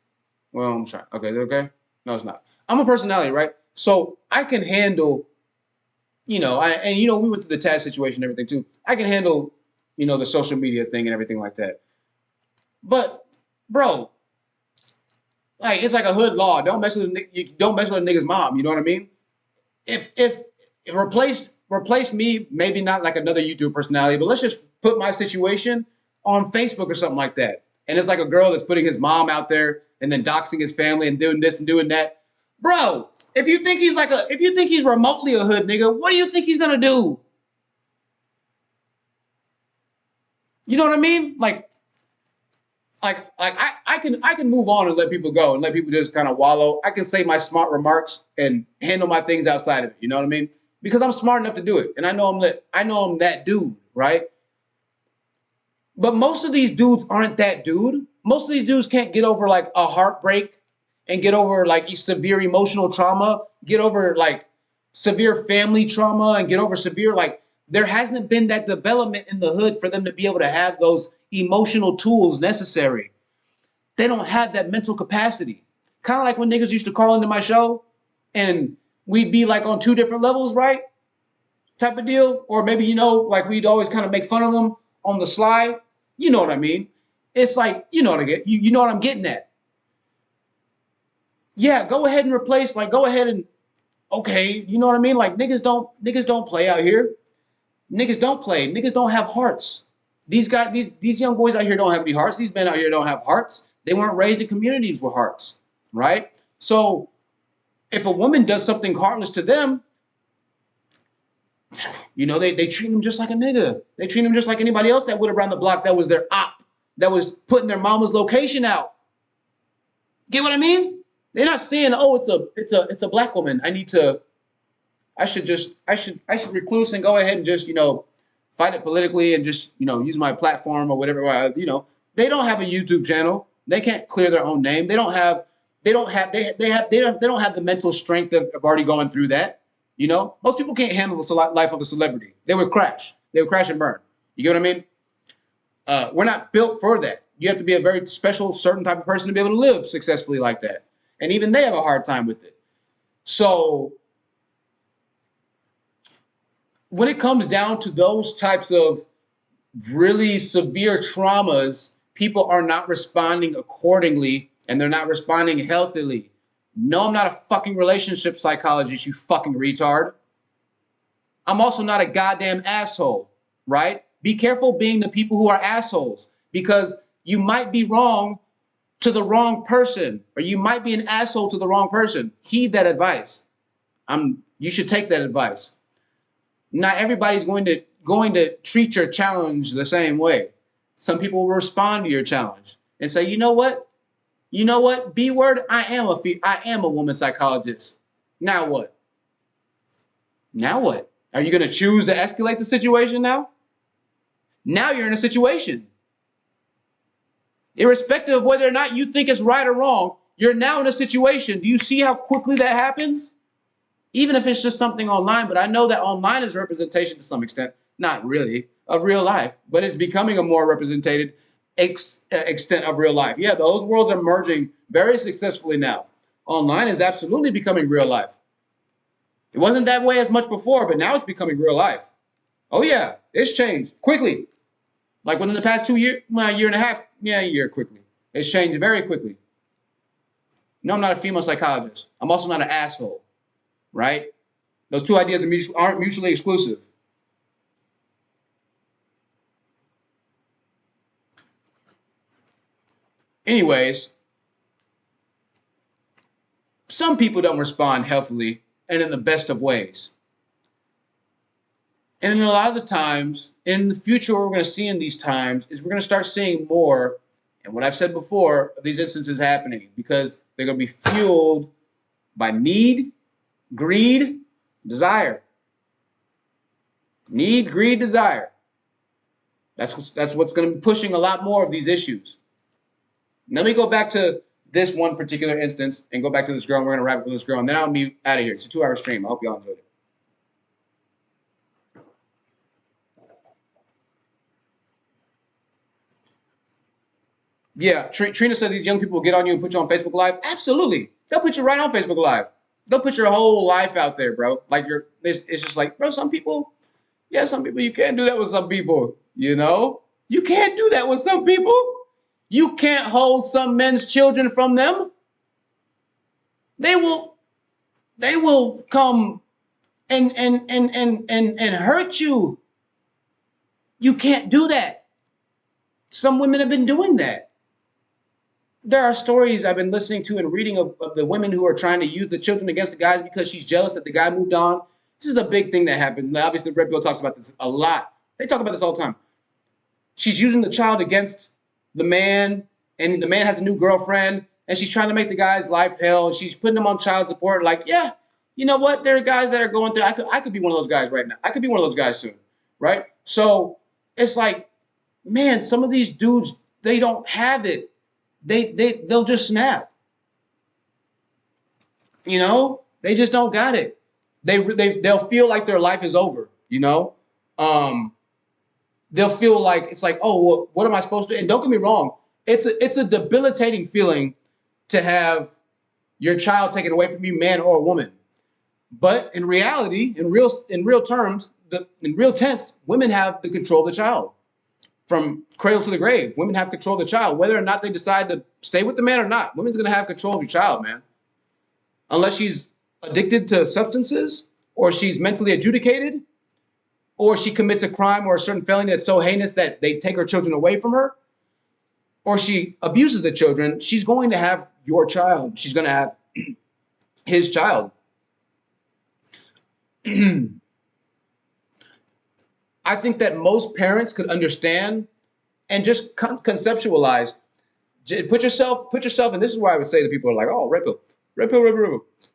Well, I'm sorry. Okay, is it okay? No, it's not. I'm a personality, right? So I can handle, you know, we went through the Tate situation and everything too. I can handle, the social media thing and everything like that. But, bro, like it's like a hood law. Don't mess with don't mess with a nigga's mom. You know what I mean? If replace me, maybe not like another YouTube personality, but let's just put my situation on Facebook or something like that. And it's like a girl that's putting his mom out there and then doxing his family and doing this and doing that. Bro, if you think he's remotely a hood nigga, what do you think he's gonna do? You know what I mean? Like I can move on and let people go and let people just kind of wallow. I can say my smart remarks and handle my things outside of it. You know what I mean? Because I'm smart enough to do it, and I know I'm that dude, right? But most of these dudes aren't that dude. Most of these dudes can't get over like a heartbreak and get over like severe emotional trauma, get over like severe family trauma, and get over severe like there hasn't been that development in the hood for them to be able to have those emotional tools necessary. They don't have that mental capacity. Kind of like when niggas used to call into my show and we'd be like on two different levels, right? Type of deal. Or maybe, like we'd always kind of make fun of them on the sly. You know what I mean? It's like, you know what I get. You know what I'm getting at. Yeah, go ahead and replace, like go ahead and, okay, you know what I mean? Like niggas don't play out here. Niggas don't play. Niggas don't have hearts. These young boys out here don't have any hearts. These men out here don't have hearts. They weren't raised in communities with hearts, right? So if a woman does something heartless to them, they treat them just like a nigga. They treat them just like anybody else that would around the block that was their op, that was putting their mama's location out. Get what I mean? They're not saying, oh, it's a black woman. I should recluse and go ahead and just, fight it politically and just, use my platform or whatever. They don't have a YouTube channel. They can't clear their own name. They don't have the mental strength of already going through that. Most people can't handle the life of a celebrity. They would crash. They would crash and burn. You get what I mean? We're not built for that. You have to be a very special, certain type of person to be able to live successfully like that. And even they have a hard time with it. So when it comes down to those types of really severe traumas, people are not responding accordingly and they're not responding healthily. No, I'm not a fucking relationship psychologist, you fucking retard. I'm also not a goddamn asshole, right? Be careful being the people who are assholes because you might be wrong to the wrong person or you might be an asshole to the wrong person. Heed that advice. You should take that advice. Not everybody's going to treat your challenge the same way. Some people will respond to your challenge and say, you know what? B word, I am a woman psychologist. Now what? Are you going to choose to escalate the situation now? Now you're in a situation. Irrespective of whether or not you think it's right or wrong, you're now in a situation. Do you see how quickly that happens? Even if it's just something online, but I know that online is representation to some extent, not really, of real life, but it's becoming a more represented extent of real life. Yeah, those worlds are merging very successfully now. Online is absolutely becoming real life. It wasn't that way as much before, but now it's becoming real life. Oh yeah, it's changed quickly. Like within the past 2 years, year and a half, a year quickly. It's changed very quickly. No, I'm not a female psychologist. I'm also not an asshole. Right? Those two ideas aren't mutually exclusive. Anyways, some people don't respond healthily and in the best of ways. And in a lot of the times, in the future, what we're going to see in these times is we're going to start seeing more, and what I've said before, of these instances happening because they're going to be fueled by need, greed, desire. Need, greed, desire. That's what's going to be pushing a lot more of these issues. Let me go back to this one particular instance and go back to this girl. And we're going to wrap up with this girl, and then I'll be out of here. It's a 2-hour stream. I hope y'all enjoyed it. Yeah, Trina said these young people will get on you and put you on Facebook Live. Absolutely. They'll put you right on Facebook Live. They'll put your whole life out there, bro. Like it's just like, bro, some people you can't do that with some people, you know? You can't do that with some people. You can't hold some men's children from them. They will come and hurt you. You can't do that. Some women have been doing that. There are stories I've been listening to and reading of the women who are trying to use the children against the guys because she's jealous that the guy moved on. This is a big thing that happens. And obviously, Red Pill talks about this a lot. They talk about this all the time. She's using the child against the man, and the man has a new girlfriend, and she's trying to make the guy's life hell. She's putting him on child support. Like, yeah, you know what? There are guys that are going through. I could be one of those guys right now. I could be one of those guys soon, right? So it's like, man, some of these dudes, they don't have it. They'll just snap. You know, they just don't got it. They'll feel like their life is over. You know, they'll feel like it's like, oh, well, what am I supposed to? And don't get me wrong, it's a debilitating feeling to have your child taken away from you, man or woman. But in reality, in real terms, in real tense, women have the control of the child. From cradle to the grave, women have control of the child. Whether or not they decide to stay with the man or not, women's going to have control of your child, man. Unless she's addicted to substances, or she's mentally adjudicated, or she commits a crime or a certain felony that's so heinous that they take her children away from her, or she abuses the children, she's going to have your child. She's going to have his child. I think that most parents could understand and just conceptualize. Put yourself, and this is why I would say to people are like, oh, red pill.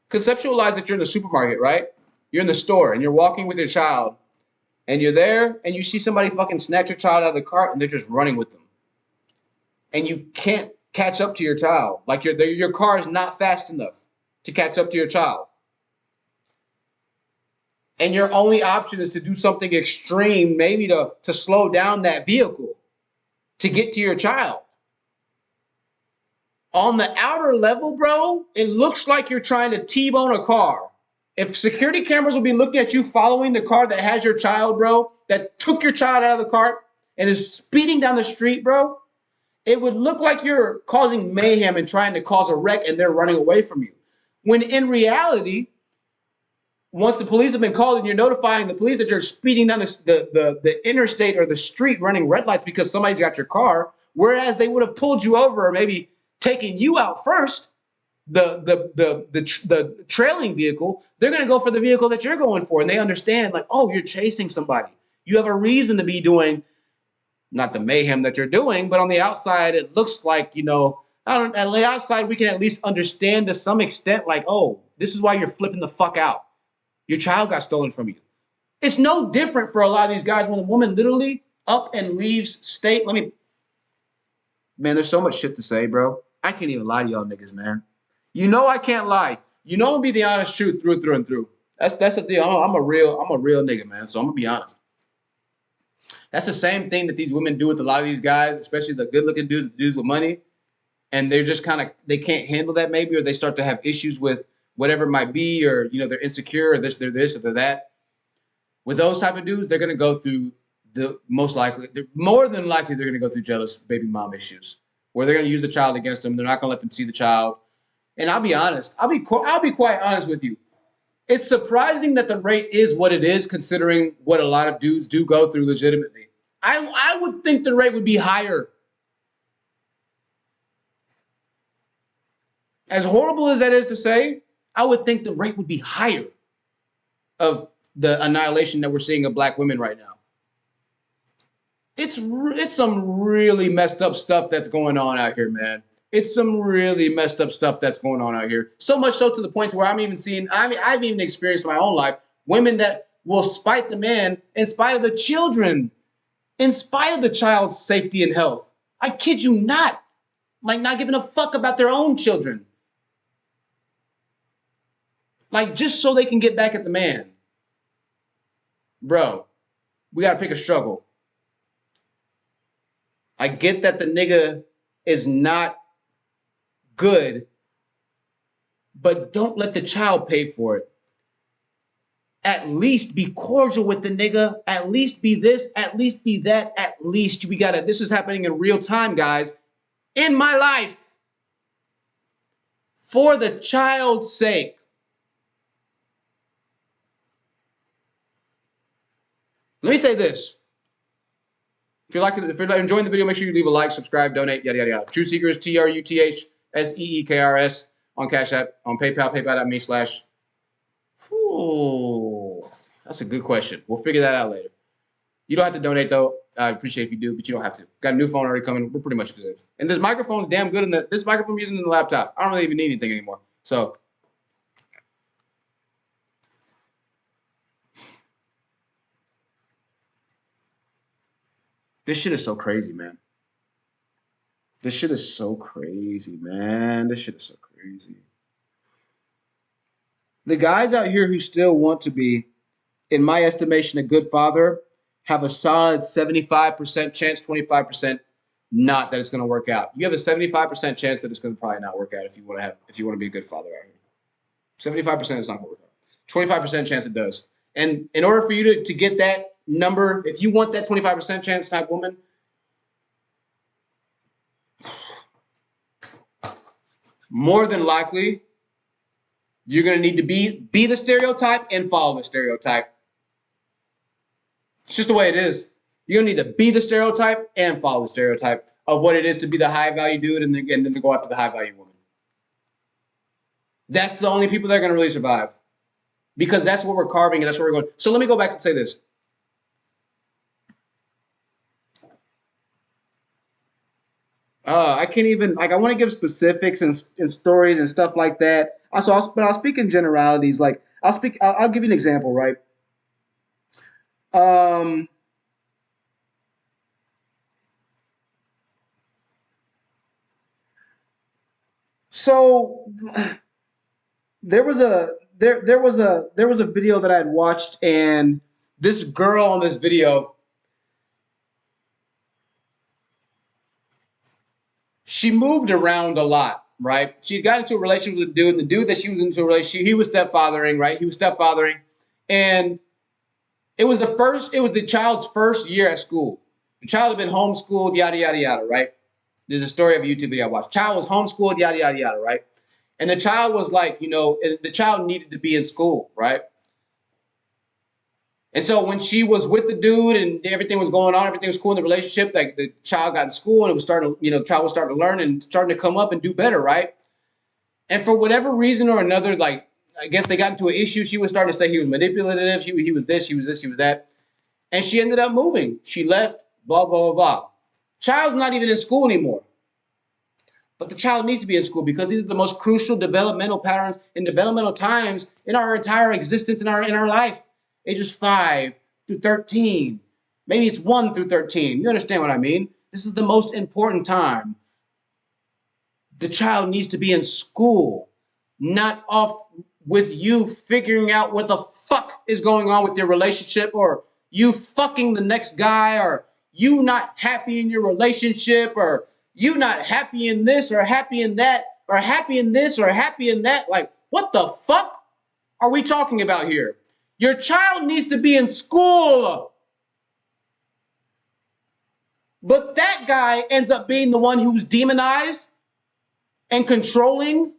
Conceptualize that you're in the supermarket, right? You're in the store and you're walking with your child and you're there and you see somebody fucking snatch your child out of the cart and they're just running with them. And you can't catch up to your child. Like your car is not fast enough to catch up to your child. And your only option is to do something extreme, maybe to slow down that vehicle to get to your child. On the outer level, bro, it looks like you're trying to T-bone a car. If security cameras will be looking at you following the car that has your child, bro, that took your child out of the cart and is speeding down the street, bro, it would look like you're causing mayhem and trying to cause a wreck and they're running away from you. When in reality, once the police have been called and you're notifying the police that you're speeding down the interstate or the street running red lights because somebody's got your car, whereas they would have pulled you over or maybe taken you out first, the trailing vehicle, they're going to go for the vehicle that you're going for. And they understand, like, oh, you're chasing somebody. You have a reason to be doing, not the mayhem that you're doing, but on the outside, it looks like, you know, on the outside, we can at least understand to some extent, like, oh, this is why you're flipping the fuck out. Your child got stolen from you. It's no different for a lot of these guys when the woman literally up and leaves state. Man, there's so much shit to say, bro. I can't even lie to y'all niggas, man. You know I can't lie. You know I'm gonna be the honest truth through and through. That's the deal. I'm a real nigga, man. So I'm gonna be honest. That's the same thing that these women do with a lot of these guys, especially the good-looking dudes, the dudes with money, and they're just they can't handle that maybe, or they start to have issues with whatever it might be, or, you know, they're insecure, or they're this, or they're that. With those type of dudes, they're going to go through more than likely, they're going to go through jealous baby mom issues, where they're going to use the child against them. They're not going to let them see the child. And I'll be honest. I'll be quite honest with you. It's surprising that the rate is what it is, considering what a lot of dudes do go through legitimately. I would think the rate would be higher. As horrible as that is to say, I would think the rate would be higher of the annihilation that we're seeing of black women right now. It's some really messed up stuff that's going on out here, man. It's some really messed up stuff that's going on out here. So much so to the point where I've even experienced in my own life, women that will spite the man in spite of the children in spite of the child's safety and health. I kid you not. Like, not giving a fuck about their own children. Like, just so they can get back at the man. Bro, we gotta pick a struggle. I get that the nigga is not good, but don't let the child pay for it. At least be cordial with the nigga. At least be this, at least be that. At least we gotta, this is happening in real time, guys. In my life. For the child's sake. Let me say this. If you're enjoying the video, make sure you leave a like, subscribe, donate, yada, yada, yada. True Seekers, TRUTHSEEKRS on Cash App, on PayPal, paypal.me/ That's a good question. We'll figure that out later. You don't have to donate, though. I appreciate if you do, but you don't have to. Got a new phone already coming. We're pretty much good. And this microphone's damn good. This microphone I'm using in the laptop. I don't really even need anything anymore. So, this shit is so crazy, man. This shit is so crazy, man. This shit is so crazy. The guys out here who still want to be, in my estimation, a good father, have a solid 75% chance, 25% not that it's going to work out. You have a 75% chance that it's going to probably not work out if you want to be a good father out here. 75% it's not going to work out. 25% chance it does. And in order for you to get that number, if you want that 25% chance type woman, more than likely, you're going to need to be the stereotype and follow the stereotype. It's just the way it is. You're going to need to be the stereotype and follow the stereotype of what it is to be the high-value dude and then to go after the high-value woman. That's the only people that are going to really survive. Because that's what we're carving and that's where we're going. So let me go back and say this. I can't even, like, I want to give specifics and stories and stuff like that. But I'll speak in generalities. Like, I'll give you an example, right? So there was a video that I had watched, and this girl on this video, she moved around a lot, right? She got into a relationship with a dude, and the dude that she was into a relationship, he was stepfathering, right? He was stepfathering, and it was the child's first year at school. The child had been homeschooled, yada, yada, yada, right? There's a story of a YouTube video I watched. Child was homeschooled, yada, yada, yada, right? And the child was like, the child needed to be in school, right? And so when she was with the dude and everything was going on, everything was cool in the relationship, like the child got in school and it was starting to, the child was starting to learn and starting to come up and do better, right? And for whatever reason or another, like, I guess they got into an issue. She was starting to say he was manipulative. He was this, he was this, he was that. And she ended up moving. She left, blah, blah, blah, blah. Child's not even in school anymore. But the child needs to be in school because these are the most crucial developmental patterns and developmental times in our entire existence in our life. Ages 5 through 13. Maybe it's 1 through 13. You understand what I mean? This is the most important time. The child needs to be in school, not off with you figuring out what the fuck is going on with your relationship, or you fucking the next guy, or you not happy in your relationship, or you not happy in this or happy in that, or happy in this or happy in that. Like, what the fuck are we talking about here? Your child needs to be in school. But that guy ends up being the one who's demonized and controlling,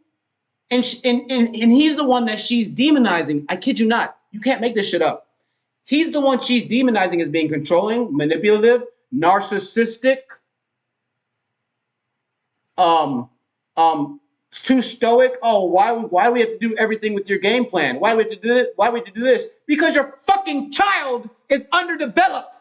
and he's the one that she's demonizing. I kid you not. You can't make this shit up. He's the one she's demonizing as being controlling, manipulative, narcissistic, too stoic. Oh, why do we have to do everything with your game plan? Why do we have to do it? Why do we have to do this? Because your fucking child is underdeveloped.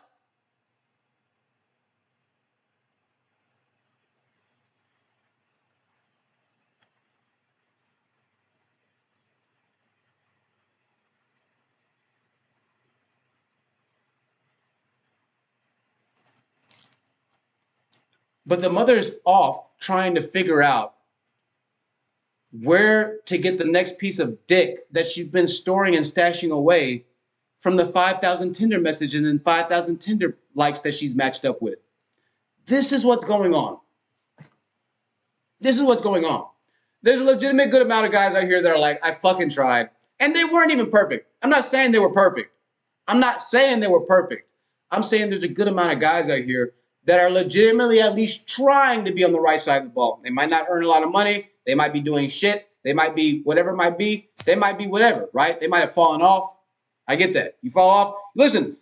But the mother is off trying to figure out where to get the next piece of dick that she's been storing and stashing away from the 5,000 Tinder messages and 5,000 Tinder likes that she's matched up with. This is what's going on. This is what's going on. There's a legitimate good amount of guys out here that are like, I fucking tried. And they weren't even perfect. I'm not saying they were perfect. I'm not saying they were perfect. I'm saying there's a good amount of guys out here that are legitimately at least trying to be on the right side of the ball. They might not earn a lot of money. They might be doing shit. They might be whatever it might be. They might be whatever, right? They might have fallen off. I get that. You fall off. Listen,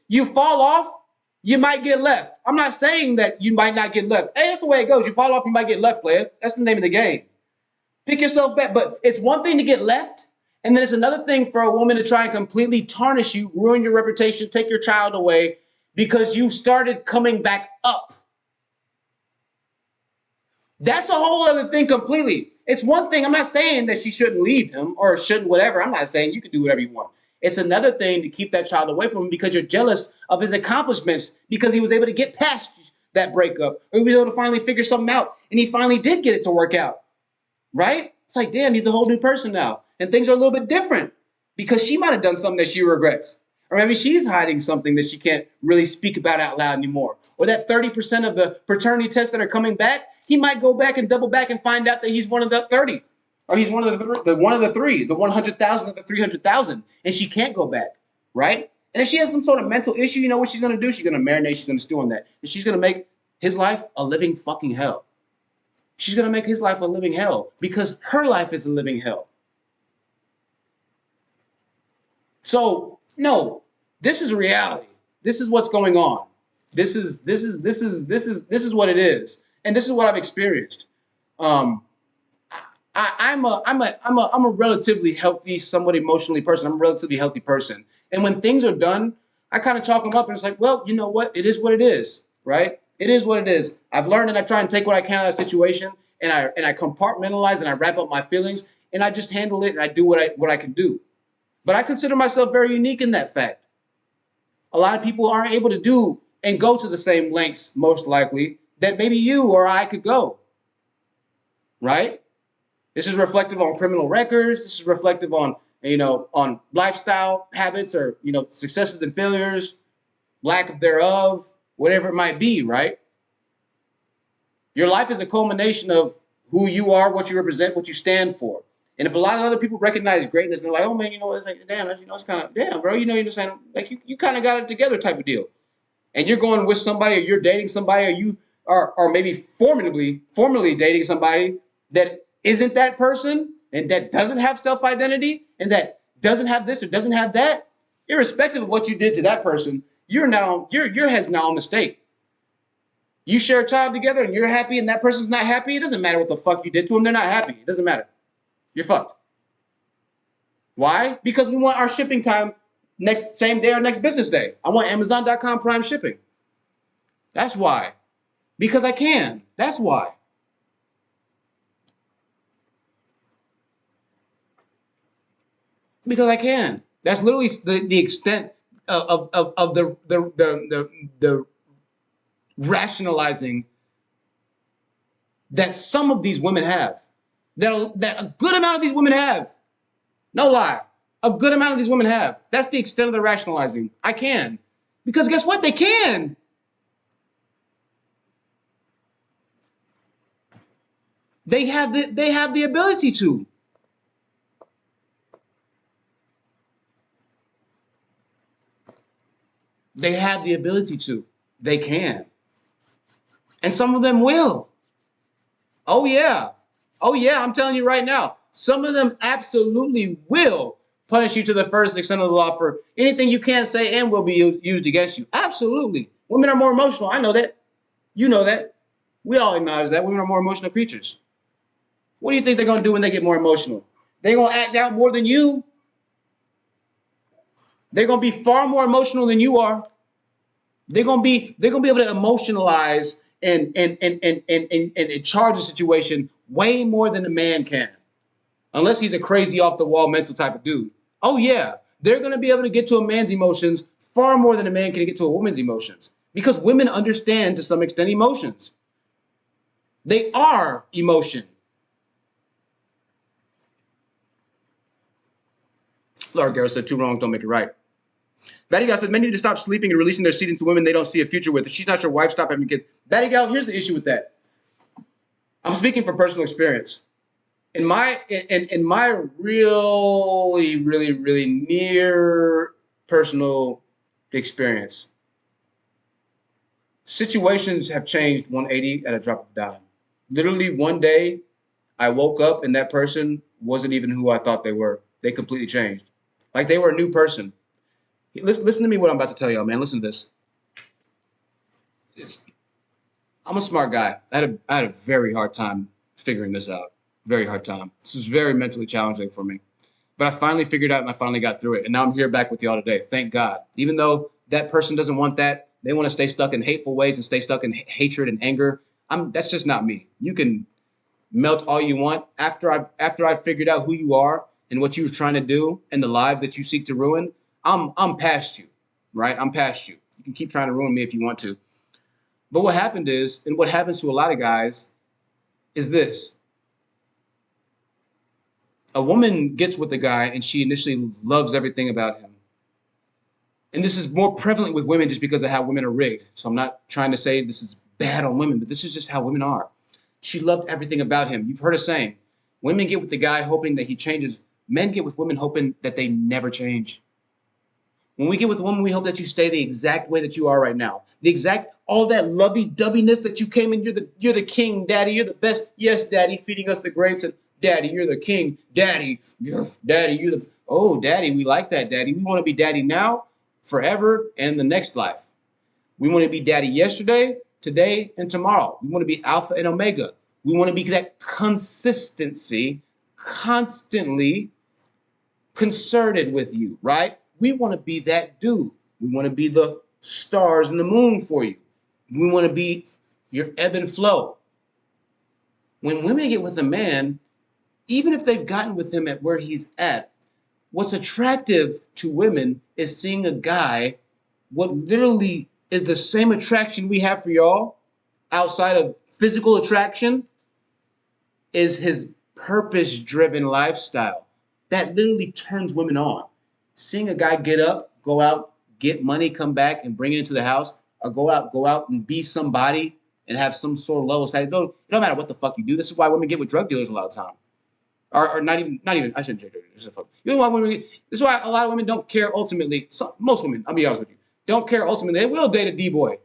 you fall off, you might get left. I'm not saying that you might not get left. Hey, that's the way it goes. You fall off, you might get left, player. That's the name of the game. Pick yourself back. But it's one thing to get left, and then it's another thing for a woman to try and completely tarnish you, ruin your reputation, take your child away because you started coming back up. That's a whole other thing completely. It's one thing. I'm not saying that she shouldn't leave him or shouldn't whatever. I'm not saying you can do whatever you want. It's another thing to keep that child away from him because you're jealous of his accomplishments because he was able to get past that breakup or he was able to finally figure something out and he finally did get it to work out, right? It's like, damn, he's a whole new person now. And things are a little bit different because she might have done something that she regrets. Or maybe she's hiding something that she can't really speak about out loud anymore. Or that 30% of the paternity tests that are coming back, he might go back and double back and find out that he's one of the 30. Or he's one of the three, the 100,000 of the 300,000. And she can't go back, right? And if she has some sort of mental issue, you know what she's going to do? She's going to marinate. She's going to stew on that. And she's going to make his life a living fucking hell. She's going to make his life a living hell because her life is a living hell. So, no, this is reality. This is what's going on. This is what it is. And this is what I've experienced. I'm a relatively healthy, somewhat emotionally person. I'm a relatively healthy person. And when things are done, I kind of chalk them up and it's like, well, you know what? It is what it is, right? It is what it is. I've learned and I try and take what I can out of that situation and I compartmentalize and I wrap up my feelings and I just handle it and I do what I can do. But I consider myself very unique in that fact. A lot of people aren't able to do and go to the same lengths, most likely, that maybe you or I could go, right? This is reflective on criminal records. This is reflective on, on lifestyle habits or, successes and failures, lack thereof, whatever it might be, right? Your life is a culmination of who you are, what you represent, what you stand for. And if a lot of other people recognize greatness, they're like, oh man, it's like, damn, it's kind of, damn, bro, you're just saying, like, you kind of got it together type of deal. And you're going with somebody or you're dating somebody or you are maybe formally dating somebody that isn't that person and that doesn't have self-identity and that doesn't have this or doesn't have that, irrespective of what you did to that person, your head's now on the stake. You share a child together and you're happy and that person's not happy. It doesn't matter what the fuck you did to them. They're not happy. It doesn't matter. You're fucked. Why? Because we want our shipping time same day or next business day. I want Amazon.com Prime shipping. That's why. Because I can. That's why. Because I can. That's literally the extent of the rationalizing that some of these women have. That a good amount of these women have. No lie. A good amount of these women have. That's the extent of the rationalizing. I can. Because guess what? They can. They have the ability to. They have the ability to. They can. And some of them will. Oh, yeah. Oh, yeah, I'm telling you right now. Some of them absolutely will punish you to the first extent of the law for anything you can't say and will be used against you. Absolutely. Women are more emotional. I know that. You know that. We all acknowledge that. Women are more emotional creatures. What do you think they're going to do when they get more emotional? They're going to act out more than you. They're going to be far more emotional than you are. They're going to be able to emotionalize and charge a situation way more than a man can. Unless he's a crazy off the wall mental type of dude. Oh yeah, they're going to be able to get to a man's emotions far more than a man can get to a woman's emotions. Because women understand to some extent emotions. They are emotion. Laura Garrett said, 2 wrongs don't make it right. Batty Gal said, men need to stop sleeping and releasing their seed into women they don't see a future with. If she's not your wife, stop having kids. Batty Gal, here's the issue with that. I'm speaking from personal experience. In my really, really, really near personal experience, situations have changed 180 at a drop of a dime. Literally one day, I woke up and that person wasn't even who I thought they were. They completely changed. Like they were a new person. Listen to me what I'm about to tell y'all, man. Listen to this. I'm a smart guy. I had a very hard time figuring this out. Very hard time. This is very mentally challenging for me. But I finally figured out and I finally got through it. And now I'm here back with y'all today. Thank God. Even though that person doesn't want that, they want to stay stuck in hateful ways and stay stuck in hatred and anger. That's just not me. You can melt all you want. After I've figured out who you are and what you were trying to do and the lives that you seek to ruin, I'm past you, right? I'm past you. You can keep trying to ruin me if you want to. But what happened is, and what happens to a lot of guys, is this. A woman gets with a guy and she initially loves everything about him. And this is more prevalent with women just because of how women are rigged. So I'm not trying to say this is bad on women, but this is just how women are. She loved everything about him. You've heard a saying, women get with the guy hoping that he changes. Men get with women hoping that they never change. When we get with a woman, we hope that you stay the exact way that you are right now. All that lovey-doveyness that you came in, you're the king, daddy, you're the best. Yes, daddy, feeding us the grapes, and daddy, you're the king. Daddy, daddy, we like that, daddy. We want to be daddy now, forever, and in the next life. We want to be daddy yesterday, today, and tomorrow. We want to be alpha and omega. We want to be that consistency, constantly concerted with you, right? We want to be that dude. We want to be the stars and the moon for you. We want to be your ebb and flow. When women get with a man, even if they've gotten with him at where he's at, what's attractive to women is seeing a guy, what literally is the same attraction we have for y'all outside of physical attraction, is his purpose-driven lifestyle. That literally turns women on. Seeing a guy get up, go out, get money, come back and bring it into the house, or go out and be somebody and have some sort of level of status. It don't matter what the fuck you do. This is why women get with drug dealers a lot of time. Or not even, I shouldn't say drug dealers. You know why women this is why a lot of women don't care ultimately. Most women, I'll be honest with you, don't care ultimately. They will date a D-boy.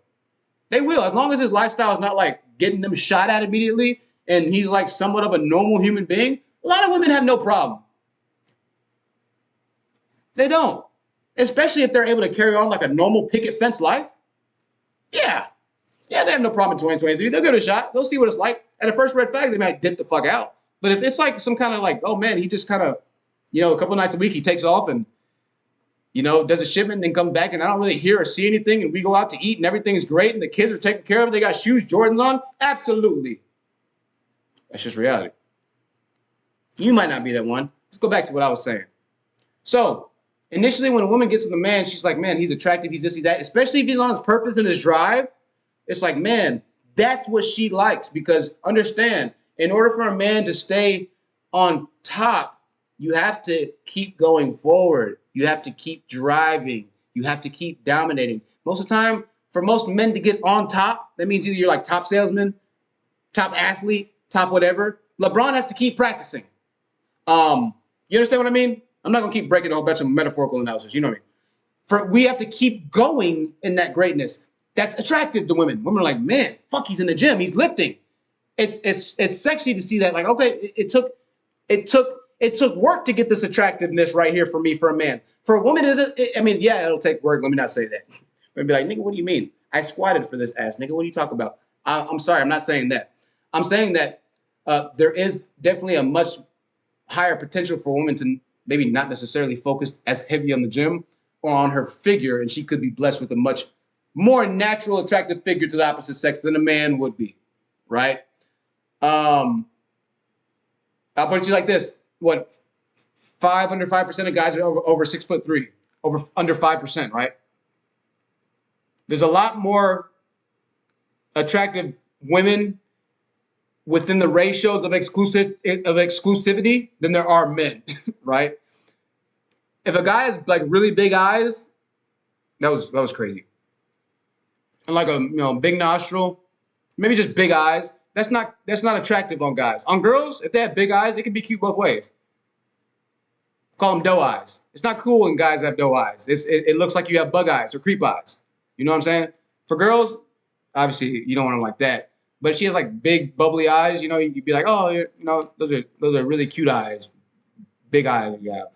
They will, as long as his lifestyle is not like getting them shot at immediately and he's like somewhat of a normal human being. A lot of women have no problem. They don't. Especially if they're able to carry on like a normal picket fence life. Yeah, they have no problem in 2023. They'll give it a shot. They'll see what it's like. At the first red flag, they might dip the fuck out. But if it's like some kind of like, oh man, he just kind of, a couple nights a week he takes off and, does a shipment and then comes back and I don't really hear or see anything and we go out to eat and everything's great and the kids are taken care of. They got shoes, Jordans on. Absolutely. That's just reality. You might not be that one. Let's go back to what I was saying. So, initially, when a woman gets with a man, she's like, man, he's attractive, he's this, he's that. Especially if he's on his purpose and his drive. It's like, man, that's what she likes. Because understand, in order for a man to stay on top, you have to keep going forward. You have to keep driving. You have to keep dominating. Most of the time, for most men to get on top, that means either you're like top salesman, top athlete, top whatever. LeBron has to keep practicing. You understand what I mean? I'm not going to keep breaking a whole bunch of metaphorical analysis. You know what I mean? We have to keep going in that greatness. That's attractive to women. Women are like, man, fuck, he's in the gym. He's lifting. It's sexy to see that. Like, okay, it took work to get this attractiveness right here for me, for a man. For a woman, it'll take work. Let me not say that. I'd be like, nigga, what do you mean? I squatted for this ass. Nigga, what are you talking about? I'm sorry. I'm not saying that. I'm saying that there is definitely a much higher potential for a woman to maybe not necessarily focused as heavy on the gym or on her figure, and she could be blessed with a much more natural, attractive figure to the opposite sex than a man would be, right? I'll put it to you like this. What, 5% of guys are over 6'3", under 5%, right? There's a lot more attractive women within the ratios of exclusivity than there are men, right? If a guy has like really big eyes, that was crazy. And like a big nostril, maybe just big eyes. That's not attractive on guys. On girls, if they have big eyes, it can be cute both ways. Call them doe eyes. It's not cool when guys have doe eyes. It looks like you have bug eyes or creep eyes. You know what I'm saying? For girls, obviously you don't want them like that. But if she has like big bubbly eyes, you'd be like, oh, those are really cute eyes, big eyes you have.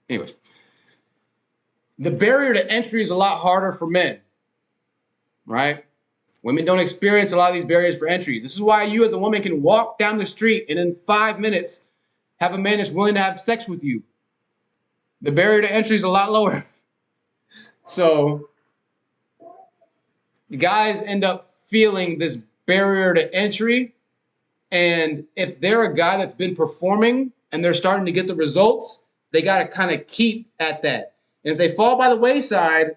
Anyways, the barrier to entry is a lot harder for men, right? Women don't experience a lot of these barriers for entry. This is why you as a woman can walk down the street and in 5 minutes have a man that's willing to have sex with you. The barrier to entry is a lot lower. So the guys end up feeling this barrier to entry. And if they're a guy that's been performing and they're starting to get the results, they got to kind of keep at that. And if they fall by the wayside,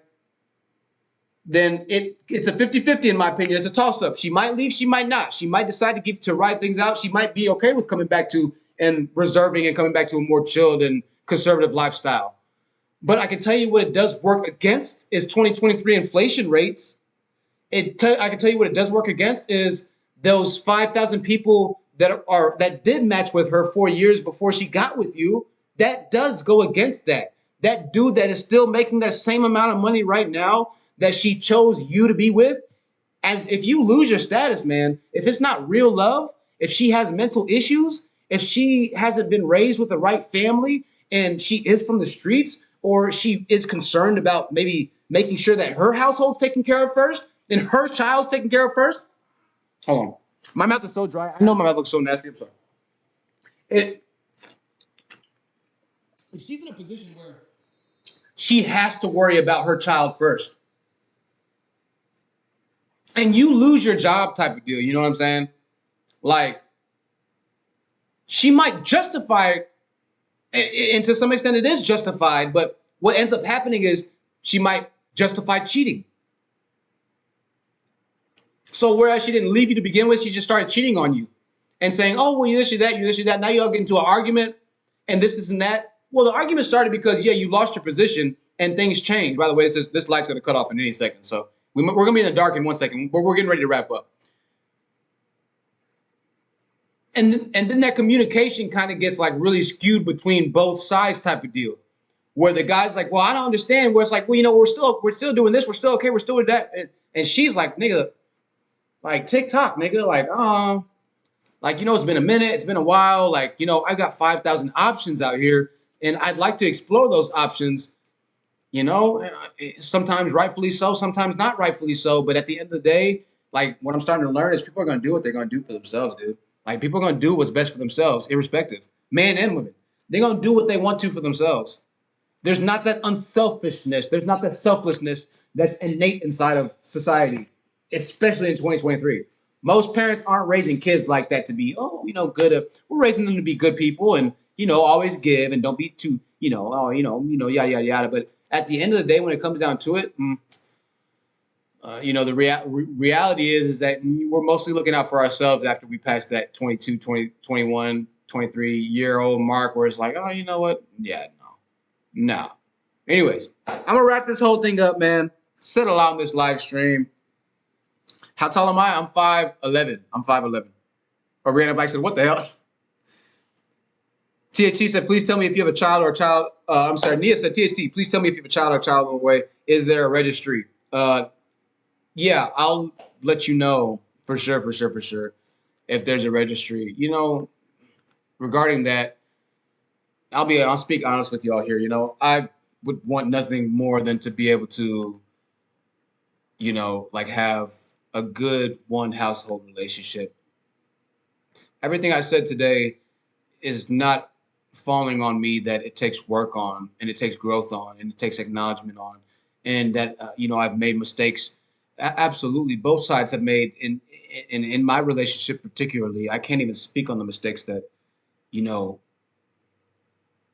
then it's a 50-50 in my opinion. It's a toss-up. She might leave, she might not. She might decide to ride things out. She might be okay with coming back to and reserving and coming back to a more chilled and conservative lifestyle. But I can tell you what it does work against is 2023 inflation rates. I can tell you what it does work against is those 5,000 people that did match with her 4 years before she got with you. That does go against that. That dude that is still making that same amount of money right now that she chose you to be with, as if you lose your status, man, if it's not real love, if she has mental issues, if she hasn't been raised with the right family and she is from the streets, or she is concerned about maybe making sure that her household's taken care of first and her child's taken care of first. Hold on. My mouth is so dry. I know my mouth looks so nasty. I'm sorry. If she's in a position where she has to worry about her child first, and you lose your job type of deal, you know what I'm saying? Like, she might justify it, and to some extent it is justified, but what ends up happening is she might justify cheating. So whereas she didn't leave you to begin with, she just started cheating on you and saying, oh, well, you this, you that, you this, you that. Now you all get into an argument and this and that. Well, the argument started because, yeah, you lost your position and things changed. By the way, this light's going to cut off in any second. So we're going to be in the dark in 1 second. We're getting ready to wrap up. And then that communication kind of gets like really skewed between both sides type of deal, where the guy's like, well, I don't understand. Where it's like, well, we're still doing this. We're still okay. We're still with that. And she's like, nigga, like TikTok, nigga, like, it's been a minute. It's been a while. Like, I got 5,000 options out here and I'd like to explore those options, sometimes rightfully so, sometimes not rightfully so. But at the end of the day, like what I'm starting to learn is people are going to do what they're going to do for themselves, dude. Like people are going to do what's best for themselves, irrespective, men and women. They're going to do what they want to for themselves. There's not that unselfishness. There's not that selflessness that's innate inside of society, especially in 2023. Most parents aren't raising kids like that to be, good. We're raising them to be good people and, always give and don't be too, yada, yada, yada. But at the end of the day, when it comes down to it, the reality is that we're mostly looking out for ourselves after we pass that 22, 20, 21, 23-year-old mark where it's like, oh, you know what? Yeah, no. Anyways, I'm going to wrap this whole thing up, man. Settle out on this live stream. How tall am I? I'm 5'11". I'm 5'11". Or Brianna Black said, what the hell? THT said, please tell me if you have a child or a child. I'm sorry. Nia said, THT, please tell me if you have a child or a child on the way. Is there a registry? Yeah, I'll let you know for sure if there's a registry. Regarding that, I'll speak honest with y'all here. I would want nothing more than to be able to, have a good one household relationship. Everything I said today is not falling on me that it takes work on and it takes growth on and it takes acknowledgement on, and that I've made mistakes. Absolutely, both sides have made in my relationship particularly. I can't even speak on the mistakes that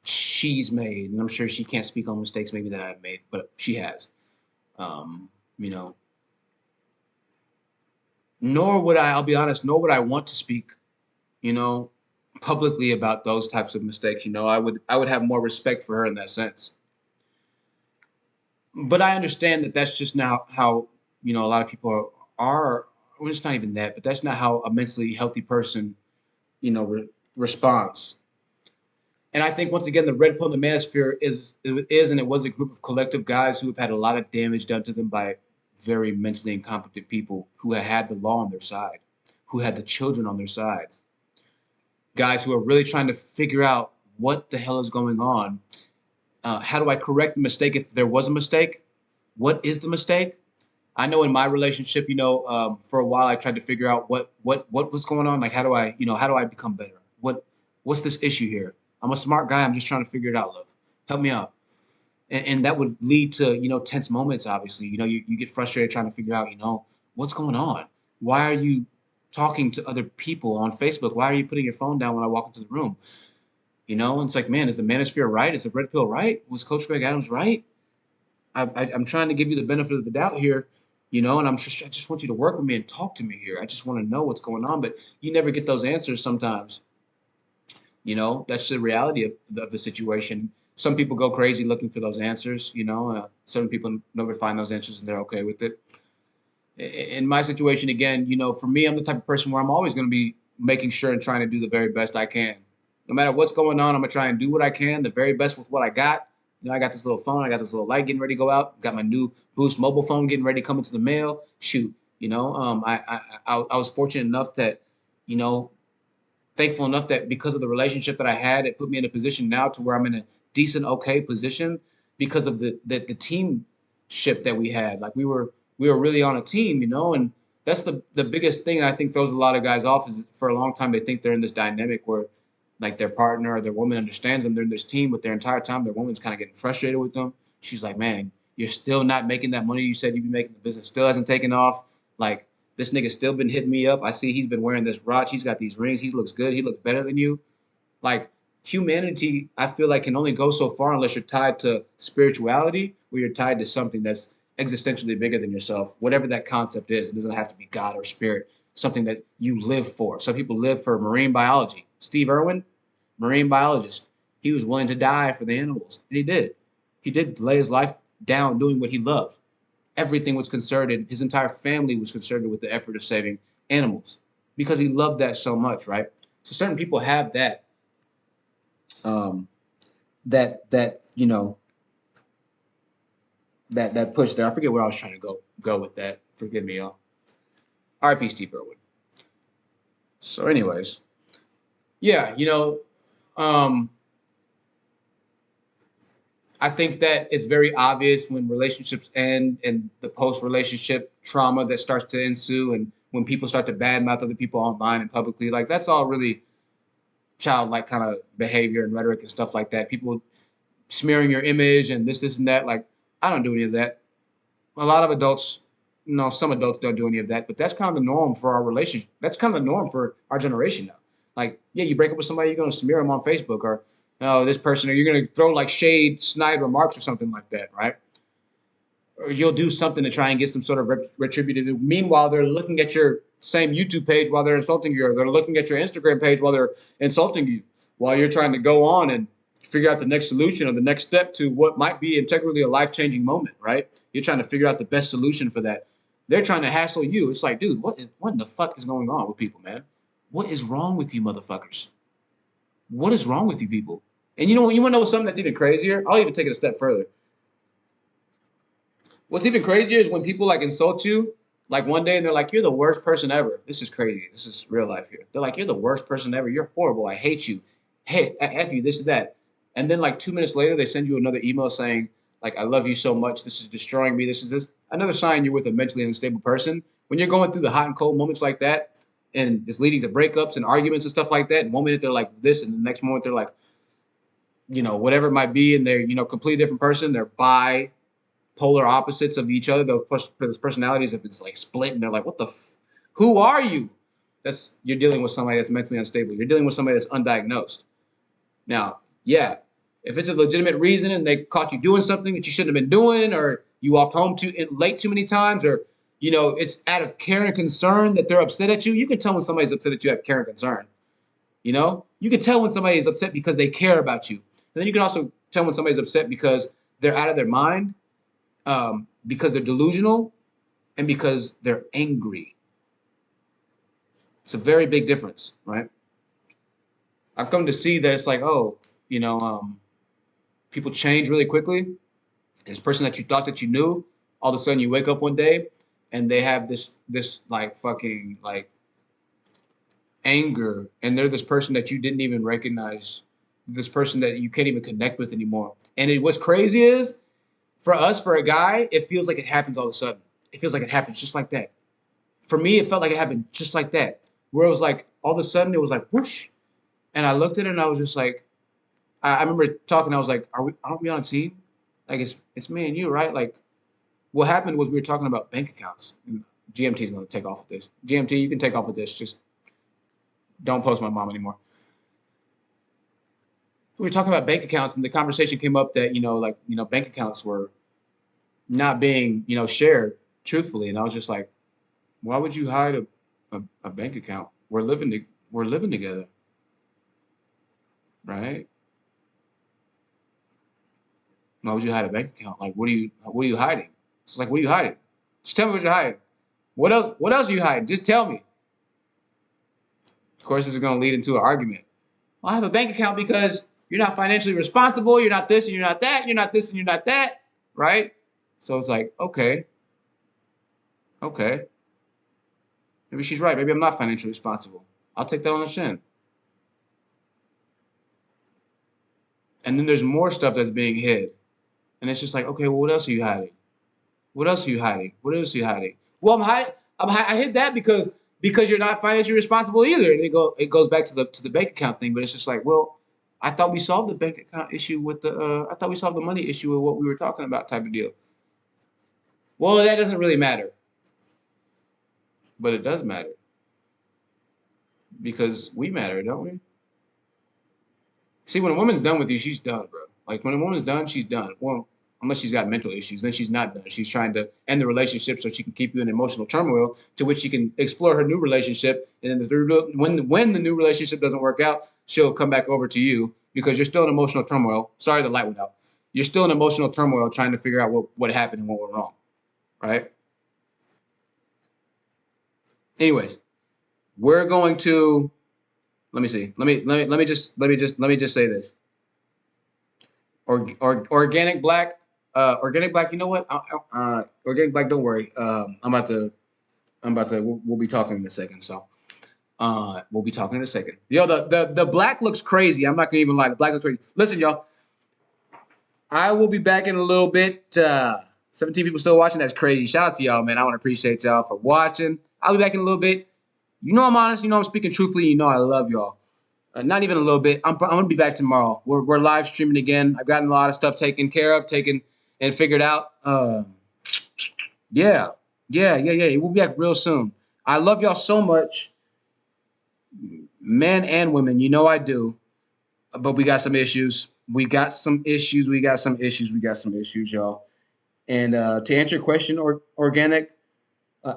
she's made, and I'm sure she can't speak on mistakes maybe that I've made, but she has. nor would I'll be honest, nor would I want to speak, you know, publicly about those types of mistakes. You know, I would have more respect for her in that sense. But I understand that that's just now how, you know, a lot of people are. Well, it's not even that, but that's not how a mentally healthy person, you know, responds. And I think once again, the red pill in the manosphere is and it was a group of collective guys who have had a lot of damage done to them by very mentally incompetent people who had the law on their side, who had the children on their side. Guys who are really trying to figure out what the hell is going on. How do I correct the mistake if there was a mistake? What is the mistake? I know in my relationship, you know, for a while I tried to figure out what was going on. Like, how do I become better? What's this issue here? I'm a smart guy. I'm just trying to figure it out, love. Help me out. And that would lead to, you know, tense moments, obviously. You know, you get frustrated trying to figure out, you know, what's going on? Why are you talking to other people on Facebook? Why are you putting your phone down when I walk into the room? You know, and it's like, man, is the manosphere right? Is the red pill right? Was Coach Greg Adams right? I'm trying to give you the benefit of the doubt here, you know, and I just want you to work with me and talk to me here. I just want to know what's going on, but you never get those answers sometimes. You know, that's the reality of the situation. Some people go crazy looking for those answers, you know. Certain people never find those answers and they're okay with it. In my situation, again, you know, for me, I'm the type of person where I'm always going to be making sure and trying to do the very best I can. No matter what's going on, I'm going to try and do what I can, the very best with what I got. You know, I got this little phone, I got this little light getting ready to go out, got my new Boost mobile phone getting ready to come into the mail. Shoot, you know, I was fortunate enough that, you know, thankful enough that because of the relationship that I had, it put me in a position now to where I'm in a decent, okay position because of the teamship that we had. Like we were really on a team, you know, and that's the biggest thing I think throws a lot of guys off is for a long time they think they're in this dynamic where like their partner or their woman understands them. They're in this team, but their entire time their woman's kind of getting frustrated with them. She's like, man, you're still not making that money you said you'd be making. The business still hasn't taken off. Like this nigga's still been hitting me up. I see he's been wearing this watch. He's got these rings. He looks good. He looks better than you. Like humanity, I feel like can only go so far unless you're tied to spirituality or you're tied to something that's existentially bigger than yourself. Whatever that concept is, it doesn't have to be God or spirit. Something that you live for. Some people live for marine biology. Steve Irwin, marine biologist. He was willing to die for the animals, and he did. He did lay his life down doing what he loved. Everything was concerned, his entire family was concerned with the effort of saving animals because he loved that so much, right? So certain people have that, you know, that push there. I forget where I was trying to go with that. Forgive me, y'all. R.I.P. Steve Irwin. So, anyways, yeah, you know, I think that it's very obvious when relationships end and the post-relationship trauma that starts to ensue and when people start to badmouth other people online and publicly, like that's all really childlike kind of behavior and rhetoric and stuff like that. People smearing your image and this and that. Like, I don't do any of that. A lot of adults, you know, some adults don't do any of that, but that's kind of the norm for our relationship. That's kind of the norm for our generation now. Like, yeah, you break up with somebody, you're going to smear them on Facebook or, oh, this person, or you're going to throw like shade, snide remarks or something like that, right? Or you'll do something to try and get some sort of retributive. Meanwhile, they're looking at your same YouTube page while they're insulting you, or they're looking at your Instagram page while they're insulting you, while you're trying to go on and figure out the next solution or the next step to what might be integrally a life-changing moment, right? You're trying to figure out the best solution for that. They're trying to hassle you. It's like, dude, what in the fuck is going on with people, man? What is wrong with you motherfuckers? What is wrong with you people? And you know what? You want to know something that's even crazier? I'll even take it a step further. What's even crazier is when people like insult you, like one day and they're like, you're the worst person ever. This is crazy. This is real life here. They're like, you're the worst person ever. You're horrible. I hate you. Hey, F you, this and that. And then like 2 minutes later, they send you another email saying, like, I love you so much. This is destroying me. This is this. Another sign you're with a mentally unstable person. When you're going through the hot and cold moments like that, and it's leading to breakups and arguments and stuff like that, and one minute they're like this, and the next moment they're like, you know, whatever it might be, and they're, you know, completely different person. They're bipolar opposites of each other. Those personalities have been like split, and they're like, what the who are you? You're dealing with somebody that's mentally unstable. You're dealing with somebody that's undiagnosed. Now, yeah, if it's a legitimate reason and they caught you doing something that you shouldn't have been doing, or you walked home late too many times, or you know, it's out of care and concern that they're upset at you. You can tell when somebody's upset at you out of care and concern. You know, you can tell when somebody is upset because they care about you. And then you can also tell when somebody's upset because they're out of their mind, because they're delusional, and because they're angry. It's a very big difference, right? I've come to see that it's like, oh, you know, people change really quickly. And this person that you thought that you knew, all of a sudden you wake up one day and they have this like fucking like anger, and they're this person that you didn't even recognize, this person that you can't even connect with anymore. And what's crazy is, for us, for a guy, it feels like it happens all of a sudden. It feels like it happens just like that. For me, it felt like it happened just like that, where it was like all of a sudden it was like whoosh, and I looked at it and I was just like, I remember talking. I was like, aren't we on a team? Like it's me and you, right? Like what happened was we were talking about bank accounts. And GMT is going to take off with this. GMT, you can take off with this. Just don't post my mom anymore. We were talking about bank accounts, and the conversation came up that, you know, like, you know, bank accounts were not being, you know, shared truthfully. And I was just like, why would you hide a bank account? We're living together, right? Why would you hide a bank account? Like, what are you hiding? It's like, what are you hiding? Just tell me what you're hiding. What else are you hiding? Just tell me. Of course, this is going to lead into an argument. Well, I have a bank account because you're not financially responsible. You're not this and you're not that. You're not this and you're not that. Right? So it's like, okay. Maybe she's right. Maybe I'm not financially responsible. I'll take that on the chin. And then there's more stuff that's being hid. And it's just like, okay, well, what else are you hiding? What else are you hiding? What else are you hiding? Well, I hid that because you're not financially responsible either. And it goes back to the bank account thing. But it's just like, well, I thought we solved the bank account issue with I thought we solved the money issue with what we were talking about, type of deal. Well, that doesn't really matter. But it does matter. Because we matter, don't we? See, when a woman's done with you, she's done, bro. Like, when a woman's done, she's done. Well, unless she's got mental issues, then she's not done. She's trying to end the relationship so she can keep you in emotional turmoil, to which she can explore her new relationship. And then when the new relationship doesn't work out, she'll come back over to you because you're still in emotional turmoil. Sorry, the light went out. You're still in emotional turmoil trying to figure out what happened and what went wrong, right? Anyways, we're going to, let me see. Let me just say this. Organic black. You know what? Organic black. Don't worry. We'll be talking in a second. So, we'll be talking in a second. Yo, the black looks crazy. I'm not gonna even lie. The black looks crazy. Listen, y'all. I will be back in a little bit. 17 people still watching. That's crazy. Shout out to y'all, man. I want to appreciate y'all for watching. I'll be back in a little bit. You know I'm honest. You know I'm speaking truthfully. You know I love y'all. Not even a little bit. I'm going to be back tomorrow. We're live streaming again. I've gotten a lot of stuff taken care of, and figured out. Yeah. We'll be back real soon. I love y'all so much. Men and women, you know I do. But we got some issues. Y'all. And to answer your question, organic,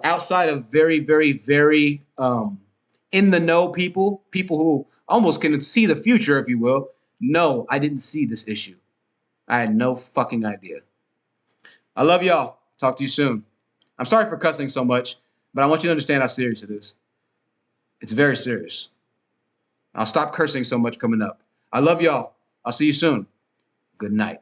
outside of very, very, very in the know people who almost can see the future, if you will. No, I didn't see this issue. I had no fucking idea. I love y'all. Talk to you soon. I'm sorry for cussing so much, but I want you to understand how serious it is. It's very serious. I'll stop cursing so much coming up. I love y'all. I'll see you soon. Good night.